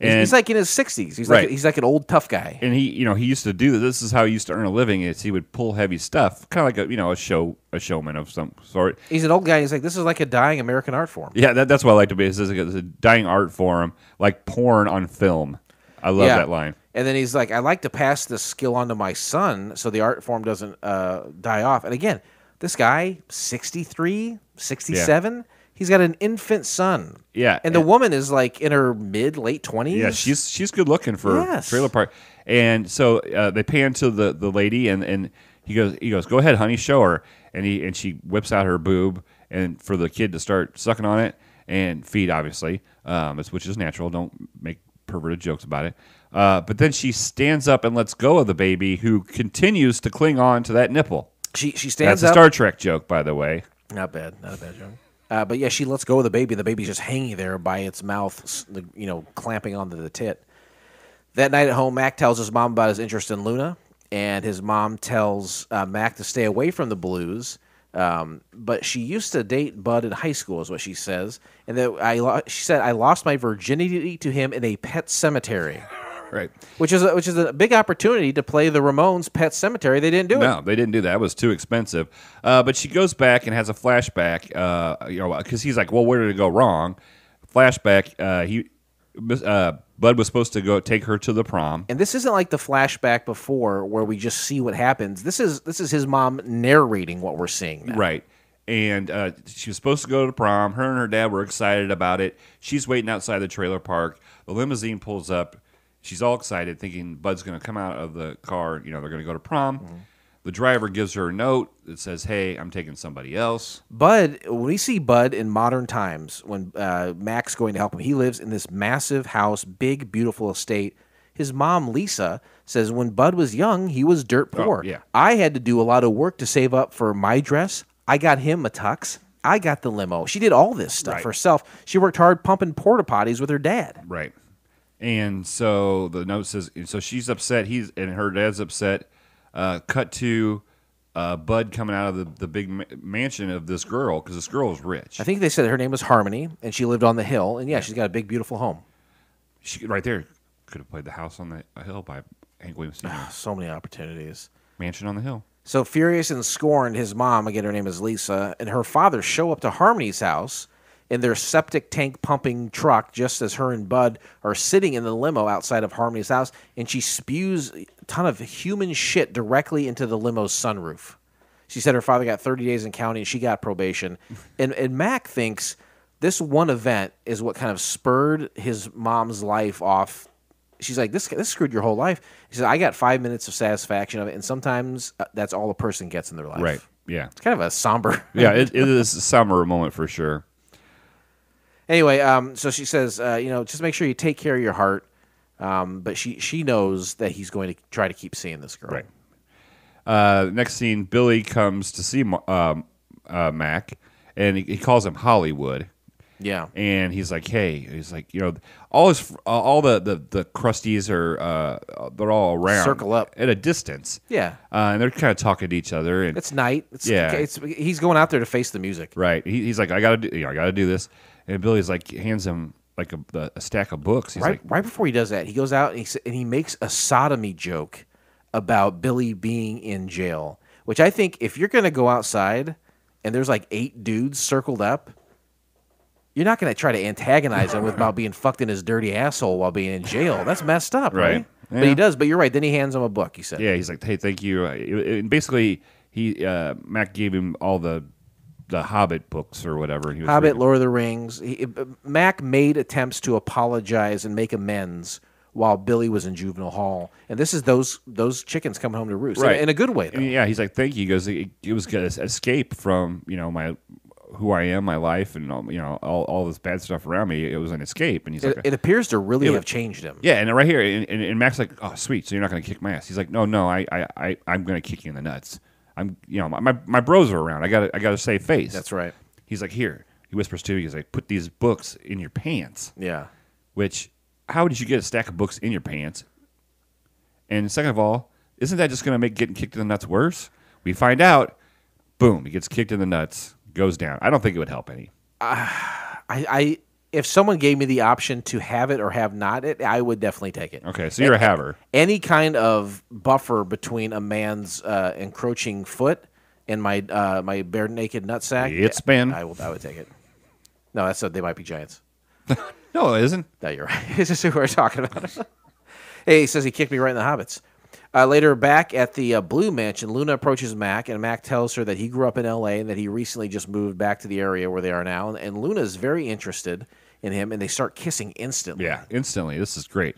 Speaker 5: And
Speaker 4: he's like in his 60s. He's like an old tough guy.
Speaker 5: And he used to do this. Is how he used to earn a living. Is he would pull heavy stuff, kind of like a showman of some sort.
Speaker 4: He's an old guy. He's like, this is like a dying American art form.
Speaker 5: Yeah, that's what I like to be. It's a dying art form, like porn on film. I love that line.
Speaker 4: And then he's like, I like to pass this skill on to my son so the art form doesn't die off. And again, this guy, 63, 67, he's got an infant son.
Speaker 5: Yeah.
Speaker 4: And the woman is like in her late 20s.
Speaker 5: Yeah, she's good looking for a trailer park. And so they pan to the lady, and he goes, go ahead, honey, show her. And she whips out her boob and for the kid to start sucking on it and feed, obviously, which is natural. Don't make perverted jokes about it. But then she stands up and lets go of the baby, who continues to cling on to that nipple.
Speaker 4: She stands
Speaker 5: That's
Speaker 4: up.
Speaker 5: a Star Trek joke, by the way.
Speaker 4: Not a bad joke. But yeah, she lets go of the baby. The baby's just hanging there by its mouth, clamping onto the tit. That night at home, Mac tells his mom about his interest in Luna, and his mom tells Mac to stay away from the blues. But she used to date Bud in high school, is what she says, and that she said I lost my virginity to him in a pet cemetery.
Speaker 5: Right,
Speaker 4: which is a big opportunity to play the Ramones' Pet Cemetery. They didn't do it.
Speaker 5: No, they didn't do that. It was too expensive. But she goes back and has a flashback. Because he's like, "Well, where did it go wrong?" Flashback. Bud was supposed to go take her to the prom,
Speaker 4: and this isn't like the flashback before where we just see what happens. This is his mom narrating what we're seeing now.
Speaker 5: Right. And she was supposed to go to the prom. Her and her dad were excited about it. She's waiting outside the trailer park. The limousine pulls up. She's all excited, thinking Bud's going to come out of the car. They're going to go to prom. Mm-hmm. The driver gives her a note that says, "Hey, I'm taking somebody else."
Speaker 4: Bud, when we see Bud in modern times, when Mac's going to help him, he lives in this massive house, big, beautiful estate. His mom, Lisa, says when Bud was young, he was dirt poor.
Speaker 5: Oh, yeah.
Speaker 4: I had to do a lot of work to save up for my dress. I got him a tux. I got the limo. She did all this stuff herself. She worked hard pumping porta potties with her dad.
Speaker 5: Right. And so the note says, so she's upset. And her dad's upset. Cut to Bud coming out of the big mansion of this girl, because this girl was rich.
Speaker 4: I think they said her name was Harmony, and she lived on the hill. And she's got a big, beautiful home.
Speaker 5: She right there could have played the house on the hill by Hank Williams Sr.
Speaker 4: So many opportunities.
Speaker 5: Mansion on the hill.
Speaker 4: So furious and scorned, his mom, again her name is Lisa, and her father show up to Harmony's house in their septic tank pumping truck, just as her and Bud are sitting in the limo outside of Harmony's house, and she spews a ton of human shit directly into the limo's sunroof. She said her father got 30 days in county, and she got probation. And Mac thinks this one event is what kind of spurred his mom's life off. She's like, this screwed your whole life. He said, I got 5 minutes of satisfaction of it, and sometimes that's all a person gets in their life.
Speaker 5: Right, yeah.
Speaker 4: It's kind of a somber.
Speaker 5: Yeah, it is a somber moment for sure.
Speaker 4: Anyway, so she says, just make sure you take care of your heart. But she knows that he's going to try to keep seeing this girl.
Speaker 5: Right. Next scene, Billy comes to see Mac, and he calls him Hollywood.
Speaker 4: Yeah.
Speaker 5: And he's like, hey, all the crusties are they're all around,
Speaker 4: circle up
Speaker 5: at a distance.
Speaker 4: Yeah.
Speaker 5: And they're kind of talking to each other. And
Speaker 4: it's night.
Speaker 5: Yeah.
Speaker 4: He's going out there to face the music.
Speaker 5: Right. He's like, I gotta do this. And Billy's like, hands him like a stack of books. He's
Speaker 4: right before he does that, he goes out and he makes a sodomy joke about Billy being in jail. Which I think, if you're going to go outside and there's like 8 dudes circled up, you're not going to try to antagonize him about being fucked in his dirty asshole while being in jail. That's messed up, right? Yeah. But he does. But you're right. Then he hands him a book. He said,
Speaker 5: "Yeah." He's like, "Hey, thank you." And basically, Mac gave him all the Hobbit books or whatever. He was
Speaker 4: Hobbit,
Speaker 5: reading.
Speaker 4: Lord of the Rings. Mac made attempts to apologize and make amends while Billy was in juvenile hall, and this is those chickens coming home to roost,
Speaker 5: right?
Speaker 4: In a good way, though.
Speaker 5: Yeah, he's like, "Thank you." He goes, "It was good escape from who I am, my life, and all this bad stuff around me. It was an escape." And he's like,
Speaker 4: "It appears to really have changed him."
Speaker 5: Yeah, and right here, and Mac's like, "Oh, sweet. So you're not going to kick my ass?" He's like, "No, I'm going to kick you in the nuts. My bros are around. I got to save face."
Speaker 4: That's right.
Speaker 5: He's like, "Here." He whispers to me. He's like, "Put these books in your pants."
Speaker 4: Yeah.
Speaker 5: Which, how did you get a stack of books in your pants? And second of all, isn't that just going to make getting kicked in the nuts worse? We find out. Boom! He gets kicked in the nuts. Goes down. I don't think it would help any.
Speaker 4: if someone gave me the option to have it or have not it, I would definitely take it.
Speaker 5: Okay, so you're a haver.
Speaker 4: Any kind of buffer between a man's encroaching foot and my my bare naked nutsack,
Speaker 5: It's been.
Speaker 4: I would take it. No, they might be giants.
Speaker 5: No, it isn't.
Speaker 4: No, you're right. This is who we're talking about. Hey, he says he kicked me right in the hobbits. Later, back at the Blue Mansion, Luna approaches Mac, and Mac tells her that he grew up in L.A. and that he recently just moved back to the area where they are now. And Luna is very interested in him, and they start kissing instantly.
Speaker 5: Yeah, instantly. This is great.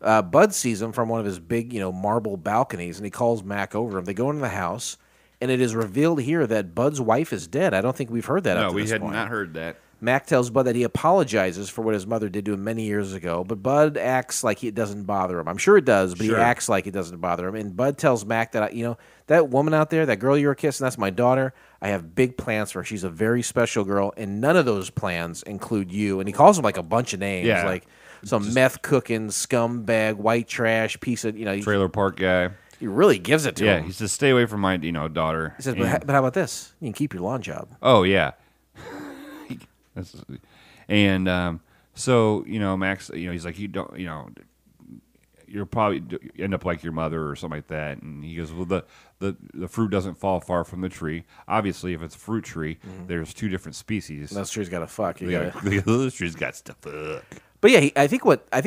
Speaker 4: Bud sees him from one of his big, marble balconies, and he calls Mac over him. They go into the house, and it is revealed here that Bud's wife is dead. I don't think we've heard that up to this point.
Speaker 5: No, we had not heard that.
Speaker 4: Mac tells Bud that he apologizes for what his mother did to him many years ago, but Bud acts like it doesn't bother him. I'm sure it does, but he acts like it doesn't bother him. And Bud tells Mac that, that woman out there, that girl you were kissing, that's my daughter. I have big plans for her. She's a very special girl, and none of those plans include you. And he calls him like a bunch of names, like some meth cooking, scumbag, white trash, piece of,
Speaker 5: trailer park guy.
Speaker 4: He really gives it to him.
Speaker 5: Yeah, he says, stay away from my, daughter.
Speaker 4: He says, but how about this? You can keep your lawn job.
Speaker 5: Oh, yeah. And so, Max, he's like, you don't, you'll probably end up like your mother or something like that. And he goes, well, the fruit doesn't fall far from the tree. Obviously, if it's a fruit tree, there's two different species.
Speaker 4: Those trees got to fuck.
Speaker 5: Those trees got to fuck.
Speaker 4: But yeah, I think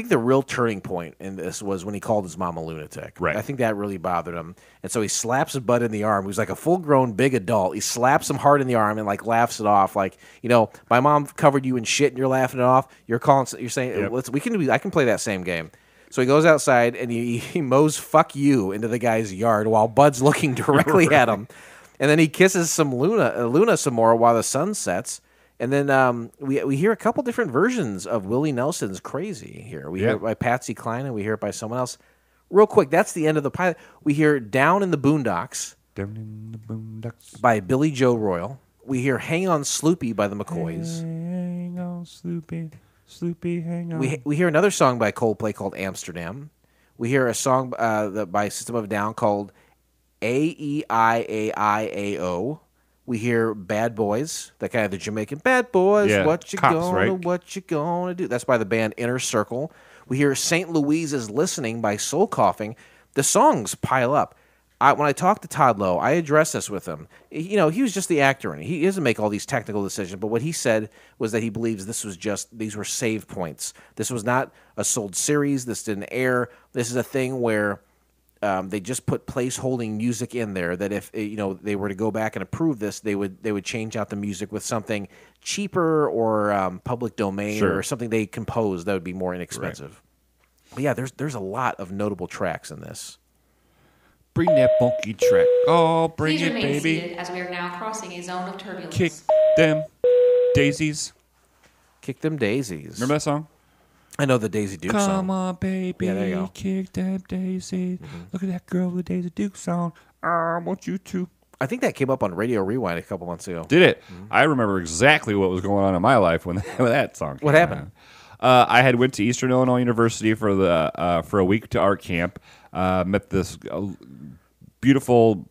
Speaker 4: the real turning point in this was when he called his mom a lunatic.
Speaker 5: Right.
Speaker 4: I think that really bothered him, and so he slaps Bud in the arm. Who's like a full-grown big adult. He slaps him hard in the arm and like laughs it off. Like, my mom covered you in shit and you're laughing it off. You're saying, I can play that same game. So he goes outside and he mows "fuck you" into the guy's yard while Bud's looking directly at him, and then he kisses some Luna some more while the sun sets. And then we hear a couple different versions of Willie Nelson's "Crazy" here. We hear it by Patsy Cline and we hear it by someone else. Real quick, that's the end of the pilot. We hear "Down in the Boondocks" by Billy Joe Royal. We hear "Hang on Sloopy" by the McCoys.
Speaker 5: Hang on, Sloopy, hang on.
Speaker 4: We hear another song by Coldplay called "Amsterdam." We hear a song by System of a Down called "AEIAIAO." We hear "Bad Boys," that kind of the Jamaican "Bad Boys."
Speaker 5: Yeah,
Speaker 4: What you
Speaker 5: Cops,
Speaker 4: gonna,
Speaker 5: right?
Speaker 4: what you gonna do? That's by the band Inner Circle. We hear "St. Louise is Listening" by Soul Coughing. The songs pile up. When I talked to Todd Lowe, I addressed this with him. He was just the actor, and he doesn't make all these technical decisions. But what he said was that he believes these were save points. This was not a sold series. This didn't air. This is a thing where they just put place-holding music in there. That if they were to go back and approve this, they would change out the music with something cheaper or public domain or something they composed that would be more inexpensive. Right. But yeah, there's a lot of notable tracks in this.
Speaker 5: Bring that funky track. Oh, bring
Speaker 6: Please
Speaker 5: it,
Speaker 6: remain
Speaker 5: baby.
Speaker 6: seated as we are now crossing a zone of turbulence.
Speaker 5: Kick them daisies.
Speaker 4: Kick them daisies.
Speaker 5: Remember that song?
Speaker 4: I know the Daisy Duke song.
Speaker 5: Come on, baby.
Speaker 4: Yeah, there you go.
Speaker 5: Kick them daisies. Look at that girl with the Daisy Duke song. I want you to.
Speaker 4: I think that came up on Radio Rewind a couple months ago.
Speaker 5: Did it? I remember exactly what was going on in my life when that song came
Speaker 4: What happened?
Speaker 5: I had went to Eastern Illinois University for a week to art camp. Met this beautiful,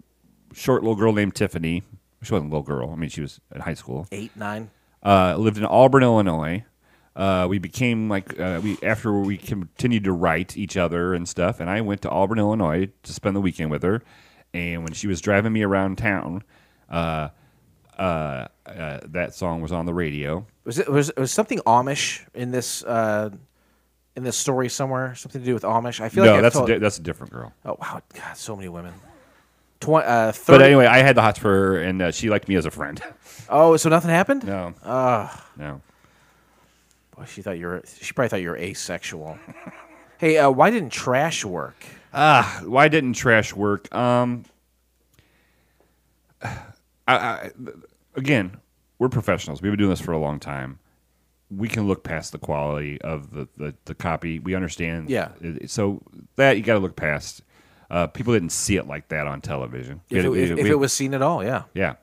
Speaker 5: short little girl named Tiffany. She wasn't a little girl. I mean, she was in high school.
Speaker 4: 8, 9.
Speaker 5: Lived in Auburn, Illinois. We became after we continued to write each other and stuff. And I went to Auburn, Illinois to spend the weekend with her. And when she was driving me around town, that song was on the radio.
Speaker 4: Was something Amish in this story somewhere? Something to do with Amish? I feel
Speaker 5: No,
Speaker 4: like
Speaker 5: that's a different girl.
Speaker 4: Oh wow, God, so many women. 30...
Speaker 5: But anyway, I had the hots for her, and she liked me as a friend.
Speaker 4: Oh, so nothing happened?
Speaker 5: No. No.
Speaker 4: Boy, she probably thought you were asexual. Hey, why didn't trash work?
Speaker 5: Why didn't trash work? Again, we're professionals. We've been doing this for a long time. We can look past the quality of the copy. We understand.
Speaker 4: Yeah.
Speaker 5: So that you got to look past. People didn't see it like that on television.
Speaker 4: If it was seen at all, yeah.
Speaker 5: Yeah.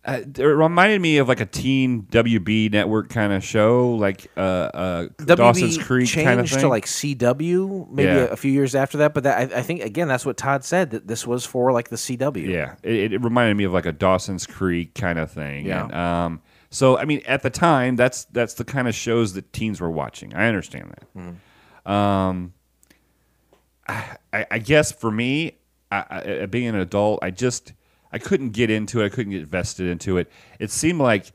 Speaker 5: It reminded me of like a teen WB network kind of show, like Dawson's Creek kind of thing.
Speaker 4: Changed to like CW maybe a few years after that, but I think again that's what Todd said, that this was for like the CW.
Speaker 5: Yeah, it reminded me of like a Dawson's Creek kind of thing.
Speaker 4: Yeah.
Speaker 5: And, So I mean, at the time, that's the kind of shows that teens were watching. I understand that. I guess for me, being an adult, I couldn't get into it. I couldn't get vested into it. It seemed like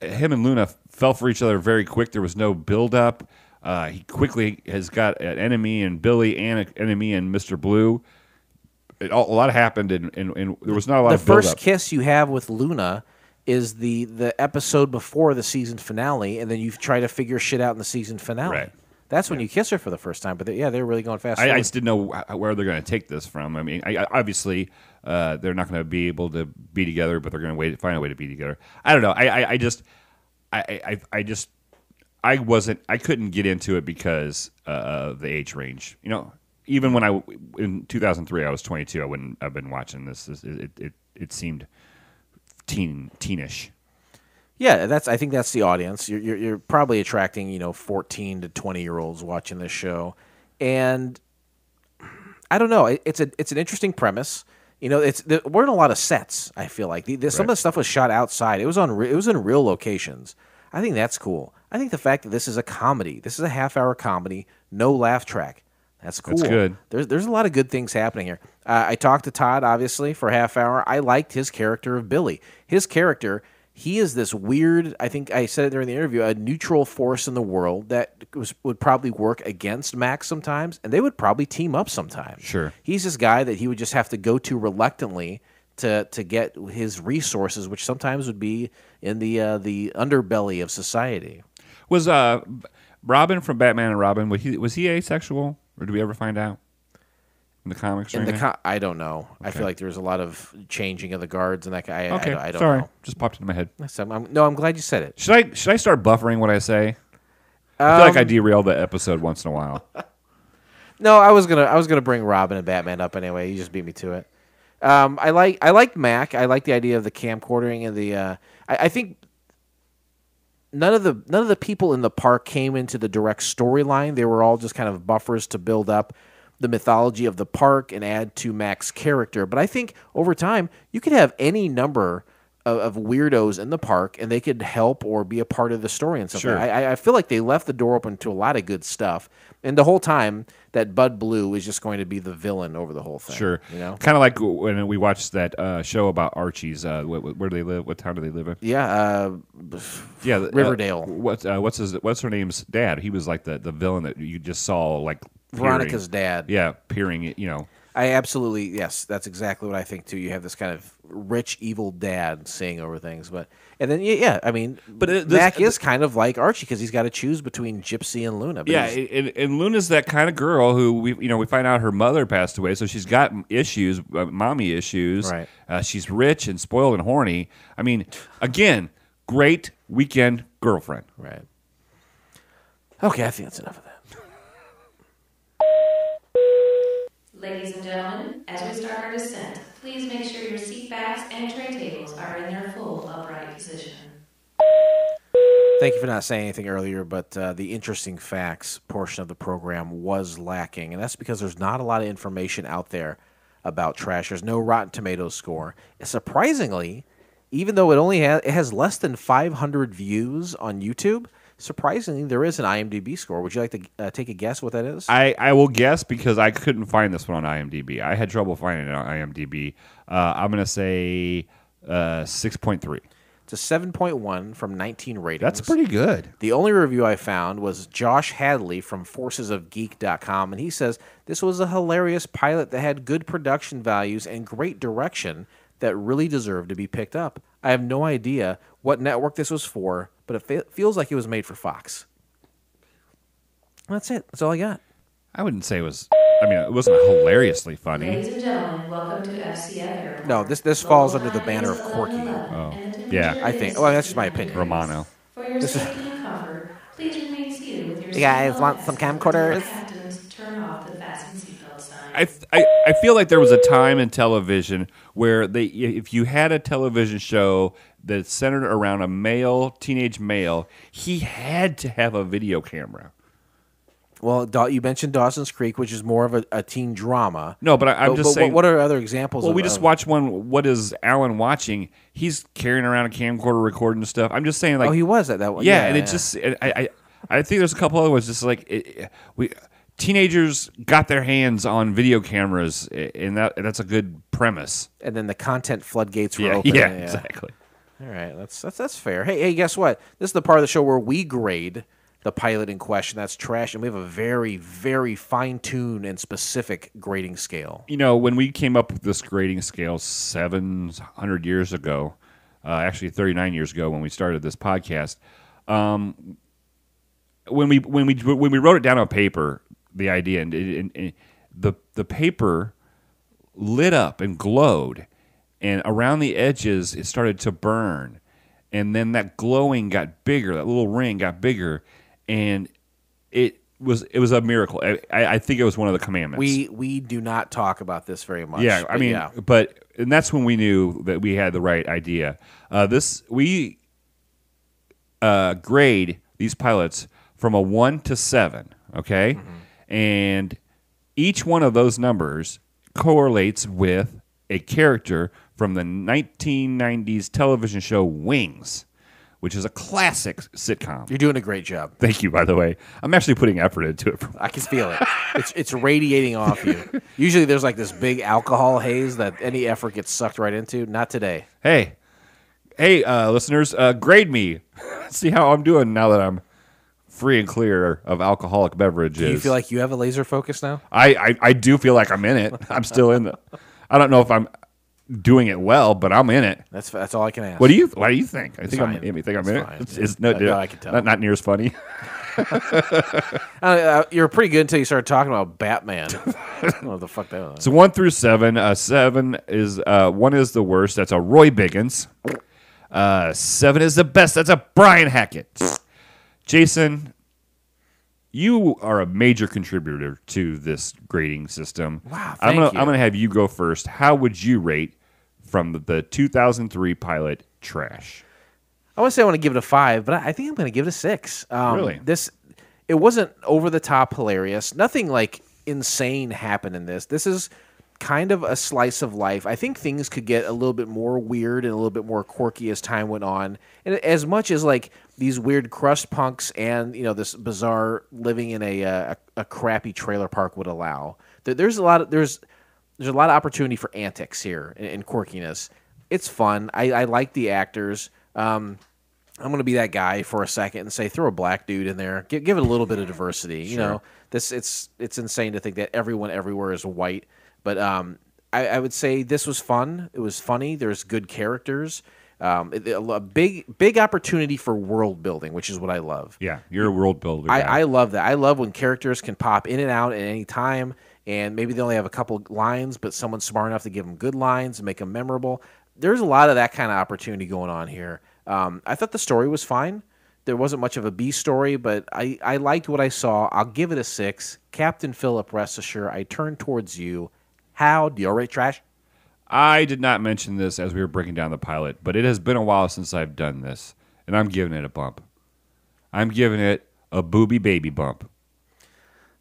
Speaker 5: him and Luna fell for each other very quick. There was no build up. He quickly has got an enemy in Billy and an enemy in Mr. Blue. A lot happened, and there was not a lot of build up.
Speaker 4: The first kiss you have with Luna is the episode before the season finale, and then you try to figure shit out in the season finale.
Speaker 5: Right.
Speaker 4: That's when you kiss her for the first time. But they're really going fast.
Speaker 5: I just didn't know where they're going to take this from. I mean, obviously they're not going to be able to be together, but they're going to find a way to be together. I don't know. I couldn't get into it because of the age range. You know, even when in 2003 I was 22, I wouldn't have been watching this. It seemed teenish.
Speaker 4: Yeah, I think that's the audience. You're probably attracting 14 to 20-year-olds watching this show, and I don't know. It's an interesting premise. We're in a lot of sets. I feel like some of the stuff was shot outside. It was in real locations. I think that's cool. I think the fact that this is a comedy, this is a half-hour comedy, no laugh track. That's cool.
Speaker 5: That's good.
Speaker 4: There's a lot of good things happening here. I talked to Todd, obviously, for a half hour. I liked his character of Billy. His character, he is this weird, I think I said it during the interview, a neutral force in the world that would probably work against Max sometimes, and they would probably team up sometimes.
Speaker 5: Sure.
Speaker 4: He's this guy that he would just have to go to reluctantly to get his resources, which sometimes would be in the underbelly of society.
Speaker 5: Was Robin from Batman and Robin, was he asexual? Or do we ever find out in the comics?
Speaker 4: I don't know. Okay. I feel like there's a lot of changing of the guards and that guy.
Speaker 5: Okay,
Speaker 4: I don't
Speaker 5: sorry,
Speaker 4: know.
Speaker 5: Just popped into my head.
Speaker 4: I'm glad you said it.
Speaker 5: Should I start buffering what I say? I feel like I derail the episode once in a while.
Speaker 4: No, I was gonna bring Robin and Batman up anyway. You just beat me to it. I like Mac. I like the idea of the camcording and the. I think none of the people in the park came into the direct storyline. They were all just kind of buffers to build up the mythology of the park and add to Mac's character. But I think over time you could have any number of weirdos in the park, and they could help or be a part of the story and stuff.
Speaker 5: Sure.
Speaker 4: I feel like they left the door open to a lot of good stuff, and the whole time that Bud Blue is just going to be the villain over the whole thing.
Speaker 5: Sure,
Speaker 4: kind
Speaker 5: of like when we watched that show about Archie's. Where do they live? What town do they live in?
Speaker 4: Riverdale.
Speaker 5: What's her name's dad? He was like the villain that you just saw like
Speaker 4: Veronica's dad.
Speaker 5: Yeah, peering.
Speaker 4: I absolutely, yes, that's exactly what I think too. You have this kind of rich, evil dad saying over things, but Mac is kind of like Archie because he's got to choose between Gypsy and Luna.
Speaker 5: Yeah, and Luna's that kind of girl who we find out her mother passed away, so she's got issues, mommy issues.
Speaker 4: Right.
Speaker 5: She's rich and spoiled and horny. I mean, again, great weekend girlfriend.
Speaker 4: Right. Okay, I think that's enough of that.
Speaker 6: Ladies and gentlemen, as we start our descent, please make sure your seat backs and tray tables are in their full upright position.
Speaker 4: Thank you for not saying anything earlier, but the interesting facts portion of the program was lacking, and that's because there's not a lot of information out there about Trash. There's no Rotten Tomatoes score. Surprisingly, even though it has less than 500 views on YouTube, surprisingly, there is an IMDb score. Would you like to take a guess what that is?
Speaker 5: I will guess because I couldn't find this one on IMDb. I had trouble finding it on IMDb. I'm going to say 6.3.
Speaker 4: It's a 7.1 from 19 ratings.
Speaker 5: That's pretty good.
Speaker 4: The only review I found was Josh Hadley from forcesofgeek.com, and he says, this was a hilarious pilot that had good production values and great direction that really deserved to be picked up. I have no idea what network this was for, but it feels like it was made for Fox. That's it. That's all I got.
Speaker 5: I wouldn't say it was... I mean, it wasn't hilariously funny.
Speaker 6: Ladies and gentlemen, welcome to FCF Airport.
Speaker 4: No, this falls under the banner of quirky.
Speaker 5: Oh, yeah.
Speaker 4: I think. Well, that's just my opinion.
Speaker 5: Romano.
Speaker 6: For your safety and comfort, please remain seated with your
Speaker 4: You guys
Speaker 6: seatbelt
Speaker 4: want some
Speaker 6: fastened.
Speaker 4: camcorders?
Speaker 6: Captains, turn off the fasten seatbelt sign.
Speaker 5: I feel like there was a time in television where if you had a television show that's centered around a teenage male, he had to have a video camera.
Speaker 4: Well, you mentioned Dawson's Creek, which is more of a teen drama.
Speaker 5: No, but I'm just saying.
Speaker 4: What are other examples?
Speaker 5: Well, we just watched one. What is Alan watching? He's carrying around a camcorder recording stuff. I'm just saying, like,
Speaker 4: he was at that one.
Speaker 5: Yeah, and it just, I think there's a couple other ones. Just like teenagers got their hands on video cameras, and that's a good premise.
Speaker 4: And then the content floodgates were open.
Speaker 5: Yeah, exactly.
Speaker 4: All right, that's fair. Hey, guess what? This is the part of the show where we grade the pilot in question. That's Trash, and we have a very, very fine-tuned and specific grading scale.
Speaker 5: You know, when we came up with this grading scale 700 years ago, actually 39 years ago when we started this podcast, when we wrote it down on paper, the idea and the paper lit up and glowed, and around the edges it started to burn, and then that glowing got bigger, that little ring got bigger. And it was a miracle. I think it was one of the commandments.
Speaker 4: We do not talk about this very much.
Speaker 5: Yeah, I mean, and that's when we knew that we had the right idea. We grade these pilots from a 1 to 7, okay? Mm-hmm. And each one of those numbers correlates with a character from the 1990s television show Wings, which is a classic sitcom.
Speaker 4: You're doing a great job.
Speaker 5: Thank you, by the way. I'm actually putting effort into it.
Speaker 4: I can feel it. It's radiating off you. Usually there's like this big alcohol haze that any effort gets sucked right into. Not today.
Speaker 5: Hey, listeners, grade me. See how I'm doing now that I'm free and clear of alcoholic beverages.
Speaker 4: Do you feel like you have a laser focus now?
Speaker 5: I do feel like I'm in it. I'm still in it. I don't know if I'm doing it well, but I'm in it.
Speaker 4: That's all I can ask.
Speaker 5: What do you think? I think I'm in it.
Speaker 4: It's no, I can tell.
Speaker 5: Not near as funny.
Speaker 4: You were pretty good until you started talking about Batman. I don't know what the fuck that was.
Speaker 5: So 1 through 7. 7 is 1 is the worst. That's a Roy Biggins. 7 is the best. That's a Brian Hackett. Jason, you are a major contributor to this grading system.
Speaker 4: Wow,
Speaker 5: I'm gonna have you go first. How would you rate from the 2003 pilot Trash?
Speaker 4: I want to say I want to give it a 5, but I think I'm going to give it a 6.
Speaker 5: Really?
Speaker 4: It wasn't over the top hilarious. Nothing like insane happened in this. This is kind of a slice of life. I think things could get a little bit more weird and a little bit more quirky as time went on. And as much as like these weird crust punks and this bizarre living in a crappy trailer park would allow, there's a lot of opportunity for antics here and quirkiness. It's fun. I like the actors. I'm going to be that guy for a second and say throw a black dude in there. Give it a little bit of diversity.
Speaker 5: Sure.
Speaker 4: It's insane to think that everyone everywhere is white. But I would say this was fun. It was funny. There's good characters. A big opportunity for world building, which is what I love.
Speaker 5: Yeah, you're a world builder.
Speaker 4: I love that. I love when characters can pop in and out at any time, and maybe they only have a couple lines, but someone's smart enough to give them good lines and make them memorable. There's a lot of that kind of opportunity going on here. I thought the story was fine. There wasn't much of a B story, but I liked what I saw. I'll give it a 6. Captain Phillip, rest assured, I turn towards you. How do you rate Trash?
Speaker 5: I did not mention this as we were breaking down the pilot, but it has been a while since I've done this, and I'm giving it a bump. I'm giving it a booby baby bump.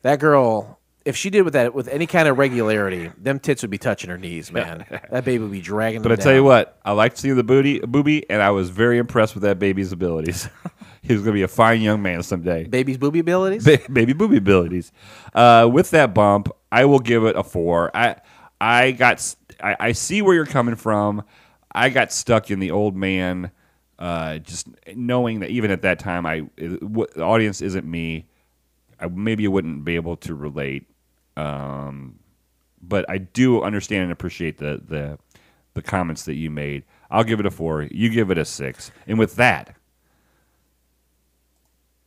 Speaker 4: That girl, if she did with any kind of regularity, them tits would be touching her knees, man. That baby would be dragging them
Speaker 5: But I
Speaker 4: down.
Speaker 5: tell you what, I liked seeing the booby, and I was very impressed with that baby's abilities. He was going to be a fine young man someday.
Speaker 4: Baby's booby abilities?
Speaker 5: Baby booby abilities. With that bump, I will give it a 4. I see where you're coming from. I got stuck in the old man, just knowing that even at that time, the audience isn't me. Maybe you wouldn't be able to relate. But I do understand and appreciate the comments that you made. I'll give it a 4. You give it a 6. And with that,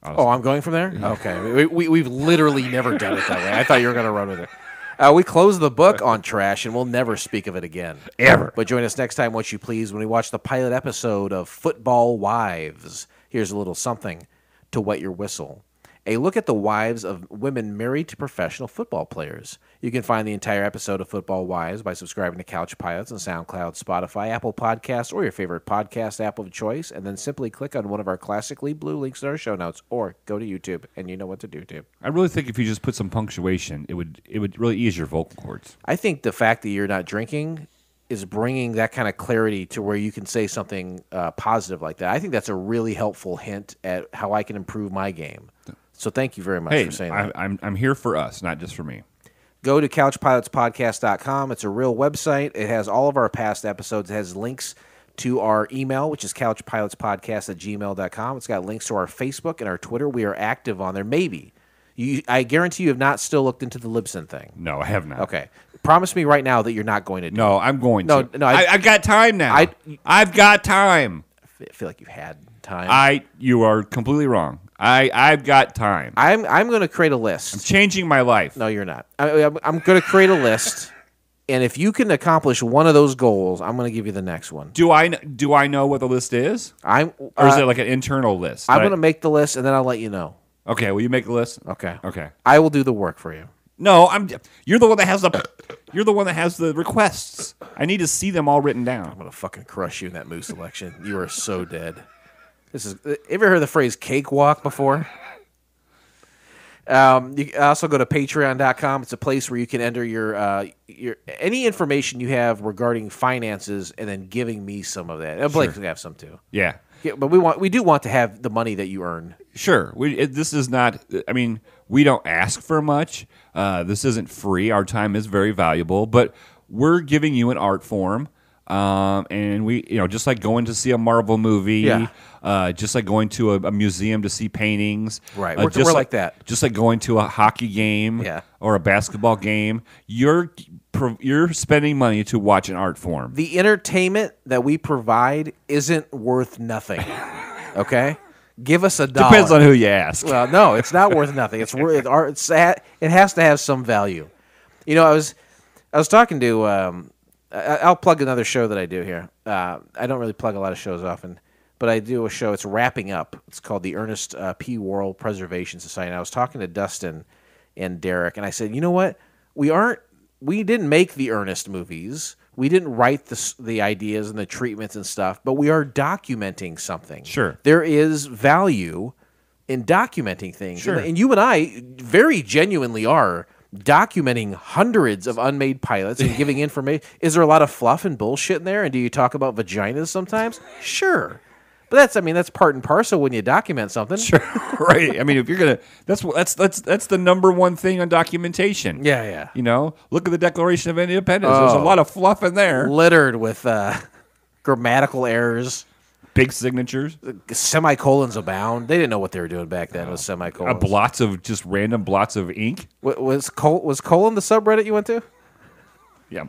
Speaker 4: I'm going from there? Okay. We've literally never done it that way. I thought you were going to run with it. We close the book on Trash, and we'll never speak of it again.
Speaker 5: Ever.
Speaker 4: But join us next time, won't you please, when we watch the pilot episode of Football Wives. Here's a little something to wet your whistle. a look at the wives of women married to professional football players. You can find the entire episode of Football Wives by subscribing to Couch Pilots on SoundCloud, Spotify, Apple Podcasts, or your favorite podcast app of choice, and then simply click on one of our classically blue links in our show notes, or go to YouTube, and you know what to do, too.
Speaker 5: I really think if you just put some punctuation, it would really ease your vocal cords.
Speaker 4: I think the fact that you're not drinking is bringing that kind of clarity to where you can say something positive like that. I think that's a really helpful hint at how I can improve my game. So thank you very much for saying that.
Speaker 5: I'm here for us, not just for me.
Speaker 4: Go to couchpilotspodcast.com. It's a real website. It has all of our past episodes. It has links to our email, which is couchpilotspodcast@gmail.com. It's got links to our Facebook and our Twitter. We are active on there. Maybe. I guarantee you have not still looked into the Libsyn thing.
Speaker 5: No, I have not.
Speaker 4: Okay. Promise me right now that you're not going to do it.
Speaker 5: No, I'm going to.
Speaker 4: No,
Speaker 5: I've got time now. I've got time.
Speaker 4: I feel like you've had time.
Speaker 5: You are completely wrong. I've got time.
Speaker 4: I'm going to create a list.
Speaker 5: I'm changing my life.
Speaker 4: No, you're not. I'm going to create a list, and if you can accomplish one of those goals, I'm going to give you the next one.
Speaker 5: Do I know what the list is?
Speaker 4: Or
Speaker 5: is it like an internal list?
Speaker 4: I'm going to make the list, and then I'll let you know.
Speaker 5: Okay, will you make the list?
Speaker 4: Okay.
Speaker 5: Okay.
Speaker 4: I will do the work for you.
Speaker 5: No, you're the one that has the requests. I need to see them all written down.
Speaker 4: I'm going to fucking crush you in that moose selection. You are so dead. Ever heard the phrase cakewalk before? You also go to patreon.com. It's a place where you can enter your any information you have regarding finances and then giving me some of that. And Blake's going to have some too.
Speaker 5: Yeah.
Speaker 4: But we do want to have the money that you earn.
Speaker 5: Sure. This is not, I mean, we don't ask for much. This isn't free. Our time is very valuable, but we're giving you an art form. And we, just like going to see a Marvel movie, just like going to a museum to see paintings.
Speaker 4: Right. We're like that.
Speaker 5: Just like going to a hockey game or a basketball game. You're spending money to watch an art form.
Speaker 4: The entertainment that we provide isn't worth nothing. Okay? Give us $1.
Speaker 5: Depends on who you ask.
Speaker 4: Well, no, it's not worth nothing. It's worth it has to have some value. I was talking to I'll plug another show that I do here. I don't really plug a lot of shows often, but I do a show. It's wrapping up. It's called the Ernest P. Worrell Preservation Society. And I was talking to Dustin and Derek, and I said, you know what? We didn't make the Ernest movies. We didn't write the ideas and the treatments and stuff, but we are documenting something.
Speaker 5: Sure.
Speaker 4: There is value in documenting things.
Speaker 5: Sure.
Speaker 4: And you and I very genuinely are documenting hundreds of unmade pilots and giving information. Is there a lot of fluff and bullshit in there? And do you talk about vaginas sometimes? Sure. But that's part and parcel when you document something.
Speaker 5: Sure, right. I mean, if you're gonna, that's the number one thing on documentation.
Speaker 4: Yeah.
Speaker 5: Look at the Declaration of Independence. There's a lot of fluff in there,
Speaker 4: littered with grammatical errers,
Speaker 5: big signatures,
Speaker 4: semicolons abound. They didn't know what they were doing back then with semicolons.
Speaker 5: Random blots of ink.
Speaker 4: Was colon the subreddit you went to?
Speaker 5: Yeah,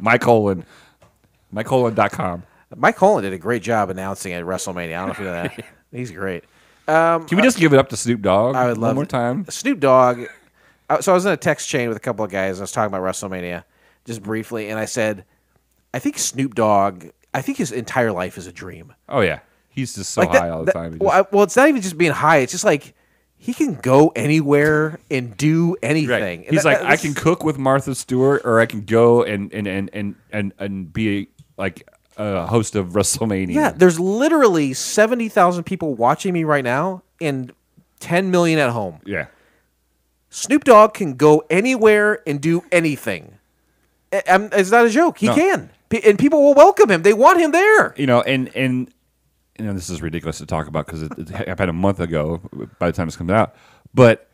Speaker 5: mycolon.com.
Speaker 4: Mike Holland did a great job announcing at WrestleMania. I don't know if you know that. He's great.
Speaker 5: Can we just give it up to Snoop Dogg
Speaker 4: I would love
Speaker 5: one more time?
Speaker 4: Snoop Dogg. So I was in a text chain with a couple of guys. I was talking about WrestleMania just briefly, and I said, I think Snoop Dogg, his entire life is a dream.
Speaker 5: Oh, yeah. He's just so high all the time.
Speaker 4: Well, it's not even just being high. It's just like he can go anywhere and do anything.
Speaker 5: Right. He's I can cook with Martha Stewart, or I can go and be like a host of WrestleMania.
Speaker 4: Yeah, there's literally 70,000 people watching me right now and 10 million at home.
Speaker 5: Yeah.
Speaker 4: Snoop Dogg can go anywhere and do anything. It's not a joke. He can. And people will welcome him. They want him there.
Speaker 5: And this is ridiculous to talk about because it happened a month ago by the time this comes out. But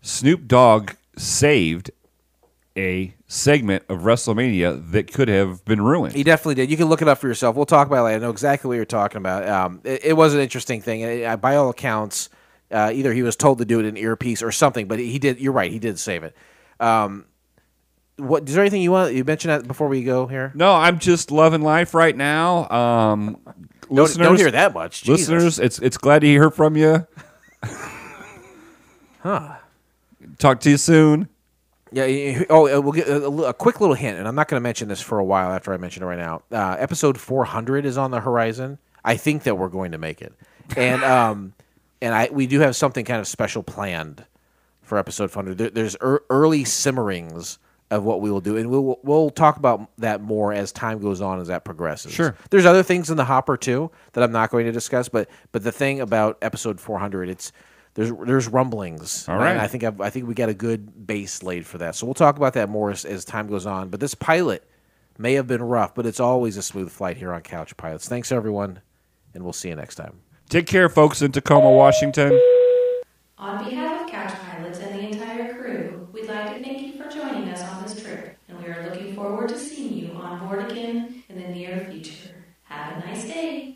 Speaker 5: Snoop Dogg saved a segment of WrestleMania that could have been ruined.
Speaker 4: He definitely did. You can look it up for yourself. We'll talk about it later. I know exactly what you're talking about. It was an interesting thing. By all accounts, either he was told to do it in earpiece or something, but he did. You're right. He did save it. Is there anything you mentioned that before we go here?
Speaker 5: No, I'm just loving life right now. Listeners,
Speaker 4: don't hear that much. Jesus.
Speaker 5: Listeners, it's glad to hear from you. Talk to you soon.
Speaker 4: Yeah. We'll get a quick little hint, and I'm not going to mention this for a while after I mention it right now. Episode 400 is on the horizon. I think that we're going to make it, and we do have something kind of special planned for episode 400. There's early simmerings of what we will do, and we'll talk about that more as time goes on, as that progresses.
Speaker 5: Sure.
Speaker 4: There's other things in the hopper too that I'm not going to discuss, but the thing about episode 400, there's rumblings.
Speaker 5: All right.
Speaker 4: And I think we got a good base laid for that. So we'll talk about that more as time goes on. But this pilot may have been rough, but it's always a smooth flight here on Couch Pilots. Thanks everyone, and we'll see you next time.
Speaker 5: Take care, folks in Tacoma, Washington.
Speaker 6: On behalf of Couch Pilots and the entire crew, we'd like to thank you for joining us on this trip, and we are looking forward to seeing you on board again in the near future. Have a nice day.